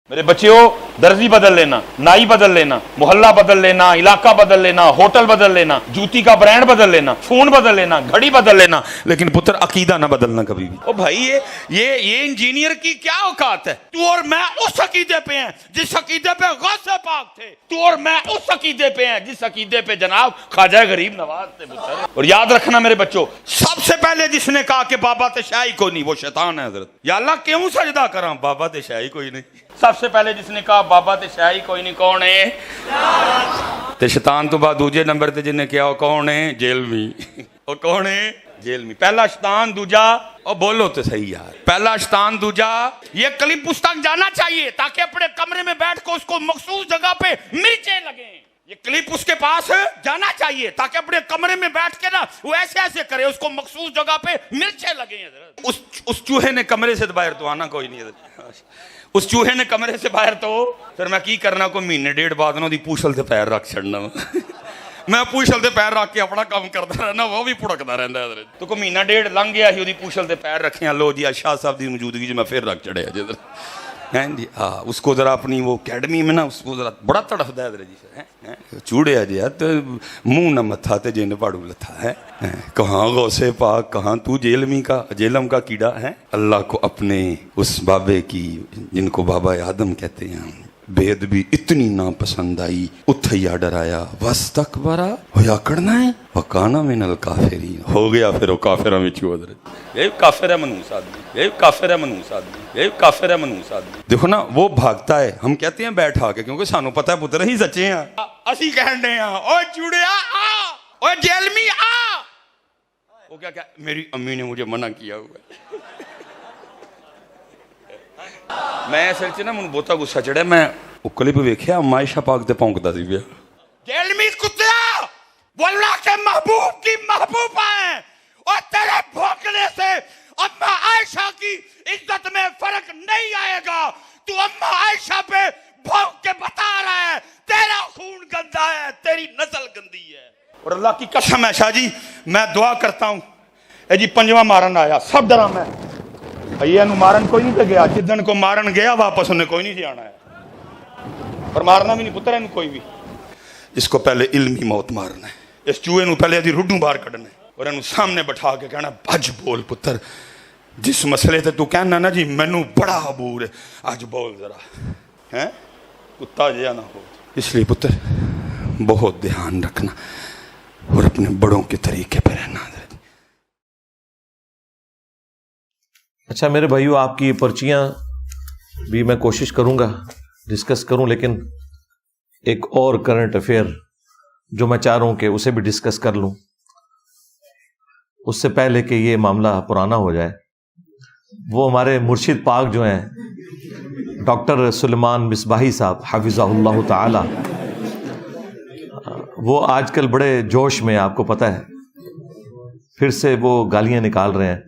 میرے بچیوں، درزی بدل لینا، نائی بدل لینا، محلہ بدل لینا، علاقہ بدل لینا، ہوٹل بدل لینا، جوتی کا برانڈ بدل لینا، فون بدل لینا، گھڑی بدل لینا، لیکن پتر عقیدہ نہ بدلنا کبھی بھی۔ او بھائی یہ انجینئر کی کیا اوقات ہے؟ تو اور میں اس عقیدے پہ ہیں جس عقیدے پہ غوث پاک تھے، تو اور میں اس عقیدے پہ ہیں جس عقیدے پہ جناب خواجہ غریب نواز تھے پتر۔ اور یاد رکھنا میرے بچوں، سب سے پہلے جس نے کہا کہ بابا تے شاہی کوئی نہیں، وہ شیطان ہے حضرت۔ یا اللہ کیوں سجدہ کراں، بابا تے شاہی کوئی نہیں۔ سب سے پہلے جس نے کہا بابا تے شاہی کوئی نہیں، کون ہے؟ تے شیطان تو بعد دوجے نمبر تے جن نے کیا، وہ کون ہے؟ جیلمی۔ وہ کون ہے؟ جیلمی۔ پہلا شیطان، دوجا اور بولو تو صحیح یار، پہلا شیطان، دوجا یہ کلپ اس تک جانا چاہیے تاکہ اپنے کمرے میں بیٹھ کے اس کو مخصوص جگہ پہ مرچیں لگیں۔ یہ کلپ اس کے پاس جانا چاہیے تاکہ اپنے کمرے میں بیٹھ کے نا وہ ایسے ایسے کرے، اس کو مخصوص جگہ پہ مرچیں لگیں۔ اس چوہے نے کمرے سے باہر تو آنا کوئی نہیں حضرت۔ اس چوہے نے کمرے سے باہر تو پھر میں کی کرنا، کوئی مہینے ڈیڑھ بعد نہ دی پوچھل تے پیر رکھ چھڑنا، میں پوچھل تے پیر رکھ کے اپنا کام کرتا رہنا، وہ بھی پھڑکتا رہتا ہے حضرت۔ تو کوئی مہینہ ڈیڑھ لنگ گیا ہی، وہ پوچھل تے پیر رکھے، لو جی شاہ صاحب دی موجودگی میں پھر رکھ چڑھے جی جی۔ ہاں اس کو ذرا اپنی وہ اکیڈمی میں نا اس کو ذرا بڑا تڑفدا ہے حضرت جی، چوڑیا جی تو منہ نہ متھا تے جن پاڑو لتھا ہے، کہاں غوث پاک، کہاں تو جیلمی کا جیلم کا کیڑا ہے۔ اللہ کو اپنے اس بابے کی جن کو بابا آدم کہتے ہیں بید بھی اتنی ناپسند آئی، اتھیا ڈرایا، واستکبرا ہویا کرنا ہے وکانا من الکافرین، ہو گیا پھر وہ کافرہ میں چھو حضرت۔ یہ کافر ہے منوس آدمی، یہ کافر ہے منوس آدمی، یہ کافر ہے منوس آدمی۔ دیکھو نا وہ بھاگتا ہے، ہم کہتے ہیں بیٹھا کے، کیونکہ سانو پتہ ہے پتر ہی سچے ہیں، اسی کہن رہے ہیں اوے چوڑیا آ، اوے جیلمی آ۔ وہ کیا میری امی نے مجھے منع کیا ہوا ہے۔ میں اصل چ نا من بہتا غصہ چڑھا، میں وہ کلپ ویکھیا عائشہ پاک تے پونکدا سی پیا۔ جیلمی کتیا، وہ اللہ کے محبوب کی محبوبہ ہیں، اور تیرے بھونکنے سے اما عائشہ کی عزت میں فرق نہیں آئے گا۔ تو اما عائشہ پہ بھونک کے بتا رہا ہے تیرا خون گندا ہے، تیری نسل گندی ہے۔ اور اللہ کی قسم ہے شاہ جی، میں دعا کرتا ہوں، اے جی پنجواں مارن آیا، سب ڈرا میں یہ انو مارن کوئی نہیں پہ گیا، جدن کو مارن گیا واپس انہیں کوئی نہیں جانا ہے، اور مارنا بھی نہیں پتر انو کوئی بھی۔ اس کو پہلے علمی موت مارنا ہے، اس چوہے نو پہلے ادھی رڈوں باہر کھڑنا ہے، اور انو سامنے بٹھا کے کہنا بھج بول پتر، جس مسئلے تے تو کہنا نا جی مینو بڑا عبور ہے، آج بول ذرا، ہیں کتا جیا نہ ہو۔ اس لیے پتر بہت دھیان رکھنا اور اپنے بڑوں کے طریقے پہ رہنا۔ اچھا میرے بھائیو، آپ کی پرچیاں بھی میں کوشش کروں گا ڈسکس کروں، لیکن ایک اور کرنٹ افیئر جو میں چاہ رہا ہوں کہ اسے بھی ڈسکس کر لوں اس سے پہلے کہ یہ معاملہ پرانا ہو جائے۔ وہ ہمارے مرشد پاک جو ہیں ڈاکٹر سلیمان مصباحی صاحب حفظہ اللہ تعالی، وہ آج کل بڑے جوش میں، آپ کو پتہ ہے، پھر سے وہ گالیاں نکال رہے ہیں،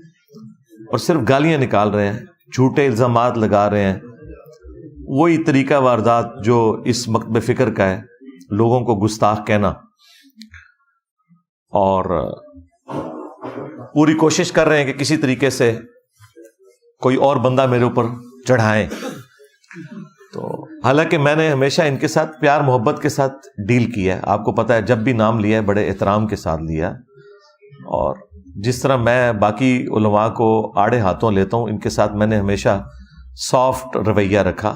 اور صرف گالیاں نکال رہے ہیں، جھوٹے الزامات لگا رہے ہیں، وہی طریقہ واردات جو اس مکتب فکر کا ہے، لوگوں کو گستاخ کہنا، اور پوری کوشش کر رہے ہیں کہ کسی طریقے سے کوئی اور بندہ میرے اوپر چڑھائیں۔ تو حالانکہ میں نے ہمیشہ ان کے ساتھ پیار محبت کے ساتھ ڈیل کیا ہے، آپ کو پتہ ہے، جب بھی نام لیا ہے بڑے احترام کے ساتھ لیا، اور جس طرح میں باقی علماء کو آڑے ہاتھوں لیتا ہوں، ان کے ساتھ میں نے ہمیشہ سافٹ رویہ رکھا۔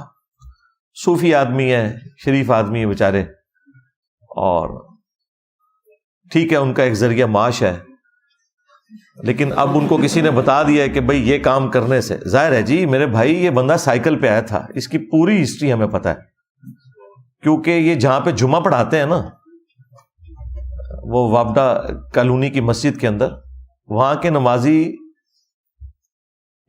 صوفی آدمی ہیں، شریف آدمی ہیں بیچارے، اور ٹھیک ہے ان کا ایک ذریعہ معاش ہے، لیکن اب ان کو کسی نے بتا دیا ہے کہ بھئی یہ کام کرنے سے، ظاہر ہے جی میرے بھائی یہ بندہ سائیکل پہ آیا تھا، اس کی پوری ہسٹری ہمیں پتہ ہے، کیونکہ یہ جہاں پہ جمعہ پڑھاتے ہیں نا، وہ وابڈا کالونی کی مسجد کے اندر، وہاں کے نمازی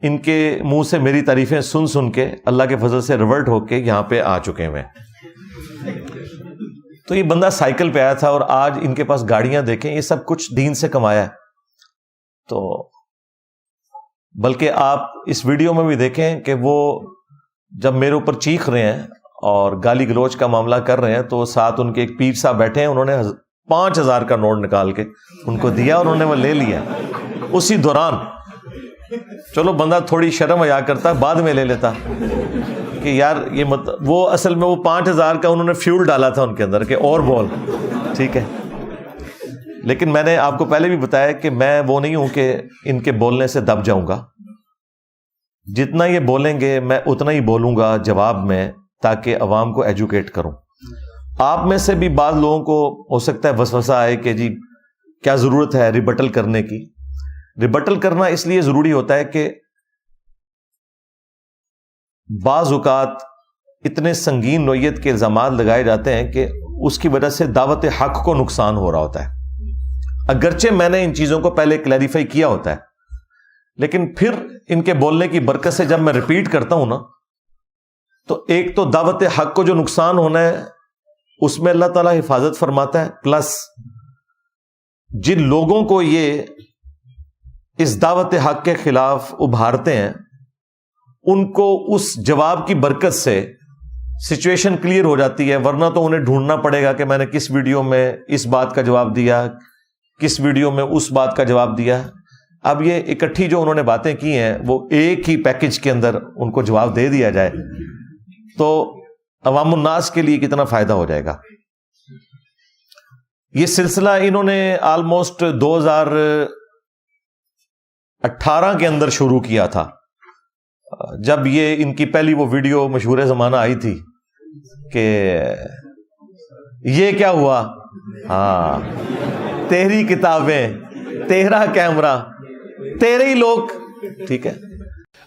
ان کے منہ سے میری تعریفیں سن سن کے اللہ کے فضل سے ریورٹ ہو کے یہاں پہ آ چکے ہیں۔ تو یہ بندہ سائیکل پہ آیا تھا، اور آج ان کے پاس گاڑیاں دیکھیں، یہ سب کچھ دین سے کمایا ہے۔ تو بلکہ آپ اس ویڈیو میں بھی دیکھیں کہ وہ جب میرے اوپر چیخ رہے ہیں اور گالی گلوچ کا معاملہ کر رہے ہیں، تو ساتھ ان کے ایک پیر صاحب بیٹھے ہیں، انہوں نے 5000 کا نوٹ نکال کے ان کو دیا، اور انہوں نے وہ لے لیا اسی دوران۔ چلو بندہ تھوڑی شرم حیا کرتا، بعد میں لے لیتا، کہ یار یہ وہ اصل میں وہ 5,000 کا انہوں نے فیول ڈالا تھا ان کے اندر کہ اور بول. ٹھیک ہے, لیکن میں نے آپ کو پہلے بھی بتایا کہ میں وہ نہیں ہوں کہ ان کے بولنے سے دب جاؤں گا. جتنا یہ بولیں گے میں اتنا ہی بولوں گا جواب میں, تاکہ عوام کو ایجوکیٹ کروں. آپ میں سے بھی بعض لوگوں کو ہو سکتا ہے وسوسہ آئے کہ جی کیا ضرورت ہے ریبٹل کرنے کی. ریبٹل کرنا اس لیے ضروری ہوتا ہے کہ بعض اوقات اتنے سنگین نوعیت کے الزامات لگائے جاتے ہیں کہ اس کی وجہ سے دعوت حق کو نقصان ہو رہا ہوتا ہے. اگرچہ میں نے ان چیزوں کو پہلے کلیریفائی کیا ہوتا ہے, لیکن پھر ان کے بولنے کی برکت سے جب میں ریپیٹ کرتا ہوں نا, تو ایک تو دعوت حق کو جو نقصان ہونا ہے اس میں اللہ تعالیٰ حفاظت فرماتا ہے, پلس جن لوگوں کو یہ اس دعوت حق کے خلاف ابھارتے ہیں ان کو اس جواب کی برکت سے سچویشن کلیئر ہو جاتی ہے. ورنہ تو انہیں ڈھونڈنا پڑے گا کہ میں نے کس ویڈیو میں اس بات کا جواب دیا, کس ویڈیو میں اس بات کا جواب دیا. اب یہ اکٹھی جو انہوں نے باتیں کی ہیں وہ ایک ہی پیکج کے اندر ان کو جواب دے دیا جائے تو عوام الناس کے لیے کتنا فائدہ ہو جائے گا. یہ سلسلہ انہوں نے آلموسٹ 2018 کے اندر شروع کیا تھا, جب یہ ان کی پہلی وہ ویڈیو مشہور زمانہ آئی تھی کہ یہ کیا ہوا, ہاں تیری کتابیں, تیرا کیمرہ, تیرے ہی لوگ. ٹھیک ہے,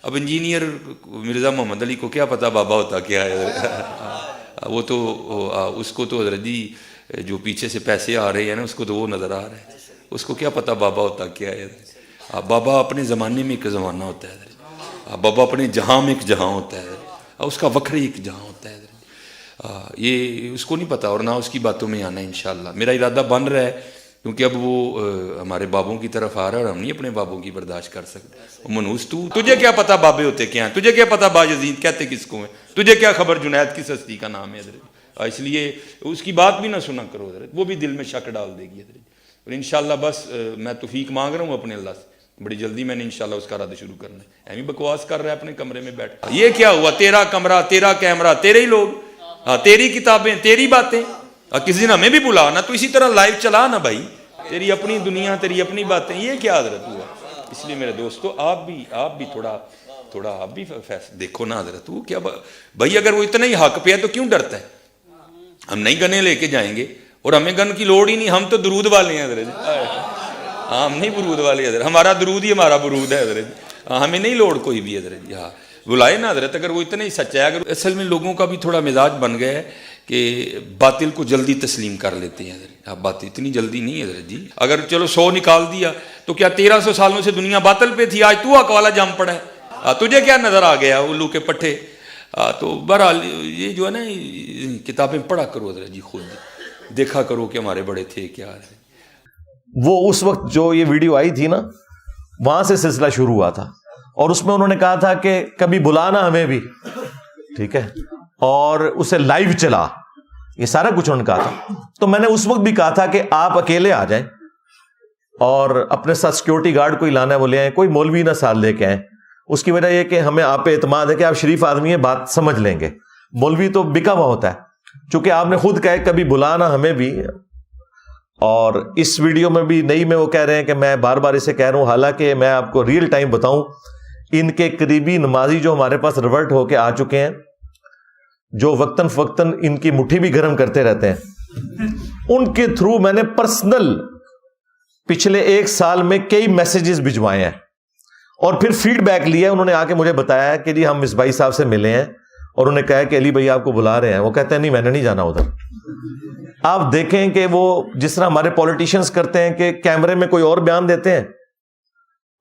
اب انجینئر مرزا محمد علی کو کیا پتا بابا ہوتا کیا ہے, وہ تو اس کو تو حضرت جی جو پیچھے سے پیسے آ رہے ہیں نا اس کو تو وہ نظر آ رہا ہے, اس کو کیا پتا بابا ہوتا کیا ہے. بابا اپنے زمانے میں ایک زمانہ ہوتا ہے, بابا اپنے جہاں میں ایک جہاں ہوتا ہے, اس کا وکھری ایک جہاں ہوتا ہے. یہ اس کو نہیں پتا اور نہ اس کی باتوں میں آنا ہے. انشاءاللہ میرا ارادہ بن رہا ہے, کیونکہ اب وہ ہمارے بابوں کی طرف آ رہا ہے اور ہم نہیں اپنے بابوں کی برداشت کر سکتے. منوس تجھے کیا پتا بابے ہوتے کیا ہیں, تجھے کیا پتا باجزید کہتے کس کو ہیں, تجھے کیا خبر جنید کس ہستی کا نام ہے حضرت. اس لیے اس کی بات بھی نہ سنا کرو حضرت, وہ بھی دل میں شک ڈال دے گی حضرت. اور انشاءاللہ بس میں توفیق مانگ رہا ہوں اپنے اللہ سے, بڑی جلدی میں نے انشاءاللہ اس کا رد شروع کرنا ہے. ایمی بکواس کر رہا ہے اپنے کمرے میں بیٹھ, یہ کیا ہوا, تیرا کمرہ, تیرا کیمرہ, تیرے ہی لوگ, تیری کتابیں, تیری باتیں. کسی دن ہمیں بھی بلا نا, تو اسی طرح لائیو چلا نا بھائی, تیری اپنی دنیا, تیری اپنی باتیں. یہ کیا حضرت ہوا. اس لیے میرے دوستو آپ بھی تھوڑا آپ بھی دیکھو نا حضرت, وہ کیا بھائی, اگر وہ اتنا ہی حق پہ ہے تو کیوں ڈرتا ہے. ہم نہیں گنے لے کے جائیں گے اور ہمیں گن کی لوڑ ہی نہیں, ہم تو درود والے ہیں حضرت. ہم نہیں برود والے حضرت, ہمارا درود ہی ہمارا برود ہے حضرت, ہمیں نہیں لوڑ کوئی بھی حضرت. ہاں بلائے نا حضرت, اگر وہ اتنا ہی سچا ہے. اگر اصل میں لوگوں کا بھی تھوڑا مزاج بن گیا ہے کہ باطل کو جلدی تسلیم کر لیتے ہیں حضرت. اب بات اتنی جلدی نہیں حضرت جی, اگر چلو 100 نکال دیا تو کیا 1300 سالوں سے دنیا باطل پہ تھی, آج تو حق والا جم پڑا ہے, تجھے کیا نظر آ گیا الو کے پٹھے. تو بہرحال یہ جو ہے نا کتابیں پڑھا کرو حضرت جی, خود دیکھا کرو کہ ہمارے بڑے تھے کیا ہے. وہ اس وقت جو یہ ویڈیو آئی تھی نا, وہاں سے سلسلہ شروع ہوا تھا, اور اس میں انہوں نے کہا تھا کہ کبھی بلانا ہمیں بھی. ٹھیک ہے, اور اسے لائیو چلا, یہ سارا کچھ انہوں نے کہا تھا. تو میں نے اس وقت بھی کہا تھا کہ آپ اکیلے آ جائیں اور اپنے ساتھ سیکیورٹی گارڈ کوئی لانا ہے وہ لے آئیں, کوئی مولوی نہ ساتھ لے کے آئیں. اس کی وجہ یہ کہ ہمیں آپ پہ اعتماد ہے کہ آپ شریف آدمی ہیں, بات سمجھ لیں گے. مولوی تو بکا ہوا ہوتا ہے, چونکہ آپ نے خود کہا کبھی بلانا ہمیں بھی. اور اس ویڈیو میں بھی نئی میں وہ کہہ رہے ہیں کہ میں بار بار اسے کہہ رہا ہوں, حالانکہ میں آپ کو ریئل ٹائم بتاؤں, ان کے قریبی نمازی جو ہمارے پاس ریورٹ ہو کے آ چکے ہیں, جو وقتاً فوقتاً ان کی مٹھی بھی گرم کرتے رہتے ہیں, ان کے تھرو میں نے پرسنل پچھلے 1 سال میں کئی میسیجز بھجوائے ہیں اور پھر فیڈ بیک لیا. انہوں نے آ کے مجھے بتایا کہ جی ہم اس بھائی صاحب سے ملے ہیں اور انہوں نے کہا کہ علی بھائی آپ کو بلا رہے ہیں. وہ کہتے ہیں نہیں میں نے نہیں جانا ادھر. آپ دیکھیں کہ وہ جس طرح ہمارے پولیٹیشینز کرتے ہیں کہ کیمرے میں کوئی اور بیان دیتے ہیں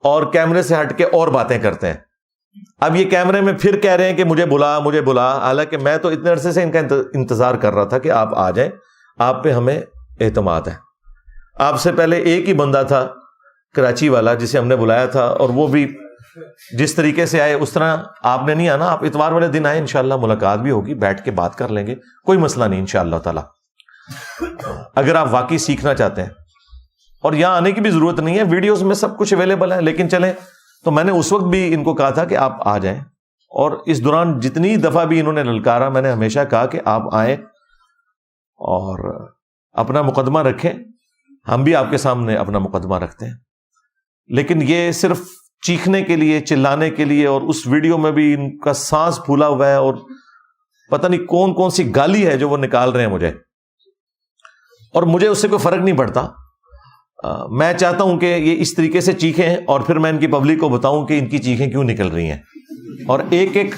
اور کیمرے سے ہٹ کے اور باتیں کرتے ہیں. اب یہ کیمرے میں پھر کہہ رہے ہیں کہ مجھے بلا, حالانکہ میں تو اتنے عرصے سے ان کا انتظار کر رہا تھا کہ آپ آ جائیں, آپ پہ ہمیں اعتماد ہے. آپ سے پہلے ایک ہی بندہ تھا کراچی والا جسے ہم نے بلایا تھا, اور وہ بھی جس طریقے سے آئے اس طرح آپ نے نہیں آنا. آپ اتوار والے دن آئے, انشاءاللہ ملاقات بھی ہوگی, بیٹھ کے بات کر لیں گے, کوئی مسئلہ نہیں انشاءاللہ تعالی. اگر آپ واقعی سیکھنا چاہتے ہیں, اور یہاں آنے کی بھی ضرورت نہیں ہے, ویڈیوز میں سب کچھ اویلیبل ہے. لیکن چلیں, تو میں نے اس وقت بھی ان کو کہا تھا کہ آپ آ جائیں اور اس دوران جتنی دفعہ بھی انہوں نے للکارا، میں نے ہمیشہ کہا کہ آپ آئیں اور اپنا مقدمہ رکھیں، ہم بھی آپ کے سامنے اپنا مقدمہ رکھتے ہیں. لیکن یہ صرف چیخنے کے لیے، چلانے کے لیے، اور اس ویڈیو میں بھی ان کا سانس پھولا ہوا ہے اور پتہ نہیں کون کون سی گالی ہے جو وہ نکال رہے ہیں مجھے، اور مجھے اس سے کوئی فرق نہیں پڑتا. میں چاہتا ہوں کہ یہ اس طریقے سے چیخیں اور پھر میں ان کی پبلک کو بتاؤں کہ ان کی چیخیں کیوں نکل رہی ہیں، اور ایک ایک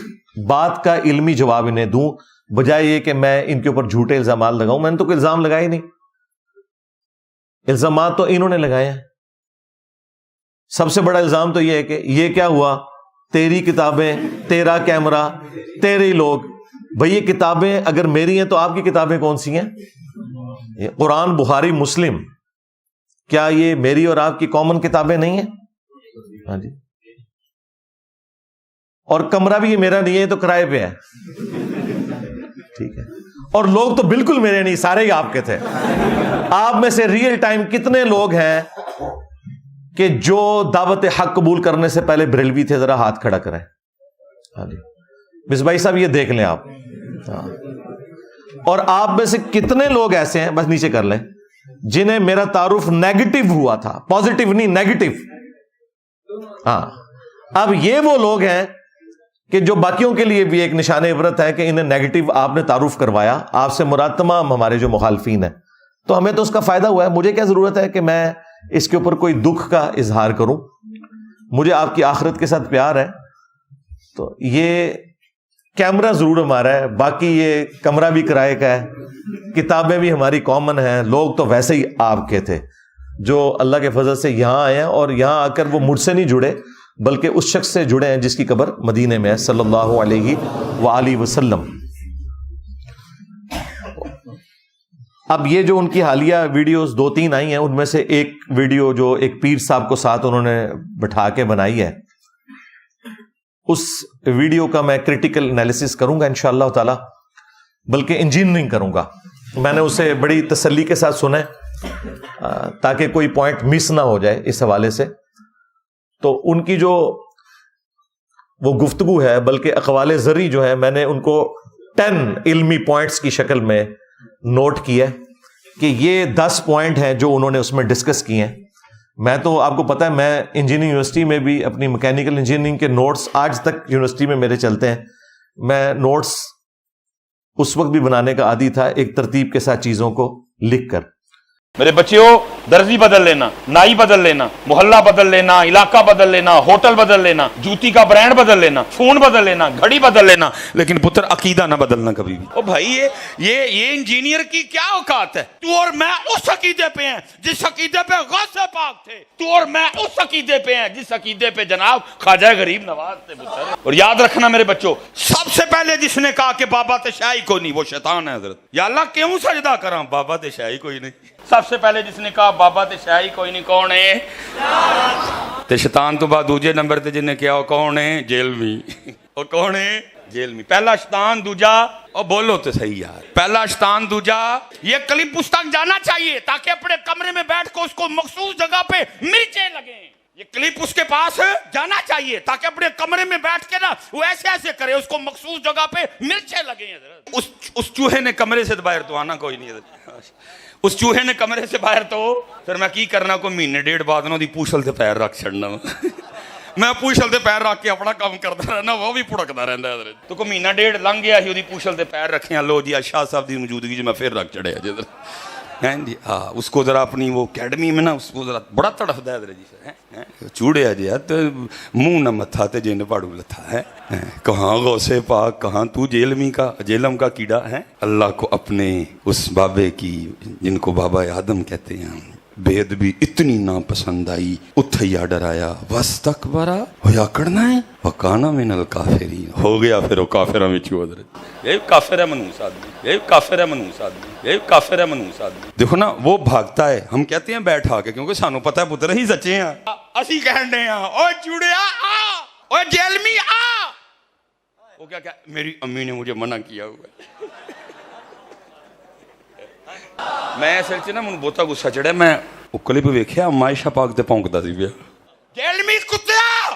بات کا علمی جواب انہیں دوں، بجائے یہ کہ میں ان کے اوپر جھوٹے الزامات لگاؤں. میں نے تو کوئی الزام لگائے ہی نہیں، الزامات تو انہوں نے لگائے ہیں. سب سے بڑا الزام تو یہ ہے کہ یہ کیا ہوا، تیری کتابیں، تیرا کیمرہ، تیرے لوگ. بھئی یہ کتابیں اگر میری ہیں تو آپ کی کتابیں کون سی ہیں؟ یہ قرآن، بخاری، مسلم، کیا یہ میری اور آپ کی کامن کتابیں نہیں ہیں؟ ہاں جی. اور کمرہ بھی یہ میرا نہیں ہے، تو کرائے پہ ہے. ٹھیک ہے. اور لوگ تو بالکل میرے نہیں، سارے ہی آپ کے تھے. آپ میں سے ریئل ٹائم کتنے لوگ ہیں کہ جو دعوت حق قبول کرنے سے پہلے بریلوی تھے؟ ذرا ہاتھ کھڑا کریں. ہاں جی. مصباحی صاحب یہ دیکھ لیں آپ. ہاں. اور آپ میں سے کتنے لوگ ایسے ہیں، بس نیچے کر لیں، جنہیں میرا تعارف نیگیٹو ہوا تھا، پازیٹیو نہیں، نیگیٹو. ہاں. اب یہ وہ لوگ ہیں کہ جو باقیوں کے لیے بھی ایک نشان عبرت ہے کہ انہیں نیگیٹو آپ نے تعارف کروایا. آپ سے مراد تمام ہمارے جو مخالفین ہیں. تو ہمیں تو اس کا فائدہ ہوا ہے. مجھے کیا ضرورت ہے کہ میں اس کے اوپر کوئی دکھ کا اظہار کروں؟ مجھے آپ کی آخرت کے ساتھ پیار ہے. تو یہ کیمرہ ضرور ہمارا ہے، باقی یہ کمرہ بھی کرائے کا ہے، کتابیں بھی ہماری کامن ہیں. لوگ تو ویسے ہی آپ کے تھے جو اللہ کے فضل سے یہاں آئے ہیں، اور یہاں آ کر وہ مجھ سے نہیں جڑے بلکہ اس شخص سے جڑے ہیں جس کی قبر مدینے میں ہے، صلی اللہ علیہ وآلہ وسلم. اب یہ جو ان کی حالیہ ویڈیوز 2-3 آئی ہیں، ان میں سے ایک ویڈیو جو ایک پیر صاحب کو ساتھ انہوں نے بٹھا کے بنائی ہے، اس ویڈیو کا میں کریٹیکل انالیسس کروں گا انشاءاللہ تعالی، بلکہ انجینئرنگ کروں گا. میں نے اسے بڑی تسلی کے ساتھ سنا ہے تاکہ کوئی پوائنٹ مس نہ ہو جائے اس حوالے سے. تو ان کی جو وہ گفتگو ہے، بلکہ اقوال زرعی جو ہے، میں نے ان کو 10 علمی پوائنٹس کی شکل میں نوٹ کیا کہ یہ 10 پوائنٹ ہیں جو انہوں نے اس میں ڈسکس کیے ہیں. میں تو آپ کو پتا ہے، میں انجینئرنگ یونیورسٹی میں بھی اپنی میکینیکل انجینئرنگ کے نوٹس آج تک یونیورسٹی میں میرے چلتے ہیں. میں نوٹس اس وقت بھی بنانے کا عادی تھا، ایک ترتیب کے ساتھ چیزوں کو لکھ کر. میرے بچیوں، درزی بدل لینا، نائی بدل لینا، محلہ بدل لینا، علاقہ بدل لینا، ہوٹل بدل لینا، جوتی کا برانڈ بدل لینا، فون بدل لینا، گھڑی بدل لینا، لیکن پتر عقیدہ نہ بدلنا کبھی بھی. او بھائی یہ انجینئر کی کیا اوقات ہے؟ تو اور میں اس عقیدے پہ ہیں جس عقیدے پہ غوث پاک تھے. تو اور میں اس عقیدے پہ ہیں جس عقیدے پہ جناب خواجہ غریب نواز تھے پتر. اور یاد رکھنا میرے بچوں، سب سے پہلے جس نے کہا کہ بابا تشائی کوئی نہیں، وہ شیطان ہے حضرت. یا اللہ کیوں سجدہ کراں، بابا تشائی کوئی نہیں. سب سے پہلے جس نے کہا بابا تے شاہی کوئی نہیں، کون ہے؟ تے شیطان تو بعد دوجے نمبر تے جن نے کیا، وہ کون ہے؟ جیلمی. وہ کون ہے؟ جیلمی. پہلا شیطان، دوجا، اور بولو تو صحیح یار، پہلا شیطان، دوجا. یہ کلپ اس تک جانا چاہیے تاکہ اپنے کمرے میں بیٹھ کے اس کو مخصوص جگہ پہ مرچیں لگیں. یہ کلپ اس کے پاس جانا چاہیے تاکہ اپنے کمرے میں بیٹھ کے نا وہ ایسے ایسے کرے، اس کو مخصوص جگہ پہ مرچیں لگیں. اس چوہے نے کمرے سے باہر تو آنا کوئی نہیں. اس چوہے نے کمرے سے باہر تو پھر میں کی کرنا، کو مہینے 1.5 بعد نہ دی پوچھل تے پیر رکھ چھڑنا. میں پوچھل تے پیر رکھ کے اپنا کام کرتا رہنا، وہ بھی پھڑکتا رہتا ہے. تو کو مہینہ 1.5 لنگ گیا ہی، پوچھل تے پیر رکھے. لو جی شاہ صاحب دی موجودگی میں پھر رکھ چڑھیا جی. ہاں اس کو ذرا اپنی وہ اکیڈمی میں نا اس کو ذرا بڑا تڑفتا ہے جی. چوڑیا جی منہ نہ متھا تے جن پاڑو لتھا ہے. کہاں غوث پاک، کہاں تو جیلمی کا جیلم کا کیڑا ہے. اللہ کو اپنے اس بابے کی جن کو بابا آدم کہتے ہیں بے ادبی اتنی ناپسند آئی، اتھیا ڈرایا، واستکبرا ہویا کرنا ہے وکانا من الکافرین. ہو گیا پھر وہ کافرہ میں چھو حضرت. یہ کافر ہے منوس آدمی، یہ کافر ہے منوس آدمی، یہ کافر ہے منوس آدمی. دیکھو نا وہ بھاگتا ہے، ہم کہتے ہیں بیٹھا کے کیونکہ سانو پتہ ہے پتر ہی سچے ہیں. اسی کہن رہے ہیں اوے چوڑیا آ، اوے جیلمی آ. وہ کیا میری امی نے مجھے منع کیا ہوا ہے. میں اصل چ نا من بہتا غصہ چڑھیا. میں وہ کلپ ویکھیا عائشہ پاک تے پونکدا سی پیا. جیلمی کتیا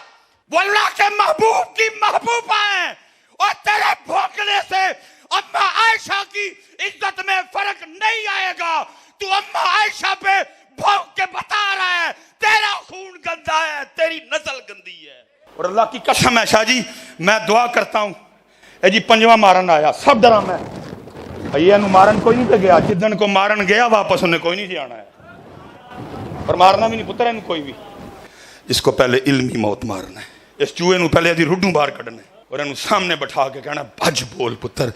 وہ اللہ کے محبوب کی محبوبہ ہیں، اور تیرے بھونکنے سے اما عائشہ کی عزت میں فرق نہیں آئے گا. تو اما عائشہ پہ بھونک کے بتا رہا ہے تیرا خون گندا ہے، تیری نسل گندی ہے. اور اللہ کی قسم ہے شاہ جی، میں دعا کرتا ہوں، اے جی پنجواں مارن آیا، سب ڈرا میں یہ مارن کوئی نہیں پہ گیا، جدن کو مارن گیا واپس انہیں کوئی نہیں سی آنا ہے، اور مارنا بھی نہیں پتر ہے کوئی بھی. اس کو پہلے علمی موت مارنا ہے، اس چوہے نو پہلے دی رڈوں باہر کڈنا ہے، اور انہوں سامنے بٹھا کے کہنا بھج بول پتر،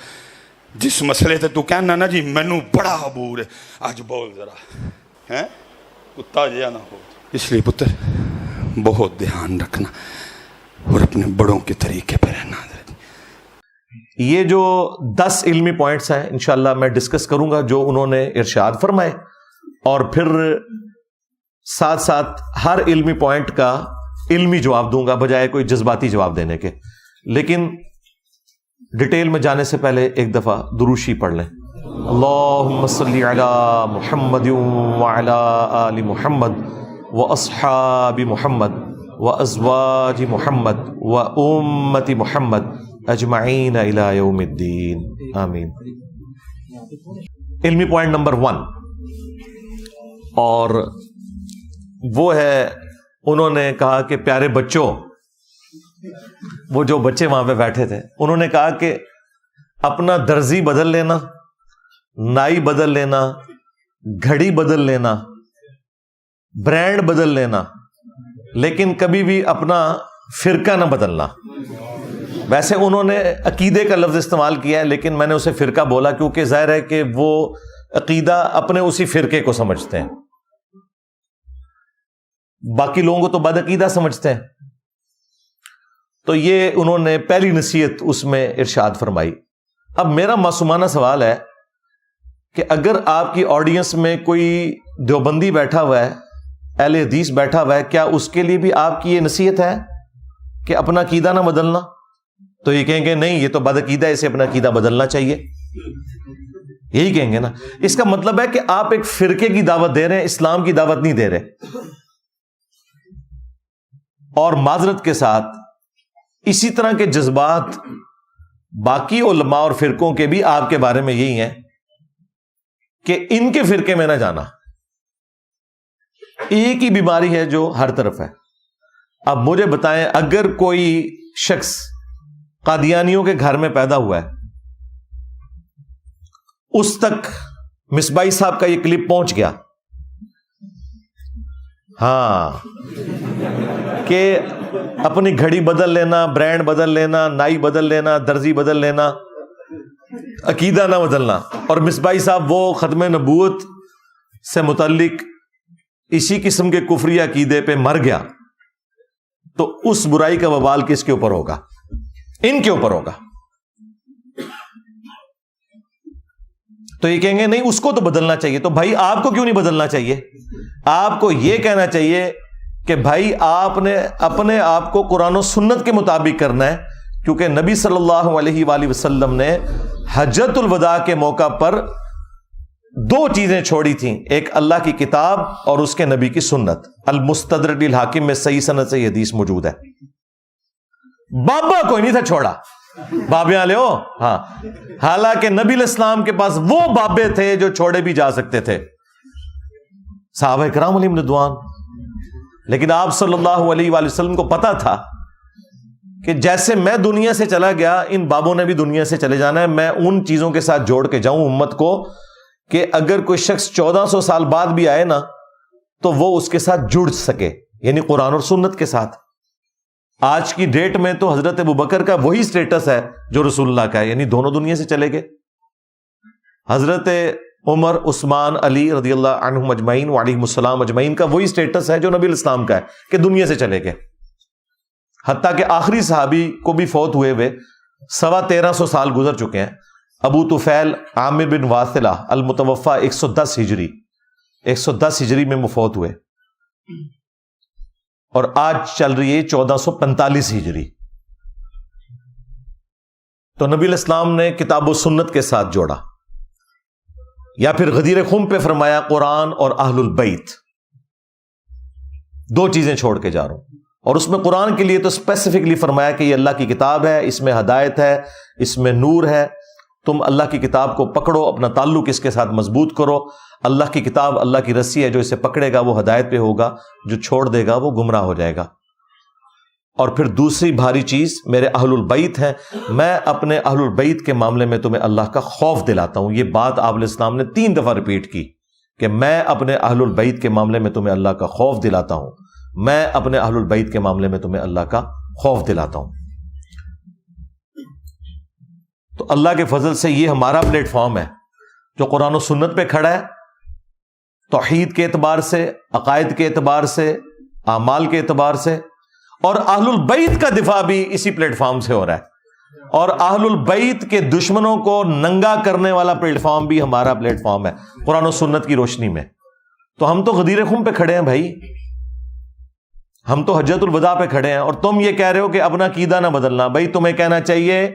جس مسئلے تے تو کہنا نا جی مینوں بڑا عبور ہے، آج بول ذرا، ہیں کتا جیا نہ ہو. اس لیے پتر بہت دھیان رکھنا اور اپنے بڑوں کے طریقے پہ رہنا. یہ جو 10 علمی پوائنٹس ہیں انشاءاللہ میں ڈسکس کروں گا جو انہوں نے ارشاد فرمائے، اور پھر ساتھ ساتھ ہر علمی پوائنٹ کا علمی جواب دوں گا بجائے کوئی جذباتی جواب دینے کے. لیکن ڈیٹیل میں جانے سے پہلے ایک دفعہ دروشی پڑھ لیں. اللہم صلی علی محمد وعلی آل محمد واصحاب محمد وازواج محمد وامت محمد اجمعین الی یوم الدین آمین. علمی پوائنٹ نمبر 1، اور وہ ہے انہوں نے کہا کہ پیارے بچوں، وہ جو بچے وہاں پہ بیٹھے تھے انہوں نے کہا کہ اپنا درزی بدل لینا، نائی بدل لینا، گھڑی بدل لینا، برانڈ بدل لینا، لیکن کبھی بھی اپنا فرقہ نہ بدلنا. ویسے انہوں نے عقیدے کا لفظ استعمال کیا ہے، لیکن میں نے اسے فرقہ بولا کیونکہ ظاہر ہے کہ وہ عقیدہ اپنے اسی فرقے کو سمجھتے ہیں، باقی لوگوں کو تو بد عقیدہ سمجھتے ہیں. تو یہ انہوں نے پہلی نصیحت اس میں ارشاد فرمائی. اب میرا معصومانہ سوال ہے کہ اگر آپ کی آڈینس میں کوئی دیوبندی بیٹھا ہوا ہے، اہل حدیث بیٹھا ہوا ہے، کیا اس کے لیے بھی آپ کی یہ نصیحت ہے کہ اپنا عقیدہ نہ بدلنا؟ تو یہ کہیں گے نہیں، یہ تو بد عقیدہ ہے، اسے اپنا عقیدہ بدلنا چاہیے. یہی کہیں گے نا. اس کا مطلب ہے کہ آپ ایک فرقے کی دعوت دے رہے ہیں، اسلام کی دعوت نہیں دے رہے. اور معذرت کے ساتھ اسی طرح کے جذبات باقی علماء اور فرقوں کے بھی آپ کے بارے میں یہی ہیں کہ ان کے فرقے میں نہ جانا. ایک ہی بیماری ہے جو ہر طرف ہے. اب مجھے بتائیں، اگر کوئی شخص قادیانیوں کے گھر میں پیدا ہوا ہے، اس تک مصباحی صاحب کا یہ کلپ پہنچ گیا، ہاں، کہ اپنی گھڑی بدل لینا، برانڈ بدل لینا، نائی بدل لینا، درزی بدل لینا، عقیدہ نہ بدلنا، اور مصباحی صاحب وہ ختم نبوت سے متعلق اسی قسم کے کفری عقیدے پہ مر گیا، تو اس برائی کا وبال کس کے اوپر ہوگا؟ ان کے اوپر ہوگا. تو یہ کہیں گے نہیں، اس کو تو بدلنا چاہیے. تو بھائی آپ کو کیوں نہیں بدلنا چاہیے؟ آپ کو یہ کہنا چاہیے کہ بھائی آپ نے اپنے آپ کو قرآن و سنت کے مطابق کرنا ہے، کیونکہ نبی صلی اللہ علیہ وآلہ وسلم نے حجۃ الوداع کے موقع پر 2 چیزیں چھوڑی تھیں، ایک اللہ کی کتاب اور اس کے نبی کی سنت. المستدرک للحاکم میں صحیح سند سے یہ حدیث موجود ہے. بابا کوئی نہیں تھا چھوڑا، بابے والے ہو، ہاں، حالانکہ نبی الاسلام کے پاس وہ بابے تھے جو چھوڑے بھی جا سکتے تھے، صحابہ کرام علیہم رضوان. لیکن آپ صلی اللہ علیہ وآلہ وسلم کو پتا تھا کہ جیسے میں دنیا سے چلا گیا، ان بابوں نے بھی دنیا سے چلے جانا ہے. میں ان چیزوں کے ساتھ جوڑ کے جاؤں امت کو کہ اگر کوئی شخص 1400 سال بعد بھی آئے نا تو وہ اس کے ساتھ جڑ سکے، یعنی قرآن اور سنت کے ساتھ. آج کی ڈیٹ میں تو حضرت ابوبکر کا وہی سٹیٹس ہے جو رسول اللہ کا ہے، یعنی دونوں دنیا سے چلے گئے. حضرت عمر، عثمان، علی رضی اللہ عنہم اجمعین وعلیہم السلام اجمعین کا وہی سٹیٹس ہے جو نبی الاسلام کا ہے کہ دنیا سے چلے گئے. حتیٰ کہ آخری صحابی کو بھی فوت ہوئے 1350 سال گزر چکے ہیں. ابو طفیل عامر بن واثلہ المتوفا 110 ہجری 110 ہجری میں فوت ہوئے، اور آج چل رہی ہے 1445 ہجری. تو نبی الاسلام نے کتاب و سنت کے ساتھ جوڑا. یا پھر غدیر خم پہ فرمایا قرآن اور اہل البیت، 2 چیزیں چھوڑ کے جا رہا ہوں. اور اس میں قرآن کے لیے تو اسپیسیفکلی فرمایا کہ یہ اللہ کی کتاب ہے، اس میں ہدایت ہے، اس میں نور ہے، تم اللہ کی کتاب کو پکڑو، اپنا تعلق اس کے ساتھ مضبوط کرو، اللہ کی کتاب اللہ کی رسی ہے، جو اسے پکڑے گا وہ ہدایت پہ ہوگا، جو چھوڑ دے گا وہ گمراہ ہو جائے گا۔ اور پھر دوسری بھاری چیز میرے اہل البیت ہیں، میں اپنے اہل البیت کے معاملے میں تمہیں اللہ کا خوف دلاتا ہوں۔ یہ بات آپ علیہ السلام نے 3 دفعہ ریپیٹ کی کہ میں اپنے اہل البیت کے معاملے میں تمہیں اللہ کا خوف دلاتا ہوں، میں اپنے اہل البیت کے معاملے میں تمہیں اللہ کا خوف دلاتا ہوں۔ تو اللہ کے فضل سے یہ ہمارا پلیٹ فارم ہے جو قرآن و سنت پہ کھڑا ہے، توحید کے اعتبار سے، عقائد کے اعتبار سے، اعمال کے اعتبار سے، اور اہل البیت کا دفاع بھی اسی پلیٹ فارم سے ہو رہا ہے، اور اہل البیت کے دشمنوں کو ننگا کرنے والا پلیٹ فارم بھی ہمارا پلیٹ فارم ہے قرآن و سنت کی روشنی میں۔ تو ہم تو غدیر خم پہ کھڑے ہیں بھائی، ہم تو حجت الوداع پہ کھڑے ہیں، اور تم یہ کہہ رہے ہو کہ اپنا عقیدہ نہ بدلنا۔ بھائی تمہیں کہنا چاہیے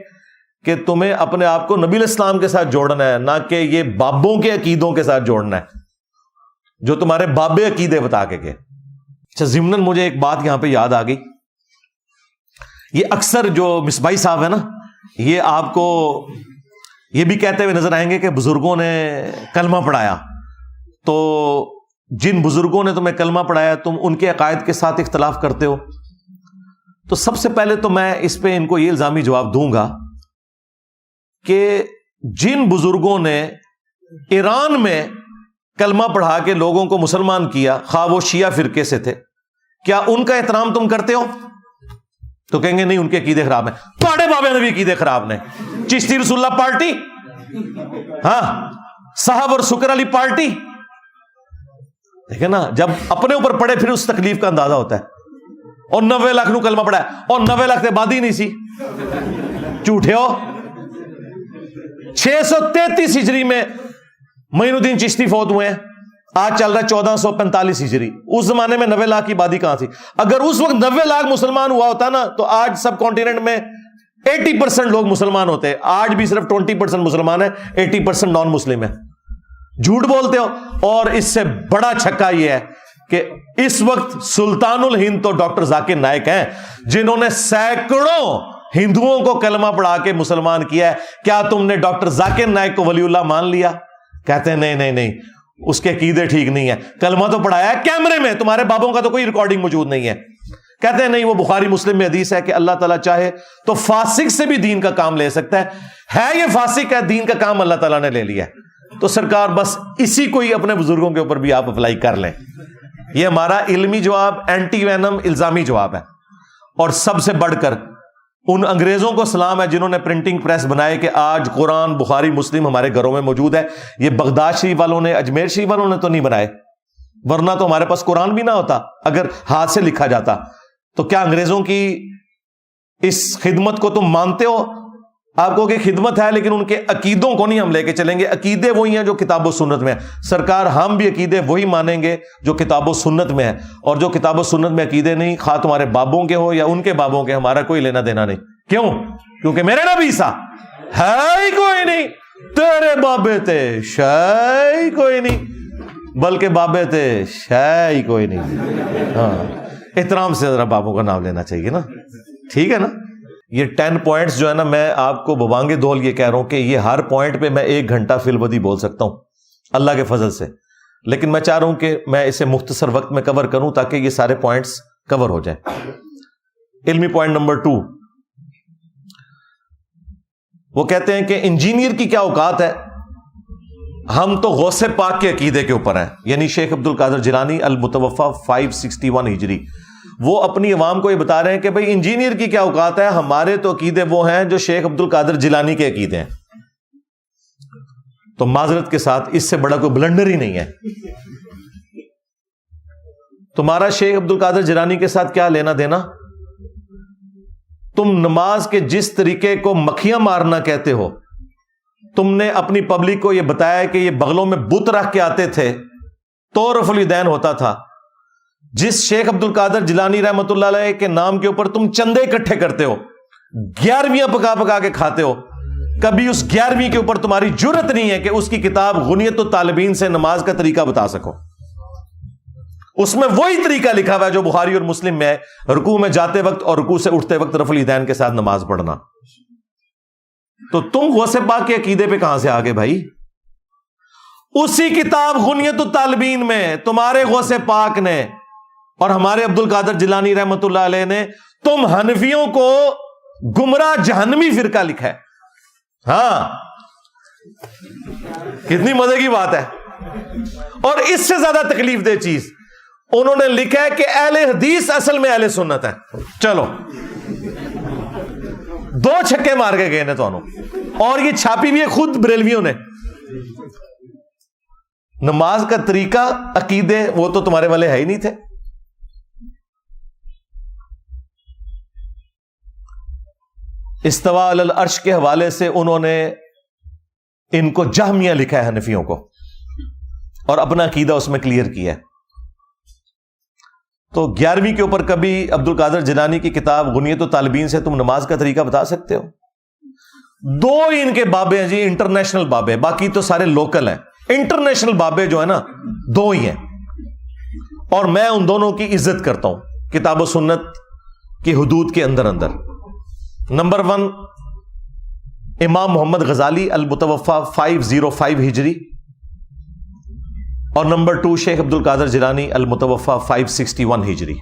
کہ تمہیں اپنے آپ کو نبی علیہ السلام کے ساتھ جوڑنا ہے، نہ کہ یہ بابوں کے عقیدوں کے ساتھ جوڑنا ہے جو تمہارے بابے عقیدے بتا کے گئے۔ اچھا، ضمناً مجھے ایک بات یہاں پہ یاد آ گئی، یہ اکثر جو مصباحی صاحب ہے نا، یہ آپ کو یہ بھی کہتے ہوئے نظر آئیں گے کہ بزرگوں نے کلمہ پڑھایا، تو جن بزرگوں نے تمہیں کلمہ پڑھایا تم ان کے عقائد کے ساتھ اختلاف کرتے ہو۔ تو سب سے پہلے تو میں اس پہ ان کو یہ الزامی جواب دوں گا کہ جن بزرگوں نے ایران میں کلمہ پڑھا کے لوگوں کو مسلمان کیا، خواہ وہ شیعہ فرقے سے تھے، کیا ان کا احترام تم کرتے ہو؟ تو کہیں گے نہیں، ان کے عقیدے خراب ہیں۔ پاڑے بابے نے بھی عقیدے خراب نے، چشتی رسول اللہ پارٹی، ہاں صاحب اور سکر علی پارٹی، دیکھیں نا، جب اپنے اوپر پڑے پھر اس تکلیف کا اندازہ ہوتا ہے۔ اور 90 لاکھ نو کلمہ پڑھا ہے، اور 90 لاکھ تے بادی نہیں سی، جھوٹے ہو۔ 633 ہجری میں معین الدین چشتی فوت ہوئے ہیں، آج چل رہا ہے 1445 ہجری۔ اس زمانے میں 90 لاکھ کی آبادی کہاں تھی؟ اگر اس وقت 90 لاکھ مسلمان ہوا ہوتا نا تو آج سب کانٹیننٹ میں 80% لوگ مسلمان ہوتے۔ آج بھی صرف 20% مسلمان ہیں، 80% نان مسلم ہیں۔ جھوٹ بولتے ہو۔ اور اس سے بڑا چھکا یہ ہے کہ اس وقت سلطان الہند تو ڈاکٹر ذاکر نائک ہیں، جنہوں نے سینکڑوں ہندوؤں کو کلمہ پڑھا کے مسلمان کیا ہے۔ کیا تم نے ڈاکٹر ذاکر نائک کو ولی اللہ مان لیا؟ کہتے ہیں نہیں نہیں نہیں، اس کے عقیدے ٹھیک نہیں ہے، کلمہ تو پڑھایا ہے کیمرے میں، تمہارے بابوں کا تو کوئی ریکارڈنگ موجود نہیں ہے۔ کہتے ہیں نہیں، وہ بخاری مسلم میں حدیث ہے کہ اللہ تعالیٰ چاہے تو فاسق سے بھی دین کا کام لے سکتا ہے یہ فاسق ہے، دین کا کام اللہ تعالیٰ نے لے لیا ہے۔ تو سرکار بس اسی کو ہی اپنے بزرگوں کے اوپر بھی آپ اپلائی کر لیں۔ یہ ہمارا علمی جواب، اینٹی وینم الزامی جواب ہے۔ اور سب سے بڑھ کر ان انگریزوں کو سلام ہے جنہوں نے پرنٹنگ پریس بنائے کہ آج قرآن، بخاری، مسلم ہمارے گھروں میں موجود ہے۔ یہ بغداد شریف والوں نے، اجمیر شریف والوں نے تو نہیں بنائے، ورنہ تو ہمارے پاس قرآن بھی نہ ہوتا اگر ہاتھ سے لکھا جاتا۔ تو کیا انگریزوں کی اس خدمت کو تم مانتے ہو؟ آپ کو کہ خدمت ہے، لیکن ان کے عقیدوں کو نہیں ہم لے کے چلیں گے۔ عقیدے وہی ہیں جو کتاب و سنت میں ہیں۔ سرکار ہم بھی عقیدے وہی مانیں گے جو کتاب و سنت میں ہے، اور جو کتاب و سنت میں عقیدے نہیں، خواہ تمہارے بابوں کے ہو یا ان کے بابوں کے، ہمارا کوئی لینا دینا نہیں۔ کیوں؟ کیونکہ میرے نبی سا ہے ہی کوئی نہیں، تیرے بابے تھے شے ہی کوئی نہیں، بلکہ بابے تھے شے ہی کوئی نہیں۔ ہاں، احترام سے ذرا بابوں کا نام لینا چاہیے نا، ٹھیک ہے نا۔ یہ 10 پوائنٹس جو ہے نا، میں آپ کو بوانگے دول یہ کہہ رہا ہوں کہ یہ ہر پوائنٹ پہ میں 1 گھنٹہ فی البدی بول سکتا ہوں اللہ کے فضل سے، لیکن میں چاہ رہا ہوں کہ میں اسے مختصر وقت میں کور کروں تاکہ یہ سارے پوائنٹس کور ہو جائیں۔ علمی پوائنٹ نمبر 2، وہ کہتے ہیں کہ انجینئر کی کیا اوقات ہے؟ ہم تو غوث پاک کے عقیدے کے اوپر ہیں، یعنی شیخ عبد القادر جیلانی المتوفی 561 ہجری، وہ اپنی عوام کو یہ بتا رہے ہیں کہ بھئی انجینئر کی کیا اوقات ہے؟ ہمارے تو عقیدے وہ ہیں جو شیخ عبد القادر جیلانی کے عقیدے ہیں۔ تو معذرت کے ساتھ اس سے بڑا کوئی بلنڈر ہی نہیں ہے۔ تمہارا شیخ عبد القادر جیلانی کے ساتھ کیا لینا دینا؟ تم نماز کے جس طریقے کو مکھیاں مارنا کہتے ہو، تم نے اپنی پبلک کو یہ بتایا کہ یہ بغلوں میں بت رکھ کے آتے تھے تو رفع الیدین ہوتا تھا۔ جس شیخ عبد القادر جیلانی رحمۃ اللہ علیہ کے نام کے اوپر تم چندے اکٹھے کرتے ہو، 11ویں پکا پکا کے کھاتے ہو، کبھی اس 11ویں کے اوپر تمہاری جرت نہیں ہے کہ اس کی کتاب غنیت الطالبین سے نماز کا طریقہ بتا سکو۔ اس میں وہی طریقہ لکھا ہوا ہے جو بخاری اور مسلم میں ہے, رکوع میں جاتے وقت اور رکوع سے اٹھتے وقت رفع الیدین کے ساتھ نماز پڑھنا. تو تم غوث پاک کے عقیدے پہ کہاں سے آگے بھائی؟ اسی کتاب غنیت الطالبین میں تمہارے غوث پاک نے اور ہمارے عبد القادر جیلانی رحمت اللہ علیہ نے تم حنفیوں کو گمراہ جہنمی فرقہ لکھا ہے. ہاں, کتنی مزے کی بات ہے. اور اس سے زیادہ تکلیف دہ چیز انہوں نے لکھا ہے کہ اہل حدیث اصل میں اہل سنت ہے. چلو 2 چھکے مار کے گئے نے تو اور یہ چھاپی بھی ہے خود بریلویوں نے. نماز کا طریقہ, عقیدے وہ تو تمہارے والے ہے ہی نہیں تھے. استوا علی العرش کے حوالے سے انہوں نے ان کو جہمیہ لکھا ہے حنفیوں کو, اور اپنا عقیدہ اس میں کلیئر کیا ہے. تو 11ویں کے اوپر کبھی عبد القادر جیلانی کی کتاب غنیت الطالبین سے تم نماز کا طریقہ بتا سکتے ہو؟ 2 ہی ان کے بابے ہیں جی, انٹرنیشنل بابے, باقی تو سارے لوکل ہیں. انٹرنیشنل بابے جو ہے نا 2 ہی ہیں, اور میں ان دونوں کی عزت کرتا ہوں کتاب و سنت کی حدود کے اندر. نمبر 1 امام محمد غزالی المتوفا 505 ہجری, اور نمبر 2 شیخ عبد القادر جیلانی المتوفا 561 ہجری.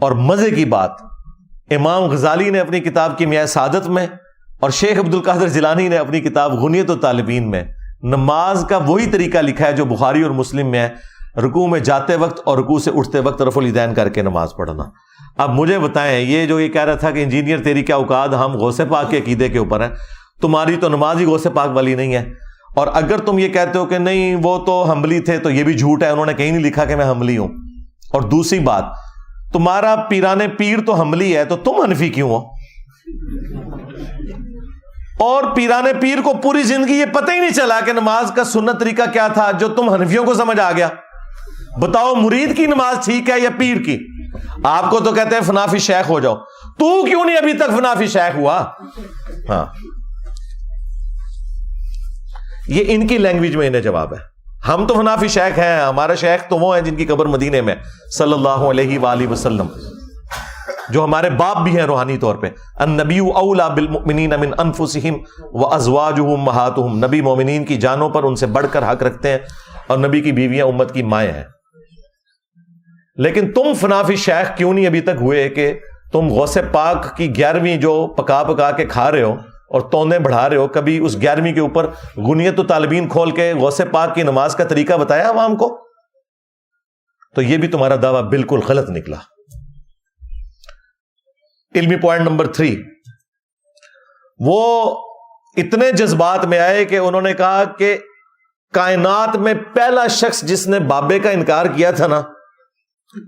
اور مزے کی بات, امام غزالی نے اپنی کتاب کیمیاء سعادت میں اور شیخ عبد القادر جیلانی نے اپنی کتاب غنیت الطالبین میں نماز کا وہی طریقہ لکھا ہے جو بخاری اور مسلم میں ہے, رکوع میں جاتے وقت اور رکوع سے اٹھتے وقت رفع الیدین کر کے نماز پڑھنا. اب مجھے بتائیں, یہ جو یہ کہہ رہا تھا کہ انجینئر تیری کیا اوقات, ہم غوث پاک کے عقیدے کے اوپر ہیں, تمہاری تو نماز ہی غوث پاک والی نہیں ہے. اور اگر تم یہ کہتے ہو کہ نہیں وہ تو حنبلی تھے, تو یہ بھی جھوٹ ہے, انہوں نے کہیں نہیں لکھا کہ میں حنبلی ہوں. اور دوسری بات, تمہارا پیران پیر تو حنبلی ہے, تو تم حنفی کیوں ہو؟ اور پیران پیر کو پوری زندگی یہ پتہ ہی نہیں چلا کہ نماز کا سنت طریقہ کیا تھا جو تم حنفیوں کو سمجھ آ گیا. بتاؤ مرید کی نماز ٹھیک ہے یا پیر کی؟ آپ کو تو کہتے ہیں فنافی شیخ ہو جاؤ, تو کیوں نہیں ابھی تک فنافی شیخ ہوا؟ ہاں, یہ ان کی لینگویج میں انہیں جواب ہے. ہم تو فنافی شیخ ہیں, ہمارا شیخ تو وہ ہیں جن کی قبر مدینے میں صلی اللہ علیہ وآلہ وسلم, جو ہمارے باپ بھی ہیں روحانی طور پہ. النبی اولا بالمؤمنین من انفسہم وازواجہ امہاتہم, نبی مومنین کی جانوں پر ان سے بڑھ کر حق رکھتے ہیں, اور نبی کی بیویاں امت کی مائیں ہیں. لیکن تم فنافی شیخ کیوں نہیں ابھی تک ہوئے کہ تم غوث پاک کی 11ویں جو پکا پکا کے کھا رہے ہو اور تونے بڑھا رہے ہو, کبھی اس 11ویں کے اوپر غنیت الطالبین کھول کے غوث پاک کی نماز کا طریقہ بتایا عوام کو؟ تو یہ بھی تمہارا دعویٰ بالکل غلط نکلا. علمی پوائنٹ نمبر 3, وہ اتنے جذبات میں آئے کہ انہوں نے کہا کہ کائنات میں پہلا شخص جس نے بابے کا انکار کیا تھا نا,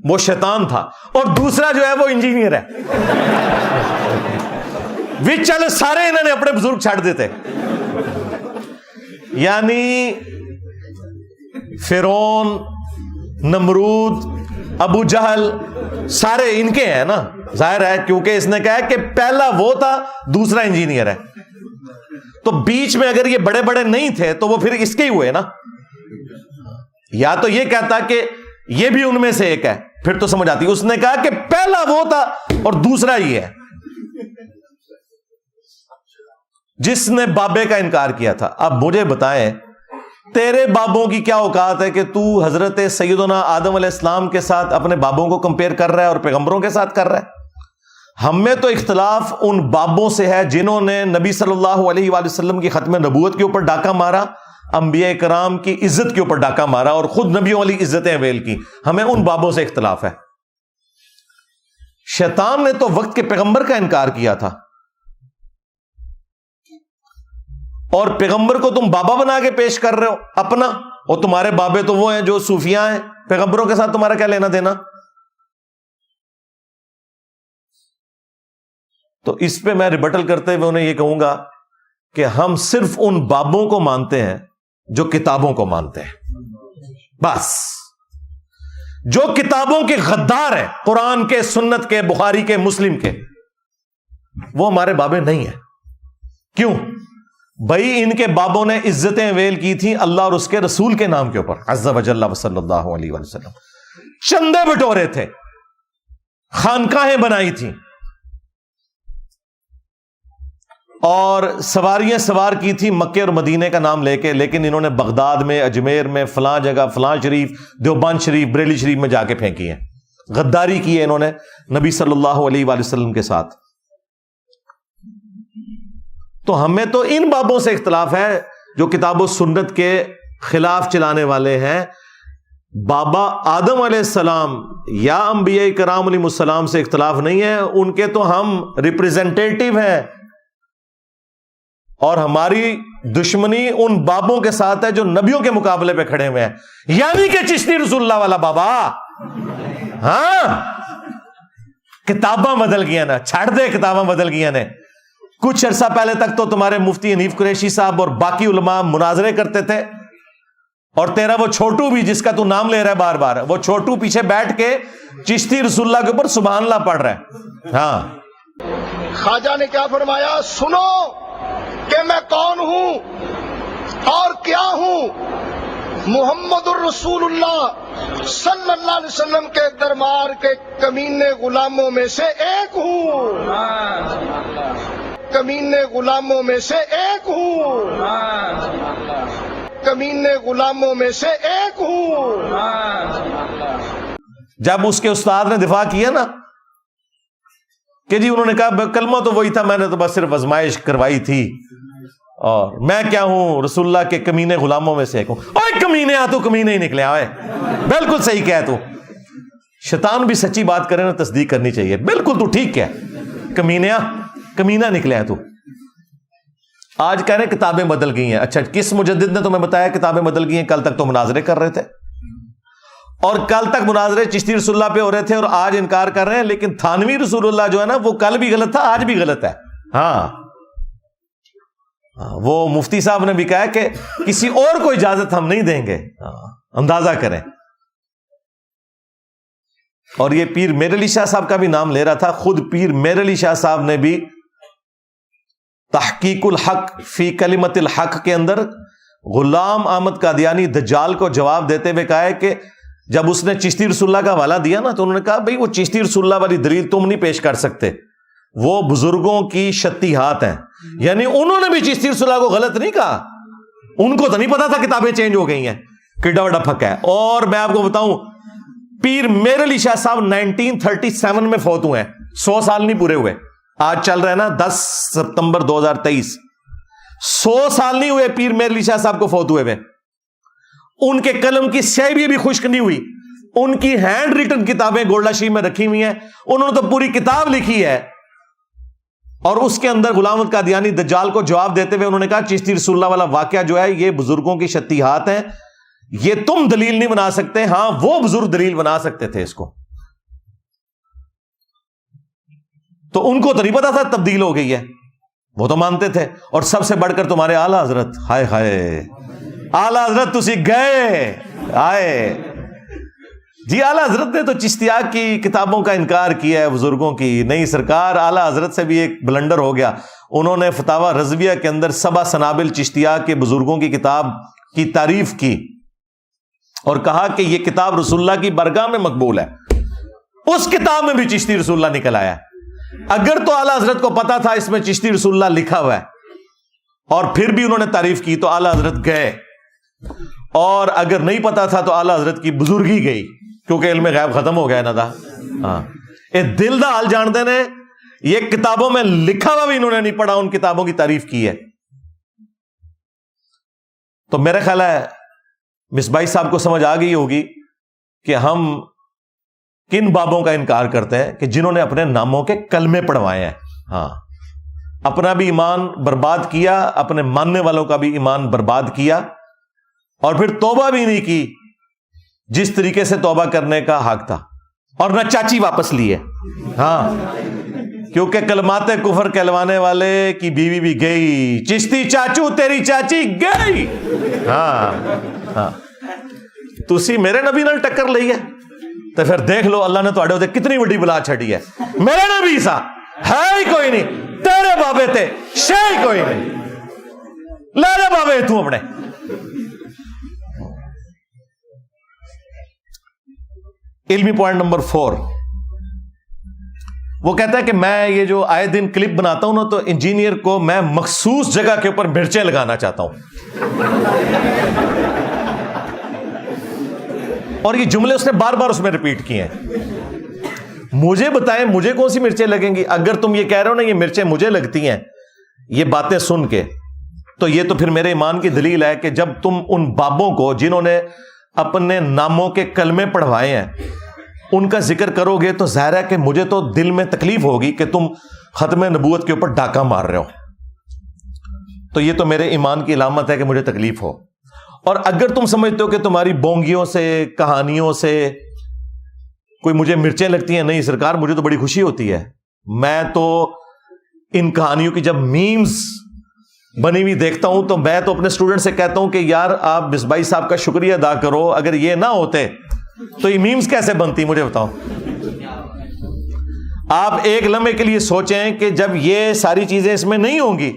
وہ شیطان تھا, اور دوسرا جو ہے وہ انجینئر ہے. چل سارے انہوں نے اپنے بزرگ چھاڑ دیتے. یعنی فرعون, نمرود, ابو جہل سارے ان کے ہیں نا, ظاہر ہے کیونکہ اس نے کہا کہ پہلا وہ تھا, دوسرا انجینئر ہے. تو بیچ میں اگر یہ بڑے بڑے نہیں تھے تو وہ پھر اس کے ہی ہوئے نا. یا تو یہ کہتا کہ یہ بھی ان میں سے ایک ہے, پھر تو سمجھ آتی. اس نے کہا کہ پہلا وہ تھا اور دوسرا ہی ہے جس نے بابے کا انکار کیا تھا. اب مجھے بتائیں, تیرے بابوں کی کیا اوقات ہے کہ تو حضرت سیدنا آدم علیہ السلام کے ساتھ اپنے بابوں کو کمپیئر کر رہا ہے اور پیغمبروں کے ساتھ کر رہا ہے؟ ہم میں تو اختلاف ان بابوں سے ہے جنہوں نے نبی صلی اللہ علیہ وآلہ وسلم کی ختم نبوت کے اوپر ڈاکہ مارا, انبیاء کرام کی عزت کے اوپر ڈاکہ مارا, اور خود نبیوں والی عزتیں اویل کی. ہمیں ان بابوں سے اختلاف ہے. شیطان نے تو وقت کے پیغمبر کا انکار کیا تھا, اور پیغمبر کو تم بابا بنا کے پیش کر رہے ہو اپنا, اور تمہارے بابے تو وہ ہیں جو صوفیاء ہیں. پیغمبروں کے ساتھ تمہارا کیا لینا دینا؟ تو اس پہ میں ریبٹل کرتے ہوئے انہیں یہ کہوں گا کہ ہم صرف ان بابوں کو مانتے ہیں جو کتابوں کو مانتے ہیں. بس جو کتابوں کے غدار ہیں, قرآن کے, سنت کے, بخاری کے, مسلم کے, وہ ہمارے بابے نہیں ہیں. کیوں؟ بھائی ان کے بابوں نے عزتیں ویل کی تھیں اللہ اور اس کے رسول کے نام کے اوپر عز وجل صلی اللہ علیہ وسلم، چندے بٹورے تھے، خانقاہیں بنائی تھیں اور سواریاں سوار کی تھی مکے اور مدینے کا نام لے کے، لیکن انہوں نے بغداد میں، اجمیر میں، فلاں جگہ، فلاں شریف، دیوبند شریف، بریلی شریف میں جا کے پھینکی ہیں، غداری کی ہے انہوں نے نبی صلی اللہ علیہ وآلہ وسلم کے ساتھ۔ تو ہمیں تو ان بابوں سے اختلاف ہے جو کتاب و سنت کے خلاف چلانے والے ہیں۔ بابا آدم علیہ السلام یا انبیاء کرام علیہ السلام سے اختلاف نہیں ہے، ان کے تو ہم ریپریزنٹیٹیو ہیں، اور ہماری دشمنی ان بابوں کے ساتھ ہے جو نبیوں کے مقابلے پہ کھڑے ہوئے ہیں، یعنی کہ چشتی رسول اللہ والا بابا۔ ہاں کتاباں بدل گیا نا، چھڑ دے کتاباں بدل گیا نے۔ کچھ عرصہ پہلے تک تو تمہارے مفتی حنیف قریشی صاحب اور باقی علماء مناظرے کرتے تھے، اور تیرا وہ چھوٹو بھی جس کا تو نام لے رہا ہے بار بار، وہ چھوٹو پیچھے بیٹھ کے چشتی رسول اللہ کے اوپر سبحان اللہ پڑھ رہا ہے۔ ہاں خواجہ نے کیا فرمایا؟ سنو کہ میں کون ہوں اور کیا ہوں، محمد الرسول اللہ صلی اللہ علیہ وسلم کے دربار کے کمینے غلاموں میں سے ایک ہوں، کمینے غلاموں میں سے ایک ہوں، کمینے غلاموں میں سے ایک ہوں۔ جب اس کے استاد نے دفاع کیا نا کہ جی انہوں نے کہا کلمہ تو وہی تھا، میں نے تو بس صرف آزمائش کروائی تھی، اور میں کیا ہوں رسول اللہ کے کمینے غلاموں میں سے ایک ہوں۔ اوے کمینے آ تو کمینے ہی نکلے آئے، بالکل صحیح کہہ تو۔ شیطان بھی سچی بات کرے نا تصدیق کرنی چاہیے، بالکل تو ٹھیک ہے، کمینہ نکلے تو۔ آج کہہ رہے ہیں کتابیں بدل گئی ہیں۔ اچھا کس مجدد نے تمہیں بتایا کتابیں بدل گئی ہیں؟ کل تک تو مناظرے کر رہے تھے، اور کل تک مناظرے چشتی رسول اللہ پہ ہو رہے تھے، اور آج انکار کر رہے ہیں۔ لیکن تھانوی رسول اللہ جو ہے نا وہ کل بھی غلط تھا، آج بھی غلط ہے۔ ہاں وہ مفتی صاحب نے بھی کہا کہ کسی اور کو اجازت ہم نہیں دیں گے، اندازہ کریں۔ اور یہ پیر میر علی شاہ صاحب کا بھی نام لے رہا تھا، خود پیر میر علی شاہ صاحب نے بھی تحقیق الحق فی کلمت الحق کے اندر غلام احمد قادیانی دجال کو جواب دیتے ہوئے کہا ہے کہ جب اس نے چشتی رسول اللہ کا حوالہ دیا نا تو انہوں نے کہا بھئی وہ چشتی رسول اللہ والی دلیل تم نہیں پیش کر سکتے، وہ بزرگوں کی شتیہات ہیں۔ یعنی انہوں نے بھی چشتی رسول اللہ کو غلط نہیں کہا، ان کو تو نہیں پتا تھا کتابیں چینج ہو گئی ہیں، کڈا وڈا پھکا ہے۔ اور میں آپ کو بتاؤں پیر میر علی شاہ صاحب 1937 میں فوت ہوئے ہیں، 100 سال نہیں پورے ہوئے، آج چل رہے ہیں نا 10 ستمبر 2023، 100 سال نہیں ہوئے پیر میر علی شاہ صاحب کو فوت ہوئے ہوئے۔ ان کے قلم کی سیاہی بھی خشک نہیں ہوئی، ان کی ہینڈ ریٹن کتابیں گولڈا شریف میں رکھی ہوئی ہیں، انہوں نے تو پوری کتاب لکھی ہے، اور اس کے اندر غلام احمد قادیانی دجال کو جواب دیتے ہوئے انہوں نے کہا چشتی رسول اللہ والا واقعہ جو ہے یہ بزرگوں کی شتیہات ہیں، یہ تم دلیل نہیں بنا سکتے، ہاں وہ بزرگ دلیل بنا سکتے تھے اس کو۔ تو ان کو تو نہیں پتا تھا تبدیل ہو گئی ہے، وہ تو مانتے تھے۔ اور سب سے بڑھ کر تمہارے اعلیٰ حضرت، ہائے ہائے اعلیٰ حضرت تسی گئے آئے جی، اعلیٰ حضرت نے تو چشتیہ کی کتابوں کا انکار کیا ہے، بزرگوں کی نہیں۔ سرکار اعلیٰ حضرت سے بھی ایک بلنڈر ہو گیا، انہوں نے فتاوی رضویہ کے اندر سبع سنابل چشتیہ کے بزرگوں کی کتاب کی تعریف کی اور کہا کہ یہ کتاب رسول اللہ کی برگاہ میں مقبول ہے۔ اس کتاب میں بھی چشتی رسول اللہ نکل آیا۔ اگر تو اعلیٰ حضرت کو پتا تھا اس میں چشتی رسول اللہ لکھا ہوا ہے اور پھر بھی انہوں نے تعریف کی تو اعلیٰ حضرت گئے، اور اگر نہیں پتا تھا تو اعلیٰ حضرت کی بزرگی گئی، کیونکہ علم غیب ختم ہو گیا نا تھا۔ ہاں یہ دل دا حال جانتے نے، یہ کتابوں میں لکھا ہوا بھی انہوں نے نہیں پڑھا، ان کتابوں کی تعریف کی ہے۔ تو میرا خیال ہے مصباحی صاحب کو سمجھ آ گئی ہوگی کہ ہم کن بابوں کا انکار کرتے ہیں، کہ جنہوں نے اپنے ناموں کے کلمے پڑھوائے ہیں۔ ہاں اپنا بھی ایمان برباد کیا، اپنے ماننے والوں کا بھی ایمان برباد کیا، اور پھر توبہ بھی نہیں کی جس طریقے سے توبہ کرنے کا حق تھا، اور نہ چاچی واپس لی ہے۔ ہاں کیونکہ کلمات کفر کہلوانے والے کی بیوی بھی گئی، چشتی چاچو تیری چاچی گئی۔ ہاں ہاں تسی میرے نبی نال ٹکر لئی ہے تو پھر دیکھ لو اللہ نے تواڈے تے کتنی بڑی بلا چھڑی ہے۔ میرے نبی سا ہے ہی کوئی نہیں، تیرے بابے تے شے ہی کوئی نہیں۔ لے جا بابے تو اپنے. علمی پوائنٹ نمبر 4. وہ کہتا ہے کہ میں یہ جو آئے دن کلپ بناتا ہوں نا تو انجینئر کو میں مخصوص جگہ کے اوپر مرچیں لگانا چاہتا ہوں. اور یہ جملے اس نے بار بار اس میں ریپیٹ کیے ہیں. مجھے بتائیں مجھے کون سی مرچیں لگیں گی؟ اگر تم یہ کہہ رہے ہو نا یہ مرچیں مجھے لگتی ہیں یہ باتیں سن کے, تو یہ تو پھر میرے ایمان کی دلیل ہے کہ جب تم ان بابوں کو جنہوں نے اپنے ناموں کے کلمے پڑھوائے ہیں ان کا ذکر کرو گے تو ظاہر ہے کہ مجھے تو دل میں تکلیف ہوگی کہ تم ختم نبوت کے اوپر ڈاکہ مار رہے ہو. تو یہ تو میرے ایمان کی علامت ہے کہ مجھے تکلیف ہو. اور اگر تم سمجھتے ہو کہ تمہاری بونگیوں سے کہانیوں سے کوئی مجھے مرچیں لگتی ہیں, نہیں سرکار مجھے تو بڑی خوشی ہوتی ہے. میں تو ان کہانیوں کی جب میمز بنی ہوئی دیکھتا ہوں تو میں تو اپنے اسٹوڈنٹ سے کہتا ہوں کہ یار آپ مصباحی صاحب کا شکریہ ادا کرو, اگر یہ نہ ہوتے تو یہ میمز کیسے بنتی مجھے بتاؤ. آپ ایک لمحے کے لیے سوچیں کہ جب یہ ساری چیزیں اس میں نہیں ہوں گی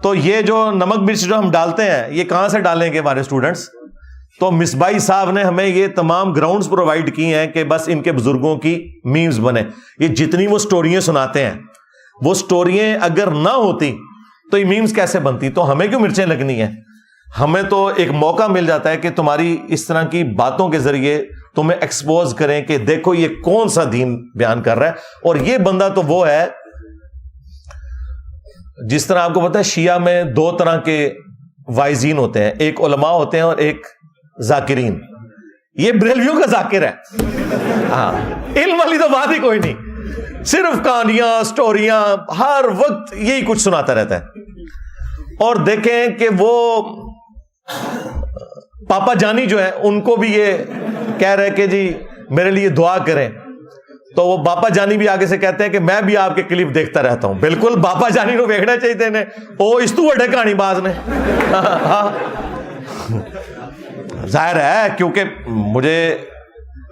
تو یہ جو نمک مرچ جو ہم ڈالتے ہیں یہ کہاں سے ڈالیں گے ہمارے اسٹوڈنٹس؟ تو مصباحی صاحب نے ہمیں یہ تمام گراؤنڈز پرووائڈ کی ہیں کہ بس ان کے بزرگوں کی میمز بنے. یہ جتنی وہ سٹوریاں سناتے ہیں وہ سٹوریاں اگر نہ ہوتی تو یہ میمز کیسے بنتی؟ تو ہمیں کیوں مرچیں لگنی ہیں؟ ہمیں تو ایک موقع مل جاتا ہے کہ تمہاری اس طرح کی باتوں کے ذریعے تمہیں ایکسپوز کریں کہ دیکھو یہ کون سا دین بیان کر رہا ہے. اور یہ بندہ تو وہ ہے جس طرح آپ کو پتا ہے شیعہ میں 2 طرح کے وائزین ہوتے ہیں, ایک علماء ہوتے ہیں اور ایک ذاکرین. یہ بریلویوں کا ذاکر ہے. ہاں علم والی تو بات ہی کوئی نہیں, صرف کہانیاں سٹوریاں ہر وقت یہی کچھ سناتا رہتا ہے. اور دیکھیں کہ وہ پاپا جانی جو ہے ان کو بھی یہ کہہ رہے کہ جی میرے لیے دعا کریں, تو وہ باپا جانی بھی آگے سے کہتے ہیں کہ میں بھی آپ کے کلپ دیکھتا رہتا ہوں. بالکل باپا جانی کو دیکھنا چاہیے نے او اس تو بڑے کہانی باز نے. ظاہر ہے کیونکہ مجھے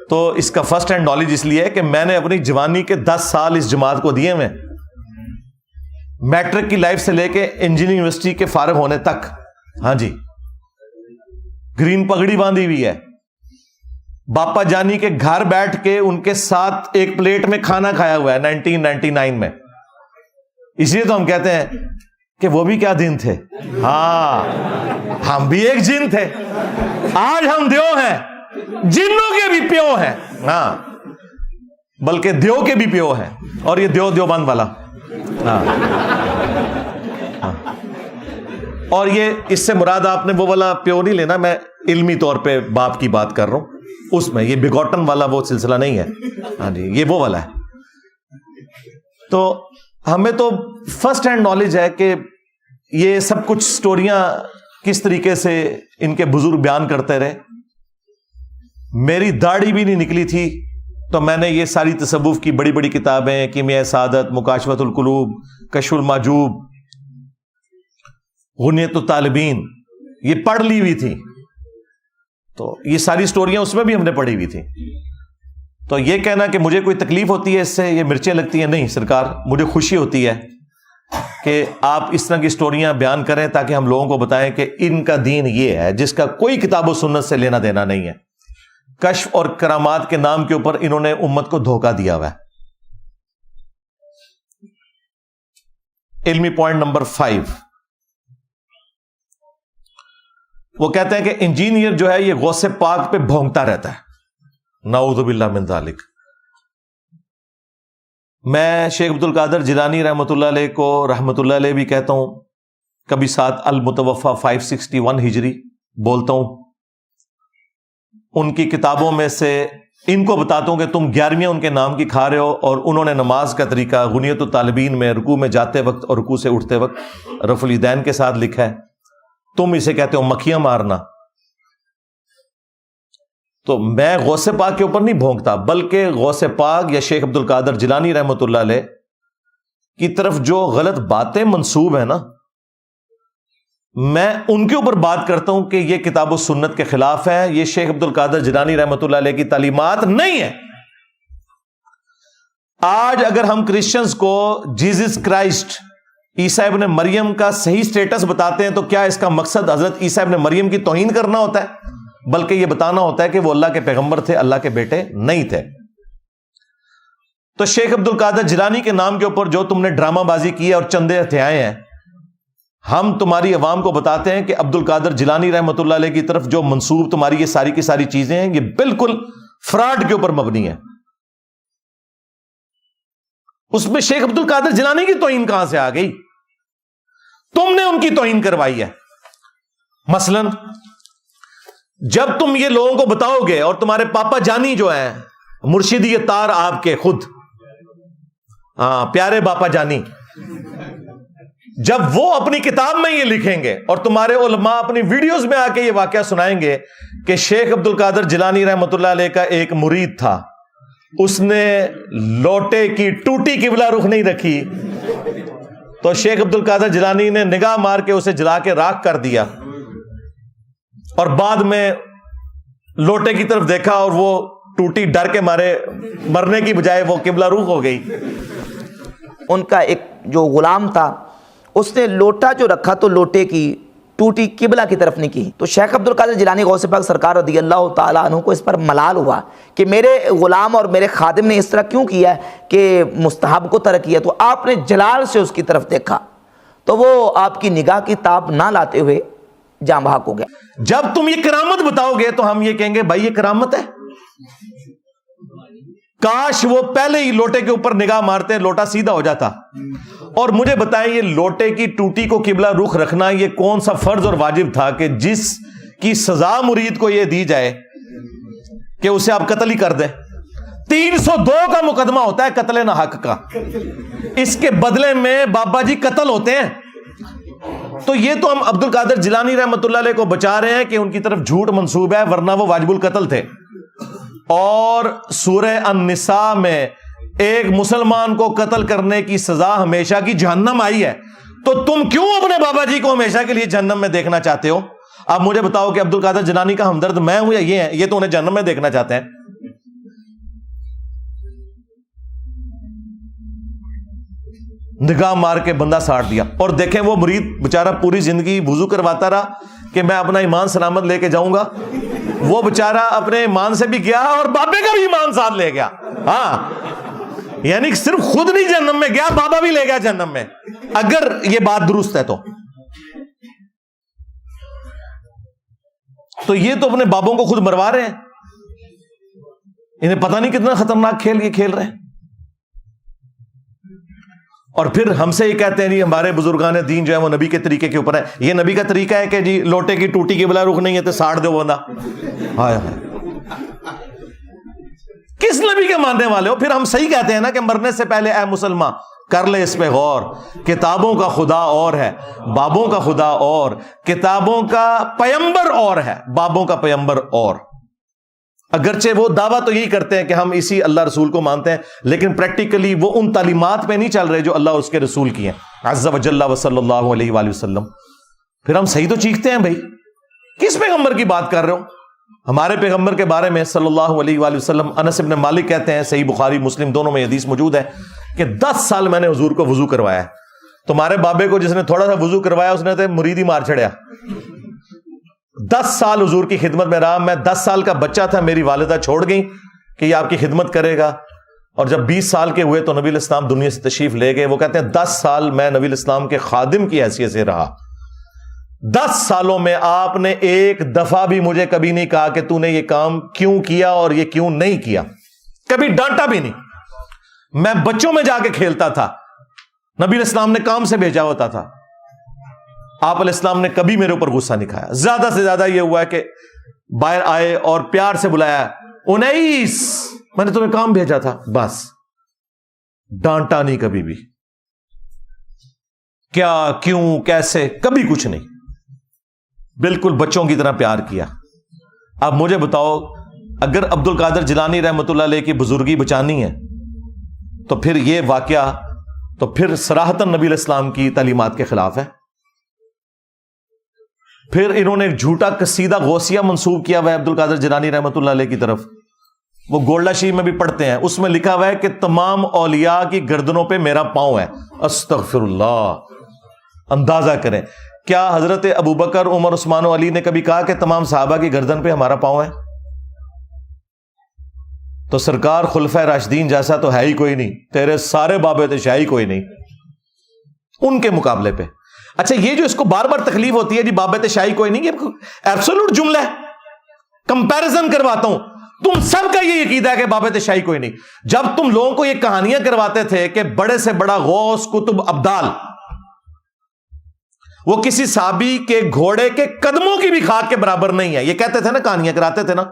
تو اس کا فرسٹ ہینڈ نالج اس لیے ہے کہ میں نے اپنی جوانی کے 10 سال اس جماعت کو دیے میں, میٹرک کی لائف سے لے کے انجینئرنگ یونیورسٹی کے فارغ ہونے تک. ہاں جی گرین پگڑی باندھی ہوئی ہے. باپا جانی کے گھر بیٹھ کے ان کے ساتھ ایک پلیٹ میں کھانا کھایا ہوا ہے 1999 میں. اس لیے تو ہم کہتے ہیں کہ وہ بھی کیا دن تھے. ہاں ہم بھی ایک جن تھے, آج ہم دیو ہیں, جنوں کے بھی پیو ہیں. ہاں بلکہ دیو کے بھی پیو ہیں, اور یہ دیوبند والا. ہاں اور یہ اس سے مراد آپ نے وہ والا پیو نہیں لینا, میں علمی طور پہ باپ کی بات کر رہا ہوں, اس میں یہ بگوٹن والا وہ سلسلہ نہیں ہے. ہاں جی یہ وہ والا ہے. تو ہمیں تو فرسٹ ہینڈ نالج ہے کہ یہ سب کچھ سٹوریاں کس طریقے سے ان کے بزرگ بیان کرتے رہے. میری داڑھی بھی نہیں نکلی تھی تو میں نے یہ ساری تصوف کی بڑی بڑی کتابیں, کیمیائے سعادت, مکاشفت القلوب, کشف المحجوب, غنیت الطالبین, یہ پڑھ لی ہوئی تھی. تو یہ ساری سٹوریاں اس میں بھی ہم نے پڑھی ہوئی تھی. تو یہ کہنا کہ مجھے کوئی تکلیف ہوتی ہے اس سے, یہ مرچیں لگتی ہیں, نہیں سرکار مجھے خوشی ہوتی ہے کہ آپ اس طرح کی سٹوریاں بیان کریں تاکہ ہم لوگوں کو بتائیں کہ ان کا دین یہ ہے جس کا کوئی کتاب و سنت سے لینا دینا نہیں ہے. کشف اور کرامات کے نام کے اوپر انہوں نے امت کو دھوکہ دیا ہوا ہے. علمی پوائنٹ نمبر 5, وہ کہتے ہیں کہ انجینئر جو ہے یہ غوث پاک پہ بھونکتا رہتا ہے. نعوذ باللہ من ذالک. میں شیخ عبد القادر جیلانی رحمۃ اللہ علیہ کو رحمۃ اللہ علیہ بھی کہتا ہوں, کبھی ساتھ المتوفا 561 ہجری بولتا ہوں. ان کی کتابوں میں سے ان کو بتاتا ہوں کہ تم 11ویں ان کے نام کی کھا رہے ہو, اور انہوں نے نماز کا طریقہ غنیت الطالبین میں رکوع میں جاتے وقت اور رکوع سے اٹھتے وقت رفع الیدین کے ساتھ لکھا ہے. تم اسے کہتے ہو مکھیاں مارنا. تو میں غوث پاک کے اوپر نہیں بھونکتا, بلکہ غوث پاک یا شیخ عبد القادر جیلانی رحمۃ اللہ علیہ کی طرف جو غلط باتیں منسوب ہیں نا, میں ان کے اوپر بات کرتا ہوں کہ یہ کتاب و سنت کے خلاف ہے, یہ شیخ عبد القادر جیلانی رحمۃ اللہ علیہ کی تعلیمات نہیں ہے. آج اگر ہم کرسچنز کو جیزس کرائسٹ عیسیٰ ابن مریم کا صحیح سٹیٹس بتاتے ہیں تو کیا اس کا مقصد حضرت عیسیٰ ابن مریم کی توہین کرنا ہوتا ہے؟ بلکہ یہ بتانا ہوتا ہے کہ وہ اللہ کے پیغمبر تھے، اللہ کے بیٹے نہیں تھے۔ تو شیخ عبد القادر جیلانی کے نام کے اوپر جو تم نے ڈرامہ بازی کی ہے اور چندے ہتھیائے ہیں، ہم تمہاری عوام کو بتاتے ہیں کہ عبد القادر جیلانی رحمۃ اللہ علیہ کی طرف جو منسوب تمہاری یہ ساری کی ساری چیزیں ہیں، یہ بالکل فراڈ کے اوپر مبنی ہے۔ اس میں شیخ عبد القادر جیلانی کی توہین کہاں سے آ گئی؟ تم نے ان کی توہین کروائی ہے۔ مثلا جب تم یہ لوگوں کو بتاؤ گے، اور تمہارے پاپا جانی جو ہیں مرشدی تار آپ کے خود، پیارے باپا جانی، جب وہ اپنی کتاب میں یہ لکھیں گے اور تمہارے علماء اپنی ویڈیوز میں آ کے یہ واقعہ سنائیں گے کہ شیخ عبد القادر جیلانی رحمۃ اللہ علیہ کا ایک مرید تھا، اس نے لوٹے کی ٹوٹی قبلہ رخ نہیں رکھی، تو شیخ عبد القادر جیلانی نے نگاہ مار کے اسے جلا کے راکھ کر دیا، اور بعد میں لوٹے کی طرف دیکھا اور وہ ٹوٹی ڈر کے مارے مرنے کی بجائے وہ قبلہ رخ ہو گئی۔ ان کا ایک جو غلام تھا، اس نے لوٹا جو رکھا تو لوٹے کی ٹوٹی قبلہ کی طرف نہیں کی، تو شیخ عبد القادر جیلانی غوث پاک سرکار رضی اللہ تعالیٰ عنہ کو اس پر ملال ہوا کہ میرے غلام اور میرے خادم نے اس طرح کیوں کیا کہ مستحب کو ترک کیا، تو آپ نے جلال سے اس کی طرف دیکھا تو وہ آپ کی نگاہ کی تاب نہ لاتے ہوئے جاں بحق ہو گیا۔ جب تم یہ کرامت بتاؤ گے تو ہم یہ کہیں گے بھائی یہ کرامت ہے، کاش وہ پہلے ہی لوٹے کے اوپر نگاہ مارتے لوٹا سیدھا ہو جاتا۔ اور مجھے بتائیں یہ لوٹے کی ٹوٹی کو قبلہ رخ رکھنا یہ کون سا فرض اور واجب تھا کہ جس کی سزا مرید کو یہ دی جائے کہ اسے آپ قتل ہی کر دیں؟ 302 کا مقدمہ ہوتا ہے قتل نہ حق کا، اس کے بدلے میں بابا جی قتل ہوتے ہیں۔ تو یہ تو ہم عبد القادر جیلانی رحمۃ اللہ علیہ کو بچا رہے ہیں کہ ان کی طرف جھوٹ منسوب ہے، ورنہ وہ واجب القتل تھے۔ اور سورہ النساء میں ایک مسلمان کو قتل کرنے کی سزا ہمیشہ کی جہنم آئی ہے، تو تم کیوں اپنے بابا جی کو ہمیشہ کے لیے جہنم میں دیکھنا چاہتے ہو؟ اب مجھے بتاؤ کہ عبد القادر جیلانی کا ہمدرد میں ہوں یا یہ ہے؟ یہ تو انہیں جہنم میں دیکھنا چاہتے ہیں۔ نگاہ مار کے بندہ ساڑ دیا، اور دیکھیں وہ مرید بےچارہ پوری زندگی وضو کرواتا رہا کہ میں اپنا ایمان سلامت لے کے جاؤں گا، وہ بےچارہ اپنے ایمان سے بھی گیا اور بابے کا بھی ایمان ساتھ لے گیا۔ ہاں، یعنی صرف خود نہیں جہنم میں گیا، بابا بھی لے گیا جہنم میں، اگر یہ بات درست ہے تو یہ تو اپنے بابوں کو خود مروا رہے ہیں، انہیں پتہ نہیں کتنا خطرناک کھیل یہ کھیل رہے ہیں۔ اور پھر ہم سے یہ کہتے ہیں جی ہمارے بزرگان دین جو ہے وہ نبی کے طریقے کے اوپر ہے۔ یہ نبی کا طریقہ ہے کہ جی لوٹے کی ٹوٹی کی بلا رخ نہیں ہے تو ساڑ دو بندہ؟ ہائے ہائے، کس نبی کے ماننے والے ہو؟ پھر ہم صحیح کہتے ہیں نا کہ مرنے سے پہلے اے مسلمان کر لے اس پہ غور، کتابوں کا خدا اور ہے، بابوں کا خدا اور، کتابوں کا پیمبر اور ہے، بابوں کا پیمبر اور۔ اگرچہ وہ دعویٰ تو یہی کرتے ہیں کہ ہم اسی اللہ رسول کو مانتے ہیں، لیکن پریکٹیکلی وہ ان تعلیمات پہ نہیں چل رہے جو اللہ اور اس کے رسول کی ہیں عز و جل و صلی اللہ علیہ وآلہ وسلم۔ پھر ہم صحیح تو چیختے ہیں بھائی، کس پیغمبر کی بات کر رہے ہو؟ ہمارے پیغمبر کے بارے میں صلی اللہ علیہ وآلہ وسلم انس بن مالک کہتے ہیں، صحیح بخاری مسلم دونوں میں حدیث موجود ہے کہ 10 سال میں نے حضور کو وضو کروایا ہے۔ تمہارے بابے کو جس نے تھوڑا سا وضو کروایا اس نے تو مرید ہی مار چھڑیا۔ 10 سال حضور کی خدمت میں رہا، میں 10 سال کا بچہ تھا، میری والدہ چھوڑ گئی کہ یہ آپ کی خدمت کرے گا، اور جب 20 سال کے ہوئے تو نبی الاسلام دنیا سے تشریف لے گئے۔ وہ کہتے ہیں 10 سال میں نبی الاسلام کے خادم کی حیثیت سے رہا، 10 سالوں میں آپ نے ایک دفعہ بھی مجھے کبھی نہیں کہا کہ تو نے یہ کام کیوں کیا اور یہ کیوں نہیں کیا، کبھی ڈانٹا بھی نہیں۔ میں بچوں میں جا کے کھیلتا تھا، نبی الاسلام نے کام سے بھیجا ہوتا تھا، آپ علیہ السلام نے کبھی میرے اوپر غصہ نہیں کھایا۔ زیادہ سے زیادہ یہ ہوا ہے کہ باہر آئے اور پیار سے بلایا، 19 میں نے تمہیں کام بھیجا تھا، بس، ڈانٹا نہیں کبھی بھی، کیا کیوں کیسے کبھی کچھ نہیں، بالکل بچوں کی طرح پیار کیا۔ اب مجھے بتاؤ اگر عبد القادر جیلانی رحمۃ اللہ علیہ کی بزرگی بچانی ہے تو پھر یہ واقعہ تو پھر صراحتاً نبی علیہ السلام کی تعلیمات کے خلاف ہے۔ پھر انہوں نے ایک جھوٹا قصیدہ غوثیہ منسوب کیا ہوا ہے عبد القادر جیلانی رحمۃ اللہ علیہ کی طرف، وہ گولڈا شریف میں بھی پڑھتے ہیں، اس میں لکھا ہوا ہے کہ تمام اولیاء کی گردنوں پہ میرا پاؤں ہے۔ استغفر اللہ، اندازہ کریں, کیا حضرت ابوبکر, عمر, عثمان و علی نے کبھی کہا کہ تمام صحابہ کی گردن پہ ہمارا پاؤں ہے؟ تو سرکار خلفۂ راشدین جیسا تو ہے ہی کوئی نہیں, تیرے سارے بابے تشاہی کوئی نہیں ان کے مقابلے پہ. اچھا, یہ جو اس کو بار بار تکلیف ہوتی ہے جی بابے تشاہی کوئی نہیں, یہ ایبسولوٹ جملہ ہے. کمپیرزن کرواتا ہوں, تم سب کا یہ عقیدہ ہے کہ بابے تشاہی کوئی نہیں. جب تم لوگوں کو یہ کہانیاں کرواتے تھے کہ بڑے سے بڑا غوث, قطب, ابدال, وہ کسی صحابی کے گھوڑے کے قدموں کی بھی خاک کے برابر نہیں ہے, یہ کہتے تھے نا, کہانیاں کراتے تھے نا,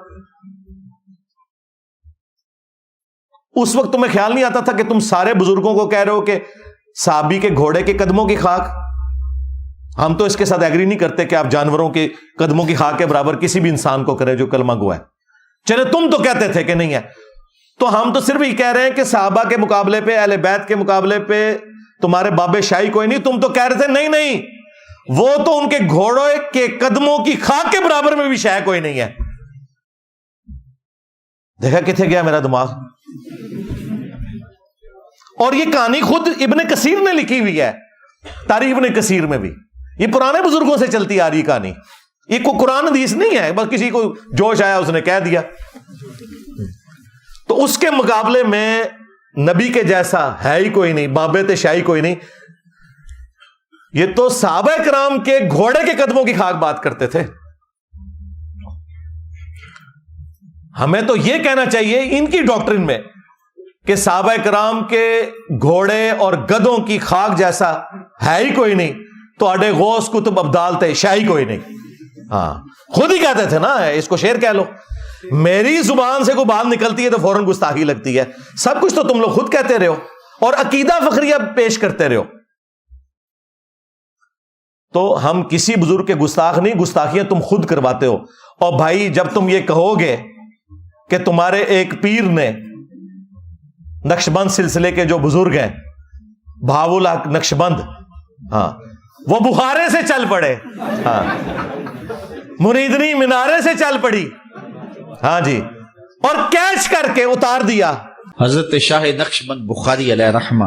اس وقت تمہیں خیال نہیں آتا تھا کہ تم سارے بزرگوں کو کہہ رہے ہو کہ صحابی کے گھوڑے کے قدموں کی خاک؟ ہم تو اس کے ساتھ ایگری نہیں کرتے کہ آپ جانوروں کے قدموں کی خاک کے برابر کسی بھی انسان کو کریں جو کلمہ گو ہے. چلے تم تو کہتے تھے کہ نہیں ہے, تو ہم تو صرف یہ کہہ رہے ہیں کہ صحابہ کے مقابلے پہ, اہل بیت کے مقابلے پہ تمہارے بابے شاہی کوئی نہیں. تم تو کہہ رہے تھے نہیں, وہ تو ان کے گھوڑے کے قدموں کی خاک کے برابر میں بھی شاہ کوئی نہیں ہے. دیکھا کتنے گیا میرا دماغ. اور یہ کہانی خود ابن کثیر نے لکھی ہوئی ہے, تاریخ ابن کثیر میں بھی. یہ پرانے بزرگوں سے چلتی آ رہی کہانی, یہ کوئی قرآن حدیث نہیں ہے, بس کسی کو جوش آیا اس نے کہہ دیا. تو اس کے مقابلے میں نبی کے جیسا ہے ہی کوئی نہیں, بابے تشاہی کوئی نہیں. یہ تو صحابہ کرام کے گھوڑے کے قدموں کی خاک بات کرتے تھے. ہمیں تو یہ کہنا چاہیے ان کی ڈاکٹرن میں کہ صحابہ کرام کے گھوڑے اور گدوں کی خاک جیسا ہے ہی کوئی نہیں, تو اڈے غوث, قطب, ابدال تھے, شاہی کوئی نہیں. ہاں, خود ہی کہتے تھے نا, اس کو شعر کہہ لو. میری زبان سے کوئی بات نکلتی ہے تو فوراً گستاخی لگتی ہے. سب کچھ تو تم لوگ خود کہتے رہے ہو اور عقیدہ فخریہ پیش کرتے رہے ہو. تو ہم کسی بزرگ کے گستاخ نہیں, گستاخیاں تم خود کرواتے ہو. اور بھائی جب تم یہ کہو گے کہ تمہارے ایک پیر نے, نقشبند سلسلے کے جو بزرگ ہیں, بہاول حق نقشبند, ہاں, وہ بخارے سے چل پڑے, ہاں, مریدنی مینارے سے چل پڑی, ہاں جی, اور کیچ کر کے اتار دیا. حضرت شاہ نقشبند بخاری علیہ رحمہ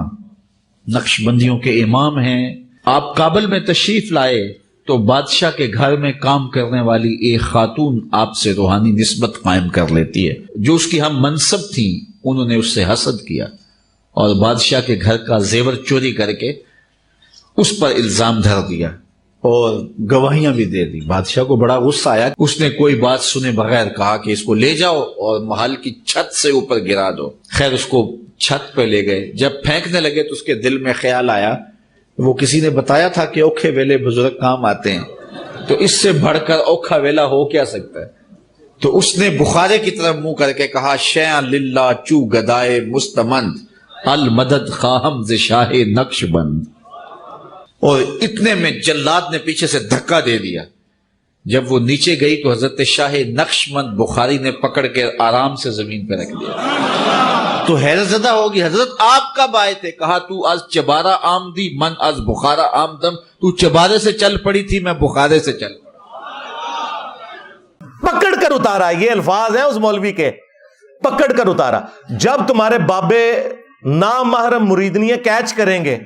نقشبندیوں کے امام ہیں. آپ کابل میں تشریف لائے تو بادشاہ کے گھر میں کام کرنے والی ایک خاتون آپ سے روحانی نسبت قائم کر لیتی ہے. جو اس کی ہم منصب تھیں انہوں نے اس سے حسد کیا اور بادشاہ کے گھر کا زیور چوری کر کے اس پر الزام دھر دیا اور گواہیاں بھی دے دی. بادشاہ کو بڑا غصہ آیا. اس نے کوئی بات سنے بغیر کہا کہ اس کو لے جاؤ اور محل کی چھت سے اوپر گرا دو. خیر اس کو چھت پہ لے گئے. جب پھینکنے لگے تو اس کے دل میں خیال آیا, وہ کسی نے بتایا تھا کہ اوکھے ویلے بزرگ کام آتے ہیں, تو اس سے بڑھ کر اوکھا ویلا ہو کیا سکتا ہے. تو اس نے بخارے کی طرف منہ کر کے کہا, شیعہ للہ چو گدائے مستمند المدد خواہم ز شاہ نقش بند. اور اتنے میں جلاد نے پیچھے سے دھکا دے دیا. جب وہ نیچے گئی تو حضرت شاہ نقشبند بخاری نے پکڑ کے آرام سے زمین پہ رکھ دیا. تو حیرت زدہ ہوگی, حضرت آپ کب آئے تھے؟ کہا تو از چبارہ آمدی من از بخارا آمدم. تو چبارے سے چل پڑی تھی, میں بخارے سے چل پڑا. پکڑ کر اتارا. یہ الفاظ ہیں اس مولوی کے, پکڑ کر اتارا. جب تمہارے بابے نامحرم مریدنیاں کیچ کریں گے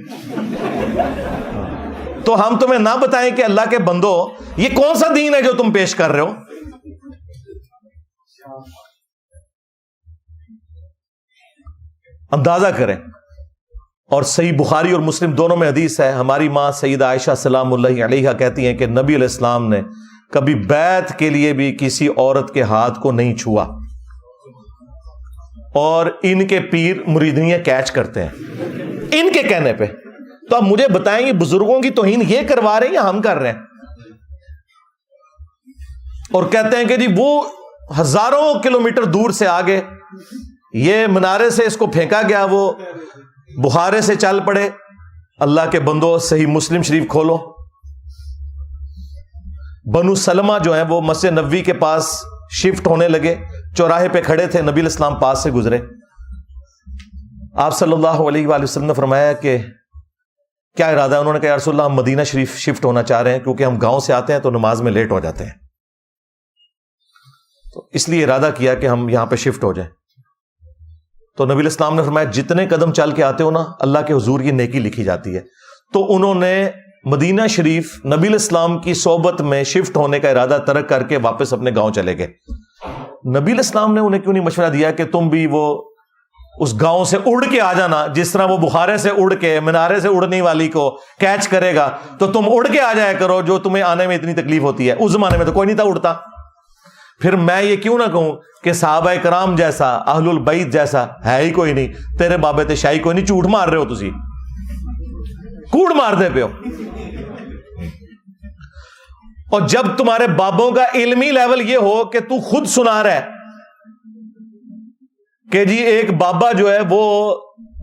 تو ہم تمہیں نہ بتائیں کہ اللہ کے بندو یہ کون سا دین ہے جو تم پیش کر رہے ہو. اندازہ کریں. اور صحیح بخاری اور مسلم دونوں میں حدیث ہے, ہماری ماں سیدہ عائشہ سلام اللہ علیہا کہتی ہیں کہ نبی علیہ السلام نے کبھی بیعت کے لیے بھی کسی عورت کے ہاتھ کو نہیں چھوا, اور ان کے پیر مریدنیاں کیچ کرتے ہیں ان کے کہنے پہ. تو اب مجھے بتائیں یہ بزرگوں کی توہین یہ کروا رہے ہیں یا ہم کر رہے ہیں؟ اور کہتے ہیں کہ جی وہ ہزاروں کلومیٹر دور سے آگے, یہ منارے سے اس کو پھینکا گیا, وہ بخارے سے چل پڑے. اللہ کے بندو صحیح مسلم شریف کھولو. بنو سلمہ جو ہیں وہ مسجد نبوی کے پاس شفٹ ہونے لگے, چوراہے پہ کھڑے تھے, نبی علیہ السلام پاس سے گزرے. آپ صلی اللہ علیہ وآلہ وسلم نے فرمایا کہ کیا ارادہ ہے؟ انہوں نے کہا یا رسول اللہ ہم مدینہ شریف شفٹ ہونا چاہ رہے ہیں کیونکہ ہم گاؤں سے آتے ہیں تو نماز میں لیٹ ہو جاتے ہیں, تو اس لیے ارادہ کیا کہ ہم یہاں پہ شفٹ ہو جائیں. تو نبی علیہ السلام نے فرمایا جتنے قدم چل کے آتے ہو نا اللہ کے حضور کی نیکی لکھی جاتی ہے. تو انہوں نے مدینہ شریف نبی علیہ السلام کی صحبت میں شفٹ ہونے کا ارادہ ترک کر کے واپس اپنے گاؤں چلے گئے. نبی علیہ السلام نے انہیں کیوں نہیں مشورہ دیا کہ تم بھی وہ اس گاؤں سے اڑ کے آ جانا, جس طرح وہ بخارے سے اڑ کے مینارے سے اڑنے والی کو کیچ کرے گا تو تم اڑ کے آ جایا کرو, جو تمہیں آنے میں اتنی تکلیف ہوتی ہے. اس زمانے میں تو کوئی نہیں تھا اڑتا. پھر میں یہ کیوں نہ کہوں کہ صحابہ کرام جیسا, اہل البیت جیسا ہے ہی کوئی نہیں. تیرے بابے تے شاہی کوئی نہیں, جھوٹ مار رہے ہو تسی, کوڑ مار دے پہ ہو. اور جب تمہارے بابوں کا علمی لیول یہ ہو کہ تو خود سنا رہا ہے کہ جی ایک بابا جو ہے وہ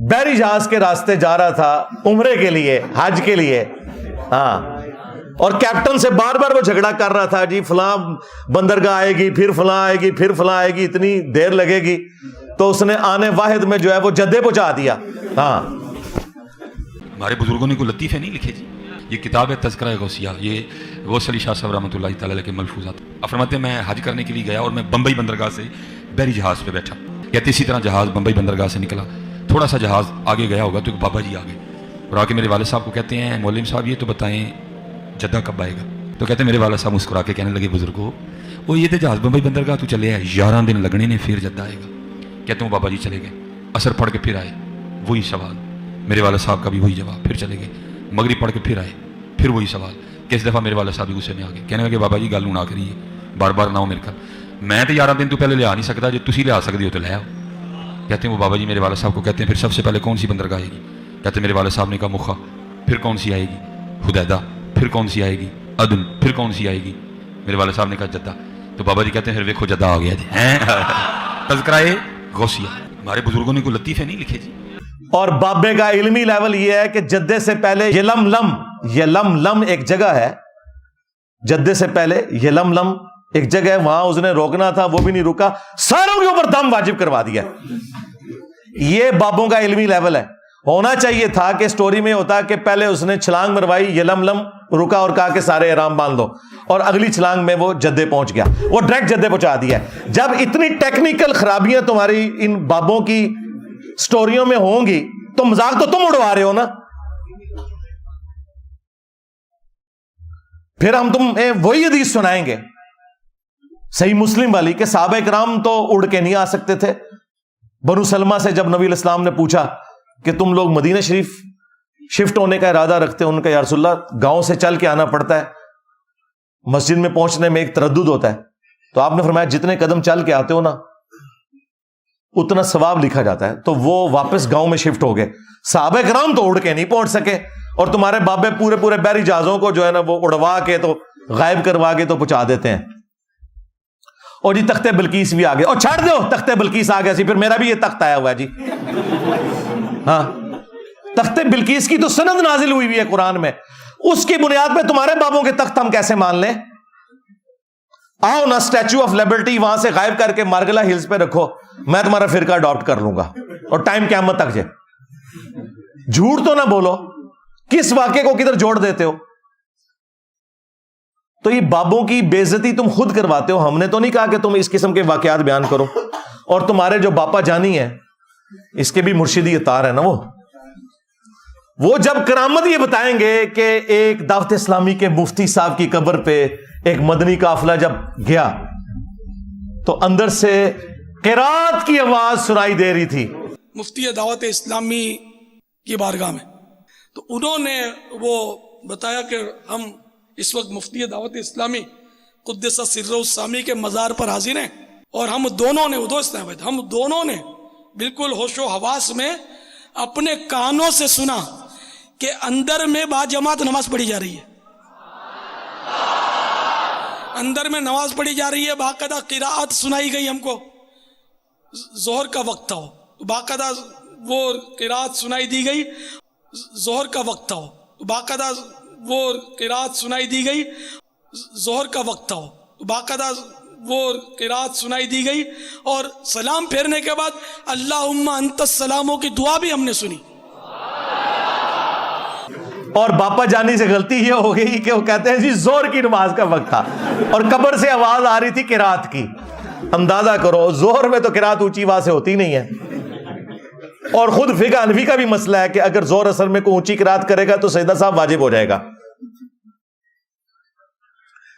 بحری جہاز کے راستے جا رہا تھا عمرے کے لیے, حج کے لیے, ہاں, اور کیپٹن سے بار بار وہ جھگڑا کر رہا تھا, جی فلاں بندرگاہ آئے گی, پھر فلاں آئے گی, پھر فلاں آئے گی, اتنی دیر لگے گی, تو اس نے آنے واحد میں جو ہے وہ جدے پہنچا دیا. ہاں, ہمارے بزرگوں نے کوئی لطیفے نہیں لکھے جی. یہ کتاب ہے تذکرہ غوثیہ, یہ غوث علی شاہ صاحب رحمۃ اللہ تعالی علیہ کے ملفوظات. فرماتے ہیں میں حج کرنے کے لیے گیا اور میں بمبئی بندرگاہ سے بحری جہاز پہ بیٹھا. کہتے اسی طرح جہاز بمبئی بندرگاہ سے نکلا, تھوڑا سا جہاز آگے گیا ہوگا تو ایک بابا جی آ گئے اور آ کے میرے والد صاحب کو کہتے ہیں مولوی صاحب یہ تو بتائیں جدہ کب آئے گا. تو کہتے ہیں میرے والد صاحب مسکرا کے کہنے لگے بزرگو وہ یہ تو جہاز بمبئی بندرگاہ تو چلے ہے 11 دن لگنے نے پھر جدہ آئے گا. کہتے ہیں وہ بابا جی چلے گئے, اثر پڑھ کے پھر آئے, وہی سوال. میرے والد صاحب کا بھی وہی جواب, پھر چلے گئے, مغرب پڑھ کے پھر آئے, پھر وہی سوال. کس دفعہ میرے والد صاحب بھی غصے میں آ گئے, کہنے لگے بابا جی گل نہ کریے, بار بار نہ ہو میرے گھر, میں تو 11 دن تو پہلے لیا نہیں سکتا, جو تسی لیا سکتے ہو تو لے آؤ. کہتے ہیں وہ بابا جی میرے والد صاحب کو کہتے ہیں پھر سب سے پہلے کون سی بندرگاہ آئے گی. کہتے ہیں میرے والد صاحب نے کہا مخا, پھر کون سی آئے گی حدیدہ, پھر کون سی آئے گی عدن, پھر کون سی آئے گی. میرے والد صاحب نے کہا جدہ. تو بابا جی کہتے ہیں پھر ویکھو جدہ آ گیا جی. تذکرہ غوثیہ, ہمارے بزرگوں نے کوئی لطیفے نہیں لکھے جی. اور بابے کا علمی لیول یہ ہے کہ جدے سے پہلے یلملم ایک جگہ ہے, جدے سے پہلے یلملم ایک جگہ ہے, وہاں اس نے روکنا تھا, وہ بھی نہیں رکا, ساروں کے اوپر دم واجب کروا دیا. یہ بابوں کا علمی لیول ہے. ہونا چاہیے تھا کہ سٹوری میں ہوتا کہ پہلے اس نے چھلانگ مروائی, یلملم رکا اور کہا کہ سارے احرام باندھ دو, اور اگلی چھلانگ میں وہ جدے پہنچ گیا, وہ ڈائریکٹ جدے پہنچا دیا. جب اتنی ٹیکنیکل خرابیاں تمہاری ان بابوں کی سٹوریوں میں ہوں گی تو مذاق تو تم اڑوا رہے ہو نا. پھر ہم تمہیں وہی حدیث سنائیں گے صحیح مسلم والی کہ صحابہ کرام تو اڑ کے نہیں آ سکتے تھے. بنو سلمہ سے جب نبی علیہ السلام نے پوچھا کہ تم لوگ مدینہ شریف شفٹ ہونے کا ارادہ رکھتے ہو, ان کا یا رسول اللہ گاؤں سے چل کے آنا پڑتا ہے, مسجد میں پہنچنے میں ایک تردد ہوتا ہے. تو آپ نے فرمایا جتنے قدم چل کے آتے ہو نا اتنا ثواب لکھا جاتا ہے. تو وہ واپس گاؤں میں شفٹ ہو گئے. صحابہ کرام تو اڑ کے نہیں پہنچ سکے, اور تمہارے بابے پورے بحری جہازوں کو جو ہے نا وہ اڑوا کے تو غائب کروا کے تو پہنچا دیتے ہیں. اور جی تخت بلقیس بھی آ گئے, اور چھاڑ دو تخت بلقیس آ گیا سی, پھر میرا بھی یہ تخت آیا ہوا ہے جی. ہاں, تخت بلقیس کی تو سند نازل ہوئی ہے قرآن میں, اس کی بنیاد پہ تمہارے بابوں کے تخت ہم کیسے مان لیں؟ آؤ نا اسٹیچو آف لبرٹی وہاں سے غائب کر کے مارگلا ہلز پہ رکھو, میں تمہارا فرقہ اڈاپٹ کر لوں گا, اور ٹائم قیامت تک جائے. جھوٹ تو نہ بولو, کس واقعے کو کدھر جوڑ دیتے ہو؟ تو یہ بابوں کی بے عزتی تم خود کرواتے ہو. ہم نے تو نہیں کہا کہ تم اس قسم کے واقعات بیان کرو. اور تمہارے جو باپا جانی ہے اس کے بھی مرشدی اطار ہے نا, وہ جب کرامت یہ بتائیں گے کہ ایک دعوت اسلامی کے مفتی صاحب کی قبر پہ ایک مدنی قافلہ جب گیا تو اندر سے قرات کی آواز سنائی دے رہی تھی مفتی دعوت اسلامی کی بارگاہ میں. تو انہوں نے وہ بتایا کہ ہم اس وقت مفتی دعوت اسلامی قدس سر السامی کے مزار پر حاضر ہیں, اور ہم دونوں نے ہم دونوں نے بالکل ہوش و حواس میں اپنے کانوں سے سنا کہ اندر میں با جماعت نماز پڑھی جا رہی ہے, اندر میں نماز پڑھی جا رہی ہے, باقاعدہ قراءت سنائی گئی ہم کو. ظہر کا وقت تھا, باقاعدہ وہ قراءت سنائی دی گئی. ظہر کا وقت تھا, باقاعدہ وہ قراءت سنائی دی گئی. ظہر کا وقت تھا, باقاعدہ وہ قراءت سنائی دی گئی, اور سلام پھیرنے کے بعد اللہم انت السلاموں کی دعا بھی ہم نے سنی. اور باپا جانی سے غلطی یہ ہو گئی کہ وہ کہتے ہیں جی زہر کی نماز کا وقت تھا اور قبر سے آواز آ رہی تھی قرات کی. اندازہ کرو زہر میں تو قرات اونچی آواز سے ہوتی نہیں ہے, اور خود فقہ حنفی کا بھی مسئلہ ہے کہ اگر زہر اثر میں کوئی اونچی قرات کرے گا تو سجدہ صاحب واجب ہو جائے گا.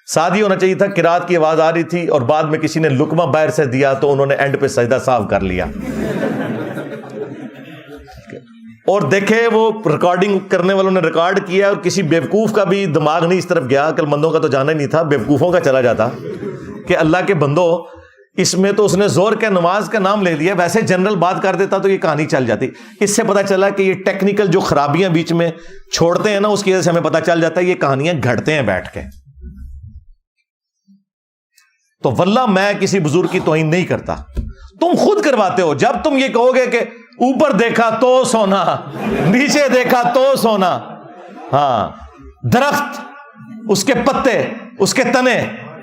ساتھ ہی ہونا چاہیے تھا قرات کی آواز آ رہی تھی اور بعد میں کسی نے لقمہ باہر سے دیا تو انہوں نے اینڈ پہ سجدہ صاف کر لیا. اور دیکھے وہ ریکارڈنگ کرنے والوں نے ریکارڈ کیا اور کسی بیوقوف کا بھی دماغ نہیں اس طرف گیا, عقل مندوں کا تو جانا ہی نہیں تھا, بیوقوفوں کا چلا جاتا کہ اللہ کے بندو اس میں تو اس نے زور کے نماز کا نام لے لیا, ویسے جنرل بات کر دیتا تو یہ کہانی چل جاتی. اس سے پتہ چلا کہ یہ ٹیکنیکل جو خرابیاں بیچ میں چھوڑتے ہیں نا, اس کی وجہ سے ہمیں پتہ چل جاتا ہے یہ کہانیاں گھڑتے ہیں بیٹھ کے. تو واللہ میں کسی بزرگ کی توہین نہیں کرتا, تم خود کرواتے ہو. جب تم یہ کہو گے کہ اوپر دیکھا تو سونا, نیچے دیکھا تو سونا, ہاں درخت, اس کے پتے, اس کے تنے,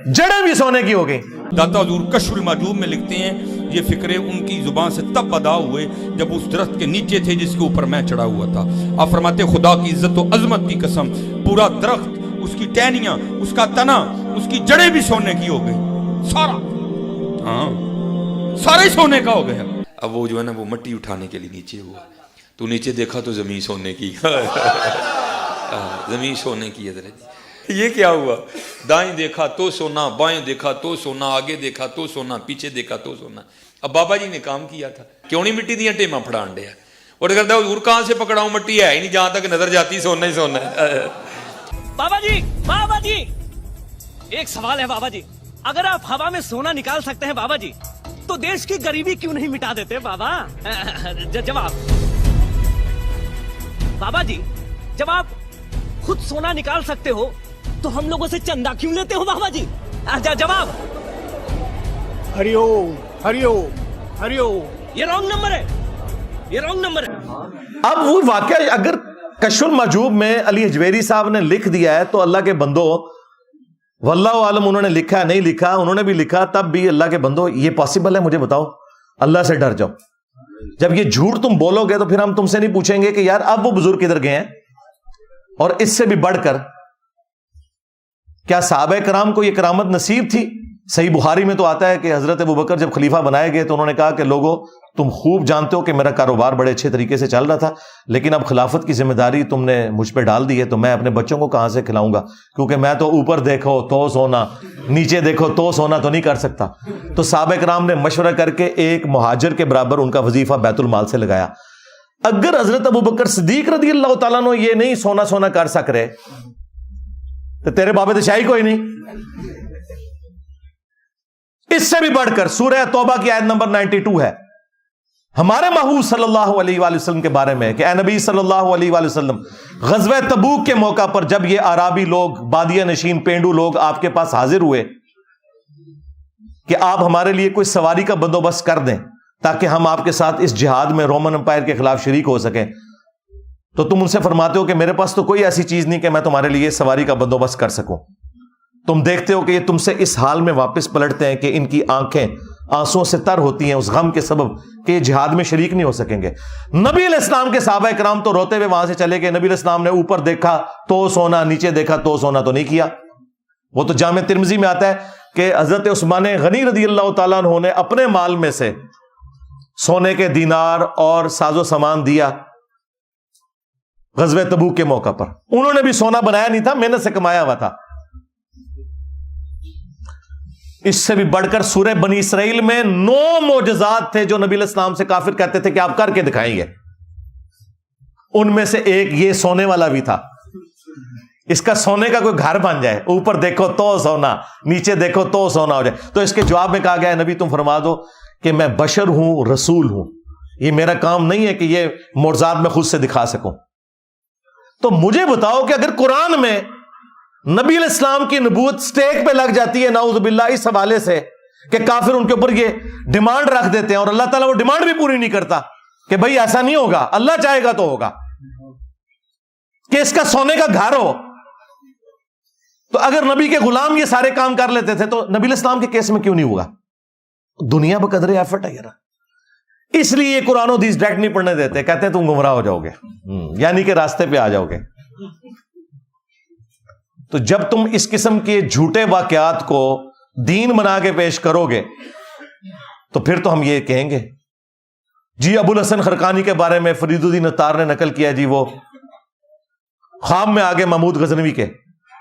جڑیں بھی سونے کی ہو گئی. داتا حضور کشف المحجوب میں لکھتے ہیں یہ فکرے ان کی زبان سے تب ادا ہوئے جب اس درخت کے نیچے تھے جس کے اوپر میں چڑھا ہوا تھا. آپ فرماتے خدا کی عزت و عظمت کی قسم, پورا درخت, اس کی ٹہنیاں, اس کا تنا, اس کی جڑیں بھی سونے کی ہو گئی, سارا, ہاں سارے سونے کا ہو گیا. اب وہ جو ہے نا وہ مٹی اٹھانے کے لیے نیچے ہوا, تو نیچے دیکھا تو زمین سونے کی, زمین سونے کی. حضرت یہ کیا ہوا, دائیں دیکھا تو سونا, بائیں دیکھا تو سونا, آگے دیکھا تو سونا, پیچھے دیکھا تو سونا. اب بابا جی نے کام کیا تھا, کیوں نہیں مٹی دیا ٹیماں پھڑان دیا, اور کرتا حضور کہاں سے پکڑاؤں, مٹی ہے ہی نہیں, جہاں تک نظر جاتی سونا ہی سونا ہے. بابا جی ایک سوال ہے بابا جی, اگر آپ ہوا میں سونا نکال سکتے ہیں بابا جی تو دیش کی غریبی کیوں نہیں مٹا دیتے بابا؟ جواب بابا جی, جب آپ خود سونا نکال سکتے ہو تو ہم لوگوں سے چندہ کیوں لیتے ہو بابا جی؟ جواب ہری اوم, ہری اوم, ہری اوم. یہ رانگ نمبر ہے, یہ رانگ نمبر ہے. اب وہ واقعہ اگر کشف المحجوب میں علی حجویری صاحب نے لکھ دیا ہے تو اللہ کے بندو, واللہ عالم انہوں نے لکھا نہیں لکھا, انہوں نے بھی لکھا, تب بھی اللہ کے بندو یہ پاسبل ہے؟ مجھے بتاؤ, اللہ سے ڈر جاؤ. جب یہ جھوٹ تم بولو گے تو پھر ہم تم سے نہیں پوچھیں گے کہ یار اب وہ بزرگ کدھر گئے ہیں. اور اس سے بھی بڑھ کر کیا صحابہ کرام کو یہ کرامت نصیب تھی؟ صحیح بخاری میں تو آتا ہے کہ حضرت ابوبکر جب خلیفہ بنائے گئے تو انہوں نے کہا کہ لوگوں تم خوب جانتے ہو کہ میرا کاروبار بڑے اچھے طریقے سے چل رہا تھا, لیکن اب خلافت کی ذمہ داری تم نے مجھ پہ ڈال دی ہے, تو میں اپنے بچوں کو کہاں سے کھلاؤں گا, کیونکہ میں تو اوپر دیکھو تو سونا, نیچے دیکھو تو سونا تو نہیں کر سکتا. تو صحابہ کرام نے مشورہ کر کے ایک مہاجر کے برابر ان کا وظیفہ بیت المال سے لگایا. اگر حضرت ابوبکر صدیق رضی اللہ تعالیٰ عنہ یہ نہیں سونا کر سک رہے تو تیرے بابے دشاہی کوئی نہیں. اس سے بھی بڑھ کر سورہ توبہ کی آیت نمبر 92 ہے ہمارے محبوب صلی اللہ علیہ وآلہ وسلم کے بارے میں کہ اے نبی صلی اللہ علیہ وآلہ وسلم, غزوہ تبوک کے موقع پر جب یہ عرابی لوگ, بادیہ نشین پینڈو لوگ آپ کے پاس حاضر ہوئے کہ آپ ہمارے لیے کوئی سواری کا بندوبست کر دیں تاکہ ہم آپ کے ساتھ اس جہاد میں رومن امپائر کے خلاف شریک ہو سکیں, تو تم ان سے فرماتے ہو کہ میرے پاس تو کوئی ایسی چیز نہیں کہ میں تمہارے لیے سواری کا بندوبست کر سکوں. تم دیکھتے ہو کہ یہ تم سے اس حال میں واپس پلٹتے ہیں کہ ان کی آنکھیں آنسوں سے تر ہوتی ہیں اس غم کے سبب کہ یہ جہاد میں شریک نہیں ہو سکیں گے. نبی علیہ السلام کے صحابہ کرام تو روتے ہوئے وہاں سے چلے گئے. نبی علیہ السلام نے اوپر دیکھا تو سونا, نیچے دیکھا تو سونا تو نہیں کیا. وہ تو جامع ترمذی میں آتا ہے کہ حضرت عثمان غنی رضی اللہ تعالیٰ عنہ نے اپنے مال میں سے سونے کے دینار اور ساز و سامان دیا غزوہ تبوک کے موقع پر. انہوں نے بھی سونا بنایا نہیں تھا, محنت سے کمایا ہوا تھا. اس سے بھی بڑھ کر سورہ بنی اسرائیل میں 9 معجزات تھے جو نبی علیہ السلام سے کافر کہتے تھے کہ آپ کر کے دکھائیں گے. ان میں سے ایک یہ سونے والا بھی تھا. اس کا سونے کا کوئی گھر بن جائے, اوپر دیکھو تو سونا, نیچے دیکھو تو سونا ہو جائے. تو اس کے جواب میں کہا گیا ہے نبی تم فرما دو کہ میں بشر ہوں, رسول ہوں, یہ میرا کام نہیں ہے کہ یہ معجزات میں خود سے دکھا سکوں. تو مجھے بتاؤ کہ اگر قرآن میں نبی علیہ السلام کی نبوت سٹیک پہ لگ جاتی ہے نعوذ باللہ اس حوالے سے کہ کافر ان کے اوپر یہ ڈیمانڈ رکھ دیتے ہیں اور اللہ تعالیٰ وہ ڈیمانڈ بھی پوری نہیں کرتا کہ بھئی ایسا نہیں ہوگا, اللہ چاہے گا تو ہوگا, کہ اس کا سونے کا گھر ہو, تو اگر نبی کے غلام یہ سارے کام کر لیتے تھے تو نبی علیہ السلام کے کیس میں کیوں نہیں ہوگا؟ دنیا بقدر ایفرٹ ہے یار. اس لیے یہ قرآن و حدیث ڈائریکٹ نہیں پڑھنے دیتے, کہتے ہیں تم گمراہ ہو جاؤ گے, یعنی کہ راستے پہ آ جاؤ گے. تو جب تم اس قسم کے جھوٹے واقعات کو دین بنا کے پیش کرو گے تو پھر تو ہم یہ کہیں گے جی ابو الحسن خرقانی کے بارے میں فرید الدین عطار نے نقل کیا, جی وہ خواب میں آگے محمود غزنوی کے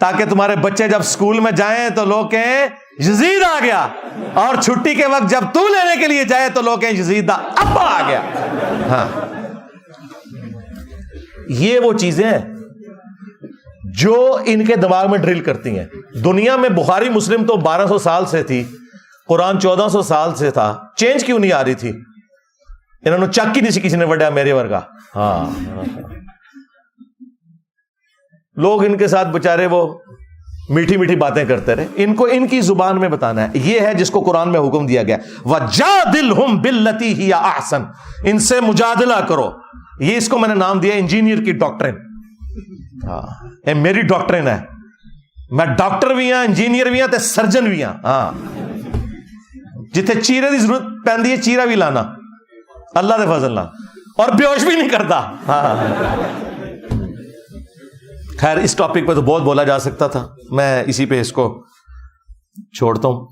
تاکہ تمہارے بچے جب اسکول میں جائیں تو لوگ کہیں یزید آ گیا، اور چھٹی کے وقت جب تو لینے کے لیے جائے تو لوگ کہیں یزید دا ابا آ گیا. ہاں، یہ وہ چیزیں ہیں جو ان کے دماغ میں ڈرل کرتی ہیں. دنیا میں بخاری مسلم تو 1200 سال سے تھی، قرآن 1400 سال سے تھا، چینج کیوں نہیں آ رہی تھی؟ انہوں نے چک ہی نہیں کسی نے وڈیا میرے ورگا. ہاں، لوگ ان کے ساتھ بےچارے وہ میٹھی میٹھی باتیں کرتے رہے. ان کو ان کی زبان میں بتانا ہے. یہ ہے جس کو قرآن میں حکم دیا گیا وَجَادِلْهُمْ بِالَّتِي هِيَ أَحْسَنُ، ان سے مجادلہ کرو. یہ اس کو میں نے نام دیا انجینئر کی ڈاکٹرن. ہاں، میری ڈاکٹرن ہے. میں ڈاکٹر بھی ہاں، انجینئر بھی ہاں تے سرجن بھی ہاں. ہاں، جتھے چیرے دی ضرورت پیندی ہے چیرا بھی لانا اللہ دے فضل نال، اور بیہوش بھی نہیں کرتا. ہاں، خیر اس ٹاپک پہ تو بہت بولا جا سکتا تھا، میں اسی پہ اس کو چھوڑتا ہوں.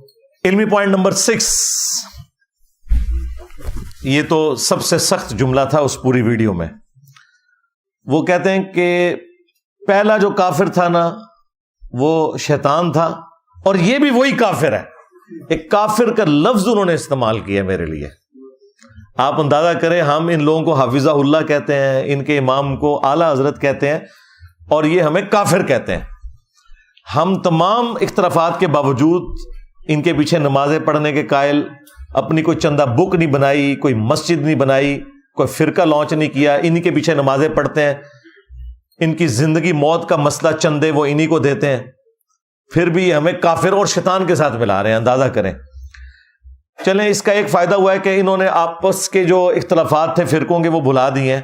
علمی پوائنٹ نمبر 6، یہ تو سب سے سخت جملہ تھا اس پوری ویڈیو میں. وہ کہتے ہیں کہ پہلا جو کافر تھا نا وہ شیطان تھا، اور یہ بھی وہی کافر ہے. ایک کافر کا لفظ انہوں نے استعمال کیا میرے لیے. آپ اندازہ کریں، ہم ان لوگوں کو حافظہ اللہ کہتے ہیں، ان کے امام کو اعلیٰ حضرت کہتے ہیں، اور یہ ہمیں کافر کہتے ہیں. ہم تمام اختلافات کے باوجود ان کے پیچھے نمازیں پڑھنے کے قائل، اپنی کوئی چندہ بک نہیں بنائی، کوئی مسجد نہیں بنائی، کوئی فرقہ لانچ نہیں کیا، انہی کے پیچھے نمازیں پڑھتے ہیں. ان کی زندگی موت کا مسئلہ چندے وہ انہی کو دیتے ہیں، پھر بھی ہمیں کافر اور شیطان کے ساتھ ملا رہے ہیں. اندازہ کریں. چلیں، اس کا ایک فائدہ ہوا ہے کہ انہوں نے آپس کے جو اختلافات تھے فرقوں کے وہ بھلا دیے ہیں.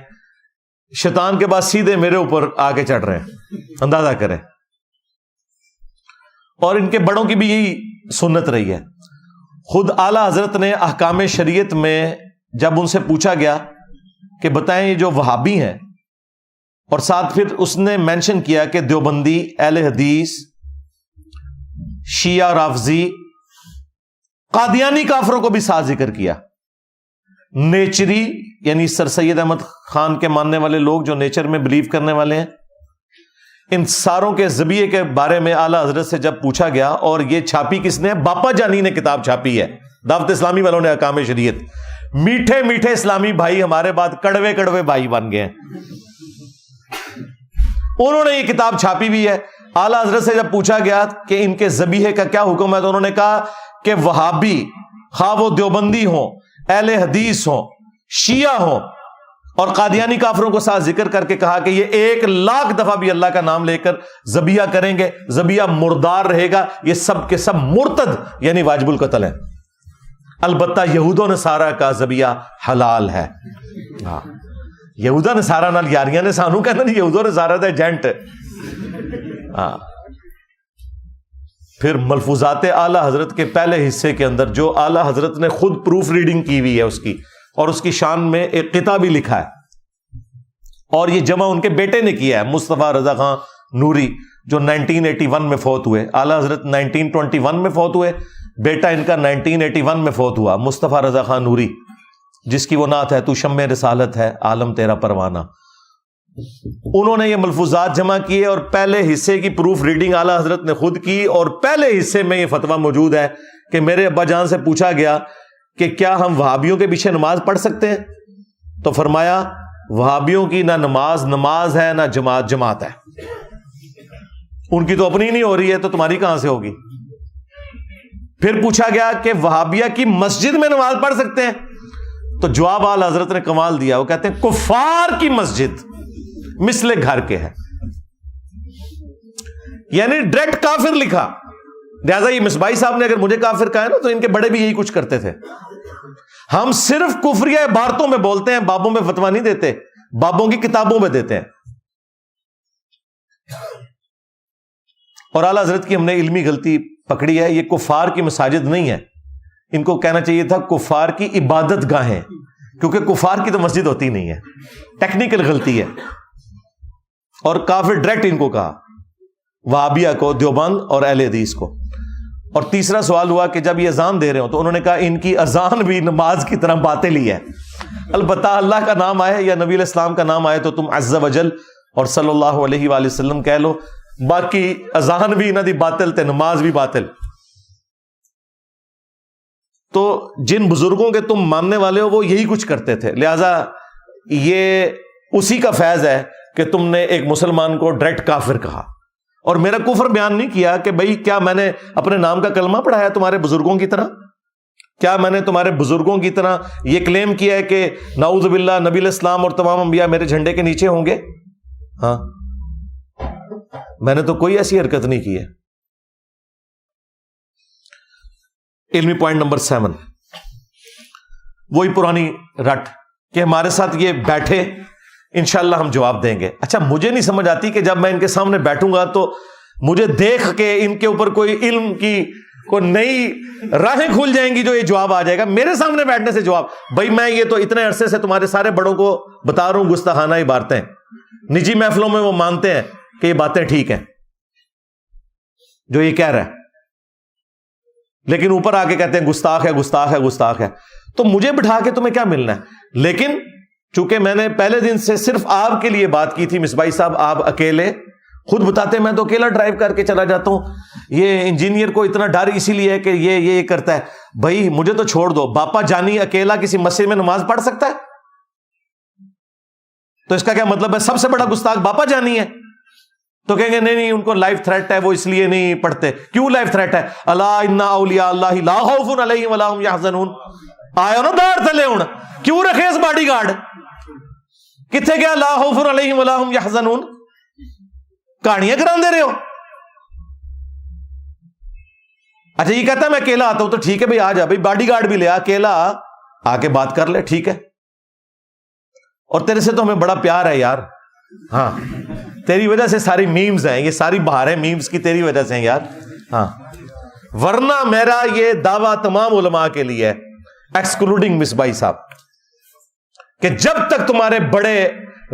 شیطان کے بعد سیدھے میرے اوپر آگے چڑھ رہے ہیں. اندازہ کریں. اور ان کے بڑوں کی بھی یہی سنت رہی ہے. خود اعلیٰ حضرت نے احکام شریعت میں جب ان سے پوچھا گیا کہ بتائیں یہ جو وہابی ہیں، اور ساتھ پھر اس نے مینشن کیا کہ دیوبندی، اہل حدیث، شیعہ، رافضی، قادیانی کافروں کو بھی ساتھ ذکر کیا. نیچری یعنی سر سید احمد خان کے ماننے والے لوگ جو نیچر میں بلیو کرنے والے ہیں، ان ساروں کے ذبیحے کے بارے میں اعلیٰ حضرت سے جب پوچھا گیا، اور یہ چھاپی کس نے؟ باپا جانی نے کتاب چھاپی ہے، دعوت اسلامی والوں نے احکام شریعت. میٹھے میٹھے اسلامی بھائی ہمارے بعد کڑوے کڑوے بھائی بن گئے ہیں. انہوں نے یہ کتاب چھاپی بھی ہے. اعلیٰ حضرت سے جب پوچھا گیا کہ ان کے ذبیحے کا کیا حکم ہے، تو انہوں نے کہا کہ وہابی، خواہ وہ دیوبندی ہوں، اہل حدیث ہوں، شیعہ ہوں، اور قادیانی کافروں کو ساتھ ذکر کر کے کہا کہ یہ 1,00,000 دفعہ بھی اللہ کا نام لے کر ذبیحہ کریں گے، ذبیحہ مردار رہے گا، یہ سب کے سب مرتد یعنی واجب القتل ہیں. البتہ یہود و نصارہ کا ذبیحہ حلال ہے. ہاں، یہودا نصارہ نال یاریاں نے سانو کہنا نہیں، یہود و نصارہ دا ایجنٹ. ہاں، پھر ملفوظات اعلیٰ حضرت کے پہلے حصے کے اندر جو اعلیٰ حضرت نے خود پروف ریڈنگ کی ہوئی ہے اس کی، اور اس کی شان میں ایک قطعہ بھی لکھا ہے، اور یہ جمع ان کے بیٹے نے کیا ہے، مصطفیٰ رضا خان نوری، جو 1981 میں فوت ہوئے. اعلیٰ حضرت 1921 میں فوت ہوئے، بیٹا ان کا 1981 میں فوت ہوا، مصطفیٰ رضا خان نوری، جس کی وہ نعت ہے تو شمع رسالت ہے عالم تیرا پروانہ. انہوں نے یہ ملفوظات جمع کیے، اور پہلے حصے کی پروف ریڈنگ اعلیٰ حضرت نے خود کی، اور پہلے حصے میں یہ فتویٰ موجود ہے کہ میرے ابا جان سے پوچھا گیا کہ کیا ہم وہابیوں کے پیچھے نماز پڑھ سکتے ہیں، تو فرمایا وہابیوں کی نہ نماز ہے، نہ جماعت ہے. ان کی تو اپنی نہیں ہو رہی ہے تو تمہاری کہاں سے ہوگی. پھر پوچھا گیا کہ وہابیہ کی مسجد میں نماز پڑھ سکتے ہیں، تو جواب اعلیٰ حضرت نے کمال دیا. وہ کہتے ہیں کفار کی مسجد مثل گھر کے ہے، یعنی ڈائریکٹ کافر لکھا. لہذا یہ مصباحی صاحب نے اگر مجھے کافر کہا ہے نا، تو ان کے بڑے بھی یہی کچھ کرتے تھے. ہم صرف کفریہ عبارتوں میں بولتے ہیں، بابوں میں فتویٰ نہیں دیتے، بابوں کی کتابوں میں دیتے ہیں. اور اعلیٰ حضرت کی ہم نے علمی غلطی پکڑی ہے. یہ کفار کی مساجد نہیں ہے، ان کو کہنا چاہیے تھا کفار کی عبادت گاہیں، کیونکہ کفار کی تو مسجد ہوتی نہیں ہے. ٹیکنیکل غلطی ہے. اور کافر ڈائریکٹ ان کو کہا، وہابیہ کو، دیوبند اور اہل حدیث کو. اور تیسرا سوال ہوا کہ جب یہ اذان دے رہے ہو، تو انہوں نے کہا ان کی اذان بھی نماز کی طرح باطل ہے. البتہ اللہ کا نام آئے یا نبی علیہ السلام کا نام آئے تو تم عز وجل اور صلی اللہ علیہ وآلہ وسلم کہہ لو. باقی اذان بھی انہاں دی باطل تے نماز بھی باطل. تو جن بزرگوں کے تم ماننے والے ہو وہ یہی کچھ کرتے تھے, لہذا یہ اسی کا فیض ہے کہ تم نے ایک مسلمان کو ڈائریکٹ کافر کہا. اور میرا کفر بیان نہیں کیا کہ بھئی کیا میں نے اپنے نام کا کلمہ پڑھایا تمہارے بزرگوں کی طرح؟ کیا میں نے تمہارے بزرگوں کی طرح یہ کلیم کیا ہے کہ نعوذ باللہ نبی الاسلام اور تمام انبیاء میرے جھنڈے کے نیچے ہوں گے؟ ہاں, میں نے تو کوئی ایسی حرکت نہیں کی ہے. علمی پوائنٹ نمبر 7, وہی پرانی رٹ کہ ہمارے ساتھ یہ بیٹھے انشاءاللہ ہم جواب دیں گے. اچھا مجھے نہیں سمجھ آتی کہ جب میں ان کے سامنے بیٹھوں گا تو مجھے دیکھ کے ان کے اوپر کوئی علم کی کوئی نئی راہیں کھل جائیں گی جو یہ جواب آ جائے گا میرے سامنے بیٹھنے سے جواب. بھائی میں یہ تو اتنے عرصے سے تمہارے سارے بڑوں کو بتا رہا ہوں گستاخانہ عبارتیں, نجی محفلوں میں وہ مانتے ہیں کہ یہ باتیں ٹھیک ہیں جو یہ کہہ رہا ہے, لیکن اوپر آ کے کہتے ہیں گستاخ ہے گستاخ ہے گستاخ ہے. تو مجھے بٹھا کے تمہیں کیا ملنا ہے؟ لیکن چونکہ میں نے پہلے دن سے صرف آپ کے لیے بات کی تھی مصباحی صاحب, آپ اکیلے خود بتاتے ہیں میں تو اکیلا ڈرائیو کر کے چلا جاتا ہوں, یہ انجینئر کو اتنا ڈر اسی لیے ہے کہ یہ کرتا ہے. بھائی مجھے تو چھوڑ دو, باپا جانی اکیلا کسی مسجد میں نماز پڑھ سکتا ہے؟ تو اس کا کیا مطلب ہے سب سے بڑا گستاخ باپا جانی ہے؟ تو کہیں گے نہیں ان کو لائف تھریٹ ہے وہ اس لیے نہیں پڑھتے. کیوں لائف تھریٹ ہے؟ الا ان اولیاء اللہ لا خوف علیہم ولا هم یحزنون. آیا نا دار تلے ہوں کیوں رکھے اس باڈی گارڈ؟ کتنے گیا لا خوف علیہم ولا هم یحزنون؟ کہانیاں کراندے رہے ہو. اچھا یہ کہتا ہے میں اکیلا آتا ہوں تو ٹھیک ہے بھائی آ جا, بھائی باڈی گارڈ بھی لے اکیلا آ کے بات کر لے, ٹھیک ہے. اور تیرے سے تو ہمیں بڑا پیار ہے یار, ہاں تیری وجہ سے ساری میمز ہیں, یہ ساری بہاریں میمز کی تیری وجہ سے ہیں یار. ہاں ورنہ میرا یہ دعویٰ تمام علماء کے لیے ہے ایکسکلوڈنگ مصباحی صاحب کہ جب تک تمہارے بڑے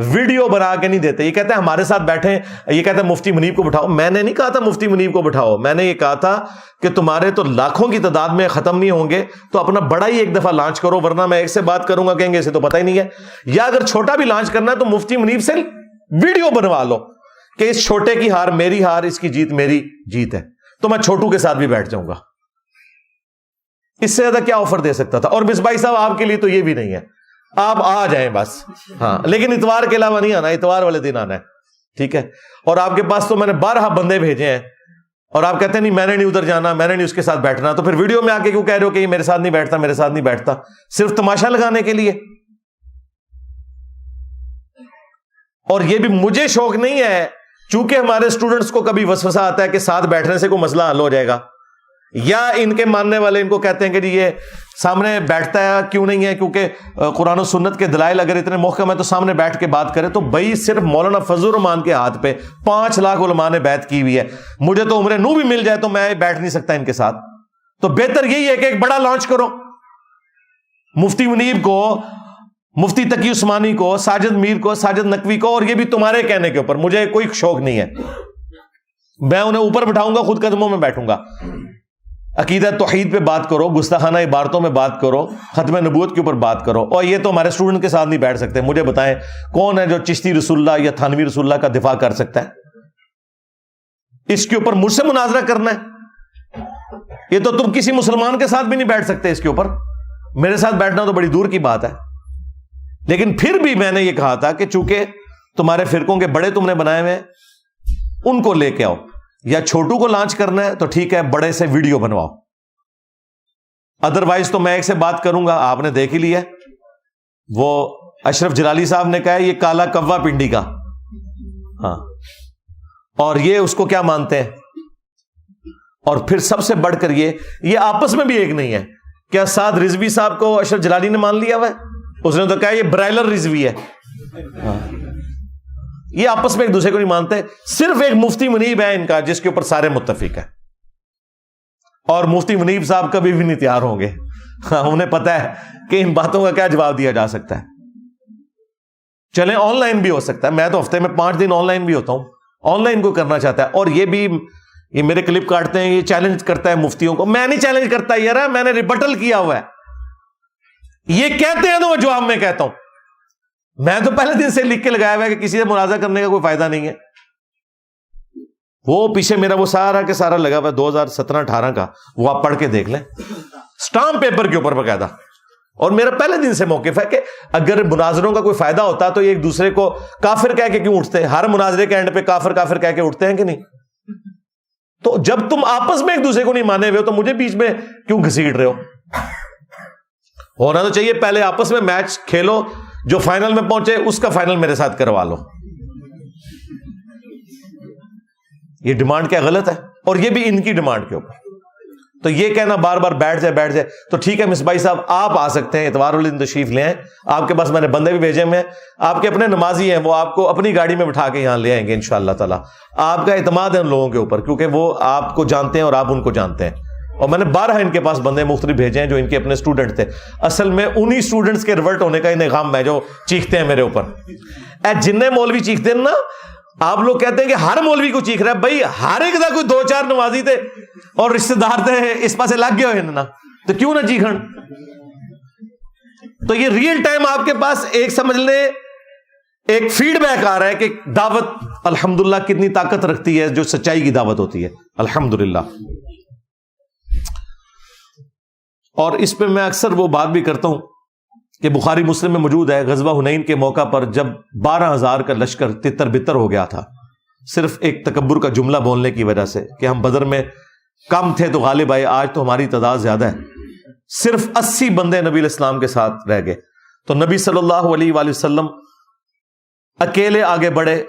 ویڈیو بنا کے نہیں دیتے, یہ کہتے ہیں ہمارے ساتھ بیٹھے, یہ کہتے ہیں مفتی منیب کو بٹھاؤ. میں نے نہیں کہا تھا مفتی منیب کو بٹھاؤ, میں نے یہ کہا تھا کہ تمہارے تو لاکھوں کی تعداد میں ختم نہیں ہوں گے تو اپنا بڑا ہی ایک دفعہ لانچ کرو, ورنہ میں ایک سے بات کروں گا کہیں گے اسے تو پتہ ہی نہیں ہے. یا اگر چھوٹا بھی لانچ کرنا ہے تو مفتی منیب سے ویڈیو بنوا لو کہ اس چھوٹے کی ہار میری ہار, اس کی جیت میری جیت ہے, تو میں چھوٹو کے ساتھ بھی بیٹھ جاؤں گا. اس سے زیادہ کیا آفر دے سکتا تھا؟ اور مصباحی صاحب آپ کے لیے تو یہ بھی نہیں ہے, آپ آ جائیں بس, ہاں لیکن اتوار کے علاوہ نہیں آنا, اتوار والے دن آنا ہے, ٹھیک ہے. اور آپ کے پاس تو میں نے 12 بندے بھیجے ہیں اور آپ کہتے ہیں نہیں میں نے نہیں ادھر جانا, میں نے نہیں اس کے ساتھ بیٹھنا, تو پھر ویڈیو میں آ کے کیوں کہہ رہے ہو کہ یہ میرے ساتھ نہیں بیٹھتا, میرے ساتھ نہیں بیٹھتا, صرف تماشا لگانے کے لیے. اور یہ بھی مجھے شوق نہیں ہے چونکہ ہمارے اسٹوڈنٹس کو کبھی وسوسہ آتا ہے کہ ساتھ بیٹھنے سے کوئی مسئلہ حل ہو جائے گا, یا ان کے ماننے والے ان کو کہتے ہیں کہ جی یہ سامنے بیٹھتا ہے کیوں نہیں ہے, کیونکہ قرآن و سنت کے دلائل اگر اتنے محکم ہے تو سامنے بیٹھ کے بات کرے. تو بھائی صرف مولانا فضل الرحمان کے ہاتھ پہ 5 لاکھ علماء نے بیعت کی ہوئی ہے, مجھے تو عمر نو بھی مل جائے تو میں بیٹھ نہیں سکتا ان کے ساتھ. تو بہتر یہی ہے کہ ایک بڑا لانچ کرو, مفتی منیب کو, مفتی تقی عثمانی کو, ساجد میر کو, ساجد نقوی کو, اور یہ بھی تمہارے کہنے کے اوپر, مجھے کوئی شوق نہیں ہے. میں انہیں اوپر بٹھاؤں گا, خود قدموں میں بیٹھوں گا. عقیدہ توحید پہ بات کرو, گستاخانہ عبارتوں میں بات کرو, ختم نبوت کے اوپر بات کرو. اور یہ تو ہمارے اسٹوڈنٹ کے ساتھ نہیں بیٹھ سکتے. مجھے بتائیں کون ہے جو چشتی رسول اللہ یا تھانوی رسول اللہ کا دفاع کر سکتا ہے؟ اس کے اوپر مجھ سے مناظرہ کرنا ہے؟ یہ تو تم کسی مسلمان کے ساتھ بھی نہیں بیٹھ سکتے اس کے اوپر, میرے ساتھ بیٹھنا تو بڑی دور کی بات ہے. لیکن پھر بھی میں نے یہ کہا تھا کہ چونکہ تمہارے فرقوں کے بڑے تم نے بنائے ہوئے ان کو لے کے آؤ, یا چھوٹو کو لانچ کرنا ہے تو ٹھیک ہے بڑے سے ویڈیو بنواؤ, ادروائز تو میں ایک سے بات کروں گا. آپ نے دیکھ ہی لیا وہ اشرف جلالی صاحب نے کہا ہے یہ کالا کوا پنڈی کا, ہاں, اور یہ اس کو کیا مانتے ہیں. اور پھر سب سے بڑھ کر یہ آپس میں بھی ایک نہیں ہے. کیا سعد رضوی صاحب کو اشرف جلالی نے مان لیا ہوا ہے؟ اس نے تو کہا یہ برائلر رضوی ہے. یہ آپس میں ایک دوسرے کو نہیں مانتے. صرف ایک مفتی منیب ہے ان کا جس کے اوپر سارے متفق ہیں, اور مفتی منیب صاحب کبھی بھی نہیں تیار ہوں گے. انہیں پتا ہے کہ ان باتوں کا کیا جواب دیا جا سکتا ہے. چلیں آن لائن بھی ہو سکتا ہے, میں تو ہفتے میں 5 دن آن لائن بھی ہوتا ہوں. آن لائن کو کرنا چاہتا ہے. اور یہ میرے کلپ کاٹتے ہیں, یہ چیلنج کرتا ہے مفتیوں کو. میں نہیں چیلنج کرتا یار, میں نے ریبٹل کیا ہوا ہے. یہ کہتے ہیں تو وہ جواب میں کہتا ہوں. میں تو پہلے دن سے لکھ کے لگایا ہوا ہے کہ کسی سے منازعہ کرنے کا کوئی فائدہ نہیں ہے. وہ پیچھے میرا وہ سارا کے سارا لگا ہوا 2017-18 کا، وہ آپ پڑھ کے دیکھ لیں، سٹامپ پیپر کے اوپر باقاعدہ. اور میرا پہلے دن سے موقف ہے کہ اگر مناظروں کا کوئی فائدہ ہوتا تو یہ ایک دوسرے کو کافر کہہ کے کیوں اٹھتے ہیں؟ ہر مناظرے کے اینڈ پہ کافر کافر کہہ کے اٹھتے ہیں کہ نہیں؟ تو جب تم آپس میں ایک دوسرے کو نہیں مانے ہوئے ہو تو مجھے بیچ میں کیوں گھسیٹ رہے ہو؟ ہونا تو چاہیے پہلے آپس میں میچ کھیلو، جو فائنل میں پہنچے اس کا فائنل میرے ساتھ کروا لو. یہ ڈیمانڈ کیا غلط ہے؟ اور یہ بھی ان کی ڈیمانڈ کے اوپر. تو یہ کہنا بار بار بیٹھ جائے تو ٹھیک ہے مصباحی صاحب آپ آ سکتے ہیں، اتوار والے دن تشریف لے آئیں. آپ کے پاس میں نے بندے بھی بھیجے ہوئے ہیں، آپ کے اپنے نمازی ہیں، وہ آپ کو اپنی گاڑی میں بٹھا کے یہاں لے آئیں گے انشاءاللہ تعالیٰ. آپ کا اعتماد ہے ان لوگوں کے اوپر کیونکہ وہ آپ کو جانتے ہیں اور آپ ان کو جانتے ہیں. اور میں نے 12 ان کے پاس بندے مختلف بھیجے ہیں جو ان کے اپنے اسٹوڈنٹ تھے. اصل میں انہی اسٹوڈنٹس کے ریورٹ ہونے کا انہیں غم ہے جو چیختے ہیں میرے اوپر. جنہیں مولوی چیختے ہیں نا، آپ لوگ کہتے ہیں کہ ہر مولوی کو چیخ رہا ہے. بھائی ہر ایک دا کوئی 2-4 نمازی تھے اور رشتہ دار تھے اس پاسے لگ گئے ہوئے نا، تو کیوں نہ چیخن؟ تو یہ ریئل ٹائم آپ کے پاس ایک سمجھ لیں ایک فیڈ بیک آ رہا ہے کہ دعوت الحمدللہ کتنی طاقت رکھتی ہے جو سچائی کی دعوت ہوتی ہے الحمدللہ. اور اس پہ میں اکثر وہ بات بھی کرتا ہوں کہ بخاری مسلم میں موجود ہے، غزوہ حنین کے موقع پر جب 12,000 کا لشکر تتر بتر ہو گیا تھا صرف ایک تکبر کا جملہ بولنے کی وجہ سے کہ ہم بدر میں کم تھے تو غالب آئے، آج تو ہماری تعداد زیادہ ہے. صرف 80 بندے نبی علیہ السلام کے ساتھ رہ گئے. تو نبی صلی اللہ علیہ وآلہ وسلم اکیلے آگے بڑھے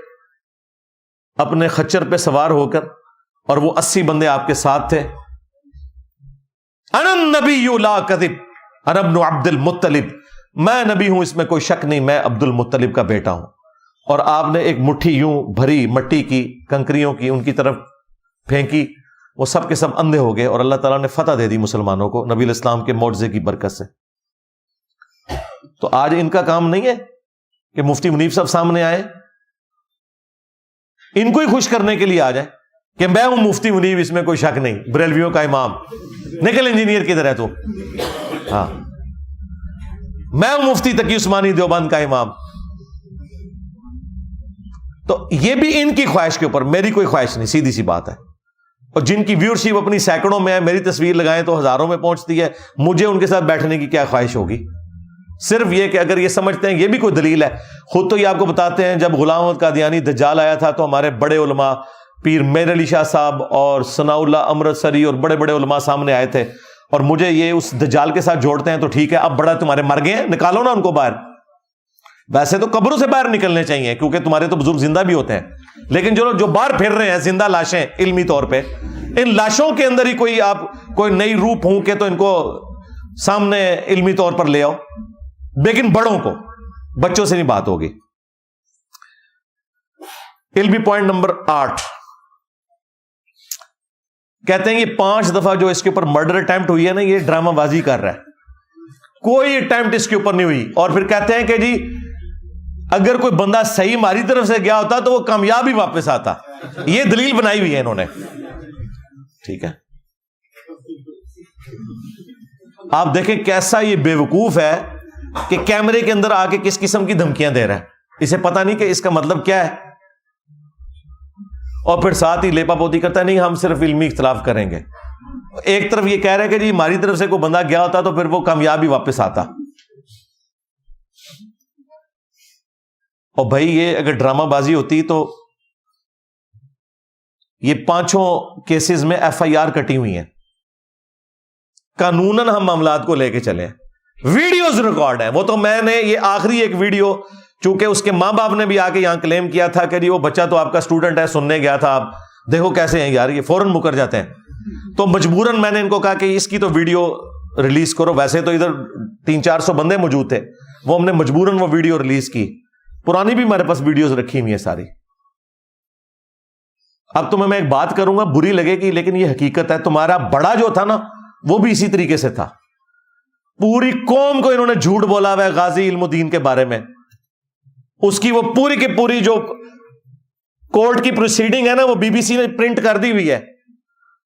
اپنے خچر پہ سوار ہو کر، اور وہ 80 بندے آپ کے ساتھ تھے. انا النبی لا کذب انا ابن عبد المطلب، میں نبی ہوں اس میں کوئی شک نہیں، میں عبد المطلب کا بیٹا ہوں. اور آپ نے ایک مٹھی یوں بھری مٹی کی کنکریوں کی ان کی طرف پھینکی، وہ سب کے سب اندھے ہو گئے اور اللہ تعالیٰ نے فتح دے دی مسلمانوں کو نبی علیہ السلام کے معجزے کی برکت سے. تو آج ان کا کام نہیں ہے کہ مفتی منیب صاحب سامنے آئے ان کو ہی خوش کرنے کے لیے آ جائے کہ میں ہوں مفتی منیب اس میں کوئی شک نہیں، بریلویوں کا امام، نکل انجینئر کدھر ہے تو، ہاں میں ہوں مفتی تقی عثمانی دیوبند کا امام. تو یہ بھی ان کی خواہش کے اوپر، میری کوئی خواہش نہیں، سیدھی سی بات ہے. اور جن کی ویورشپ اپنی سینکڑوں میں ہے، میری تصویر لگائیں تو ہزاروں میں پہنچتی ہے، مجھے ان کے ساتھ بیٹھنے کی کیا خواہش ہوگی؟ صرف یہ کہ اگر یہ سمجھتے ہیں، یہ بھی کوئی دلیل ہے. خود تو یہ آپ کو بتاتے ہیں جب غلام احمد قادیانی دجال آیا تھا تو ہمارے بڑے علماء پیر میر علی شاہ صاحب اور ثناء اللہ امرتسری اور بڑے بڑے علماء سامنے آئے تھے، اور مجھے یہ اس دجال کے ساتھ جوڑتے ہیں تو ٹھیک ہے، اب بڑا تمہارے مر گئے ہیں، نکالو نا ان کو باہر. ویسے تو قبروں سے باہر نکلنے چاہیے کیونکہ تمہارے تو بزرگ زندہ بھی ہوتے ہیں، لیکن جو باہر پھر رہے ہیں زندہ لاشیں علمی طور پہ، ان لاشوں کے اندر ہی کوئی آپ کوئی نئی روح پھونکے تو ان کو سامنے علمی طور پر لے آؤ، لیکن بڑوں کو، بچوں سے نہیں بات ہوگی. علمی پوائنٹ نمبر 8 کہتے ہیں یہ 5 دفعہ جو اس کے اوپر مرڈر اٹیمپٹ ہوئی ہے نا، یہ ڈرامہ بازی کر رہا ہے، کوئی اٹیمپٹ اس کے اوپر نہیں ہوئی. اور پھر کہتے ہیں کہ جی اگر کوئی بندہ صحیح ہماری طرف سے گیا ہوتا تو وہ کامیاب ہی واپس آتا. یہ دلیل بنائی ہوئی ہے انہوں نے. ٹھیک ہے، آپ دیکھیں کیسا یہ بیوقوف ہے کہ کیمرے کے اندر آ کے کس قسم کی دھمکیاں دے رہا ہے، اسے پتہ نہیں کہ اس کا مطلب کیا ہے. اور پھر ساتھ ہی لیپا پوتی کرتا ہے نہیں ہم صرف علمی اختلاف کریں گے. ایک طرف یہ کہہ رہے کہ جی ہماری طرف سے کوئی بندہ گیا ہوتا تو پھر وہ کامیاب ہی واپس آتا. اور بھائی یہ اگر ڈرامہ بازی ہوتی تو یہ 5 کیسز میں FIR کٹی ہوئی ہیں، قانوناً ہم معاملات کو لے کے چلے ہیں، ویڈیوز ریکارڈ ہیں. وہ تو میں نے یہ آخری ایک ویڈیو، چونکہ اس کے ماں باپ نے بھی آ کے یہاں کلیم کیا تھا کہ جی وہ بچہ تو آپ کا اسٹوڈنٹ ہے، سننے گیا تھا، آپ دیکھو کیسے ہیں یار، یہ فوراً مکر جاتے ہیں. تو مجبوراً میں نے ان کو کہا کہ اس کی تو ویڈیو ریلیز کرو. ویسے تو ادھر 300-400 بندے موجود تھے، وہ ہم نے مجبوراً وہ ویڈیو ریلیز کی. پرانی بھی ہمارے پاس ویڈیوز رکھی ہوئی ہیں ساری. اب تمہیں میں ایک بات کروں گا بری لگے گی لیکن یہ حقیقت ہے. تمہارا بڑا جو تھا نا وہ بھی اسی طریقے سے تھا. پوری قوم کو انہوں نے جھوٹ بولا ہوا ہے غازی علم الدین کے بارے میں. اس کی وہ پوری کی پوری جو کورٹ کی پروسیڈنگ ہے نا وہ BBC نے پرنٹ کر دی ہوئی ہے،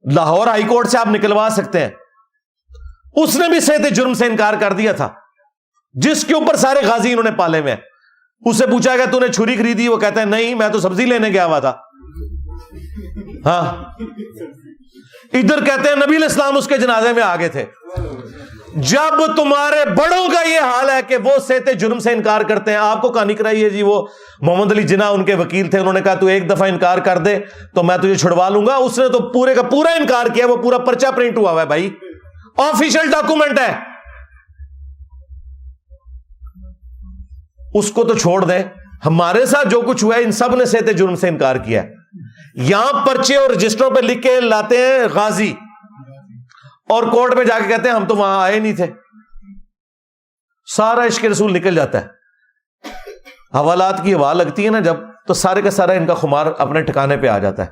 لاہور ہائی کورٹ سے آپ نکلوا سکتے ہیں. اس نے بھی صحت جرم سے انکار کر دیا تھا جس کے اوپر سارے غازی انہوں نے پالے ہوئے ہیں. اس سے پوچھا گیا تو نے چھری خریدی؟ وہ کہتا ہے نہیں میں تو سبزی لینے گیا ہوا تھا. ہاں ادھر کہتے ہیں نبی علیہ السلام اس کے جنازے میں آگے تھے. جب تمہارے بڑوں کا یہ حال ہے کہ وہ صحت جرم سے انکار کرتے ہیں. آپ کو کہانی کرائی ہے جی, وہ محمد علی جناح ان کے وکیل تھے, انہوں نے کہا تو ایک دفعہ انکار کر دے تو میں تجھے چھڑوا لوں گا. اس نے تو پورے کا پورا انکار کیا, وہ پورا پرچہ پرنٹ ہوا ہے بھائی, آفیشیل ڈاکومنٹ ہے. اس کو تو چھوڑ دیں, ہمارے ساتھ جو کچھ ہوا ہے ان سب نے صحت جرم سے انکار کیا ہے. یہاں پرچے اور رجسٹروں پہ لکھ کے لاتے ہیں غازی, اور کورٹ میں جا کے کہتے ہیں ہم تو وہاں آئے نہیں تھے. سارا عشق رسول نکل جاتا ہے. حوالات کی ہوا لگتی ہے نا جب, تو سارے کا سارا ان کا خمار اپنے ٹھکانے پہ آ جاتا ہے.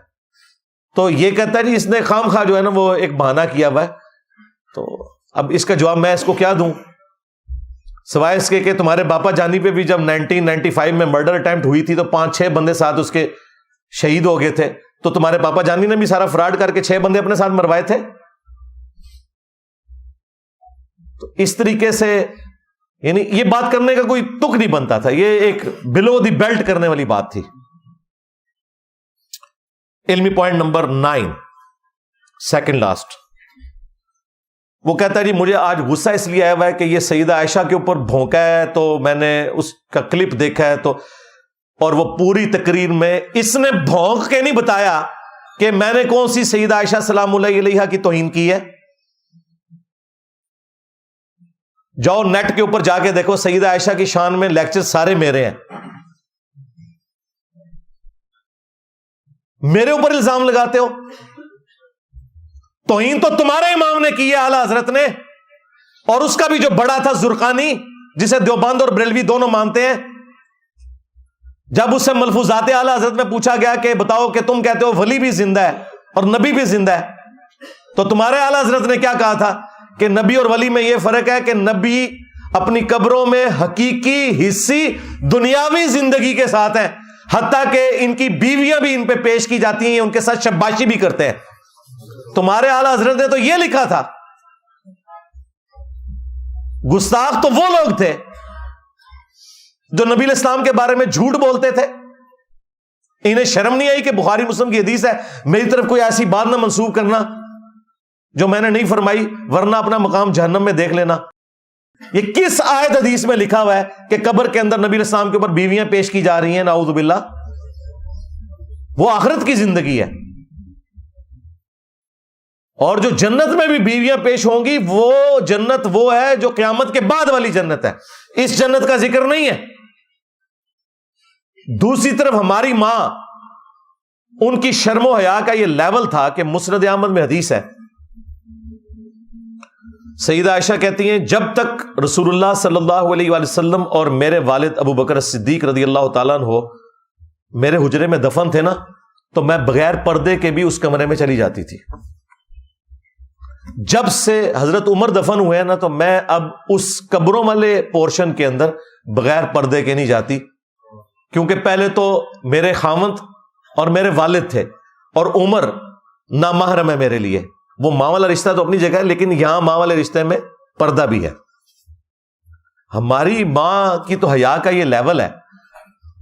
تو یہ کہتا ہے جی اس نے خام خواہ جو ہے نا وہ ایک بہانہ کیا ہوا ہے. تو اب اس کا جواب میں اس کو کیا دوں, سوائے اس کے کہ تمہارے باپا جانی پہ بھی جب 1995 میں مرڈر اٹیمپٹ ہوئی تھی تو 5-6 بندے ساتھ اس کے شہید ہو گئے تھے. تو تمہارے پاپا جانی نے بھی سارا فراڈ کر کے 6 بندے اپنے ساتھ مروائے تھے. تو اس طریقے سے یعنی یہ بات کرنے کا کوئی تک نہیں بنتا تھا, یہ ایک بلو دی بیلٹ کرنے والی بات تھی. علمی پوائنٹ نمبر 9, سیکنڈ لاسٹ. وہ کہتا ہے جی مجھے آج غصہ اس لیے آیا ہوا ہے کہ یہ سیدہ عائشہ کے اوپر بھونکا ہے, تو میں نے اس کا کلپ دیکھا ہے, تو اور وہ پوری تقریر میں اس نے بھونک کے نہیں بتایا کہ میں نے کون سی سیدہ عائشہ سلام اللہ علیہا کی توہین کی ہے. جاؤ نیٹ کے اوپر جا کے دیکھو, سیدہ عائشہ کی شان میں لیکچر سارے میرے ہیں. میرے اوپر الزام لگاتے ہو. توہین تو تمہارے امام نے کی ہے اعلی حضرت نے, اور اس کا بھی جو بڑا تھا زرقانی, جسے دیوبند اور بریلوی دونوں مانتے ہیں. جب اس سے ملفوظات اعلی حضرت میں پوچھا گیا کہ بتاؤ کہ تم کہتے ہو ولی بھی زندہ ہے اور نبی بھی زندہ ہے, تو تمہارے اعلی حضرت نے کیا کہا تھا کہ نبی اور ولی میں یہ فرق ہے کہ نبی اپنی قبروں میں حقیقی حصی دنیاوی زندگی کے ساتھ ہیں, حتیٰ کہ ان کی بیویاں بھی ان پہ پیش کی جاتی ہیں, ان کے ساتھ شباشی بھی کرتے ہیں. تمہارے اعلی حضرت نے تو یہ لکھا تھا. گستاخ تو وہ لوگ تھے جو نبی علیہ السلام کے بارے میں جھوٹ بولتے تھے. انہیں شرم نہیں آئی کہ بخاری مسلم کی حدیث ہے, میری طرف کوئی ایسی بات نہ منسوب کرنا جو میں نے نہیں فرمائی, ورنہ اپنا مقام جہنم میں دیکھ لینا. یہ کس آیت حدیث میں لکھا ہوا ہے کہ قبر کے اندر نبی علیہ السلام کے اوپر بیویاں پیش کی جا رہی ہیں؟ نعوذ باللہ. وہ آخرت کی زندگی ہے. اور جو جنت میں بھی بیویاں پیش ہوں گی, وہ جنت وہ ہے جو قیامت کے بعد والی جنت ہے, اس جنت کا ذکر نہیں ہے. دوسری طرف ہماری ماں, ان کی شرم و حیا کا یہ لیول تھا کہ مسند احمد میں حدیث ہے, سیدہ عائشہ کہتی ہیں جب تک رسول اللہ صلی اللہ علیہ وآلہ وسلم اور میرے والد ابو بکر صدیق رضی اللہ تعالیٰ عنہ میرے حجرے میں دفن تھے نا, تو میں بغیر پردے کے بھی اس کمرے میں چلی جاتی تھی. جب سے حضرت عمر دفن ہوئے ہیں نا, تو میں اب اس قبروں والے پورشن کے اندر بغیر پردے کے نہیں جاتی, کیونکہ پہلے تو میرے خاوند اور میرے والد تھے, اور عمر نامحرم ہے میرے لیے. وہ ماں والا رشتہ تو اپنی جگہ ہے, لیکن یہاں ماں والے رشتے میں پردہ بھی ہے. ہماری ماں کی تو حیا کا یہ لیول ہے.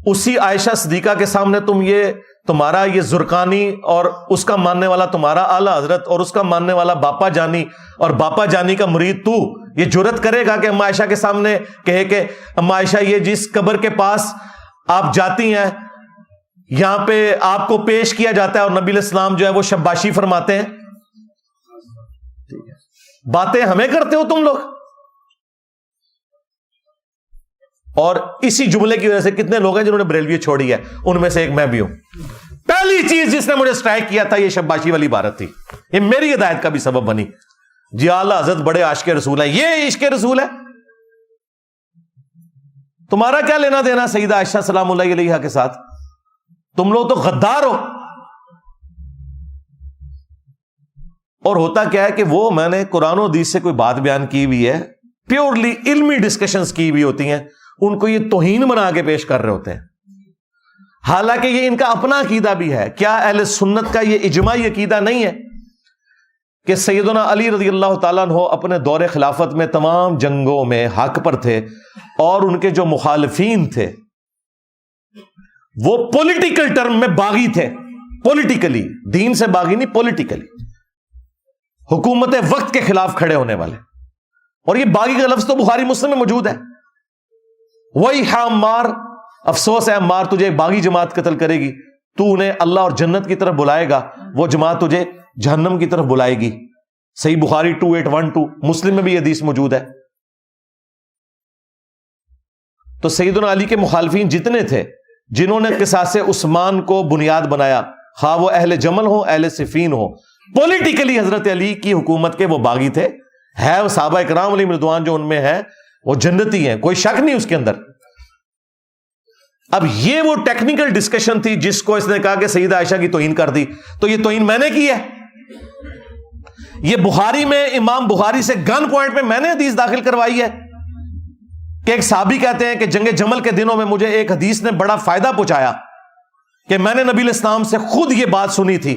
اسی عائشہ صدیقہ کے سامنے تم یہ تمہارا یہ زرقانی اور اس کا ماننے والا تمہارا اعلی حضرت اور اس کا ماننے والا باپا جانی اور باپا جانی کا مرید تو یہ جرت کرے گا کہ اما عائشہ کے سامنے کہے کہ اما عائشہ یہ جس قبر کے پاس آپ جاتی ہیں یہاں پہ آپ کو پیش کیا جاتا ہے اور نبی علیہ السلام جو ہے وہ شباشی فرماتے ہیں. باتیں ہمیں کرتے ہو تم لوگ. اور اسی جملے کی وجہ سے کتنے لوگ ہیں جنہوں نے بریلوی چھوڑی ہے, ان میں سے ایک میں بھی ہوں. پہلی چیز جس نے مجھے سٹرائک کیا تھا یہ شباشی والی عبارت تھی, یہ میری ہدایت کا بھی سبب بنی. جی اعلیٰ حضرت بڑے عاشق رسول ہیں, یہ عشق رسول ہے. تمہارا کیا لینا دینا سیدہ عائشہ سلام اللہ علیہا کے ساتھ؟ تم لوگ تو غدار ہو. اور ہوتا کیا ہے کہ وہ میں نے قرآن و حدیث سے کوئی بات بیان کی ہوئی ہے, پیورلی علمی ڈسکشنز کی ہوئی ہوتی ہیں, ان کو یہ توہین بنا کے پیش کر رہے ہوتے ہیں. حالانکہ یہ ان کا اپنا عقیدہ بھی ہے. کیا اہل سنت کا یہ اجماعی عقیدہ نہیں ہے کہ سیدنا علی رضی اللہ تعالیٰ عنہ اپنے دور خلافت میں تمام جنگوں میں حق پر تھے, اور ان کے جو مخالفین تھے وہ پولیٹیکل ٹرم میں باغی تھے, پولیٹیکلی، دین سے باغی نہیں، پولیٹیکلی حکومت وقت کے خلاف کھڑے ہونے والے. اور یہ باغی کا لفظ تو بخاری مسلم میں موجود ہے. وہی عمار، افسوس ہے عمار، تجھے ایک باغی جماعت قتل کرے گی، تو انہیں اللہ اور جنت کی طرف بلائے گا، وہ جماعت تجھے جہنم کی طرف بلائے گی. صحیح بخاری 2812، مسلم میں بھی یہ حدیث موجود ہے. تو سیدنا علی کے مخالفین جتنے تھے جنہوں نے قصاص عثمان کو بنیاد بنایا، خواہ وہ اہل جمل ہو اہل صفین ہو، پولیٹیکلی حضرت علی کی حکومت کے وہ باغی تھے. ہے وہ صحابہ اکرام علیہم رضوان جو ان میں ہے وہ جنتی ہیں، کوئی شک نہیں اس کے اندر. اب یہ وہ ٹیکنیکل ڈسکشن تھی جس کو اس نے کہا کہ سیدہ عائشہ کی توہین کر دی، تو یہ توہین میں نے کی ہے. یہ بخاری میں امام بخاری سے گن پوائنٹ پہ میں نے حدیث داخل کروائی ہے کہ ایک صحابی کہتے ہیں کہ جنگ جمل کے دنوں میں مجھے ایک حدیث نے بڑا فائدہ پہنچایا کہ میں نے نبی الاسلام سے خود یہ بات سنی تھی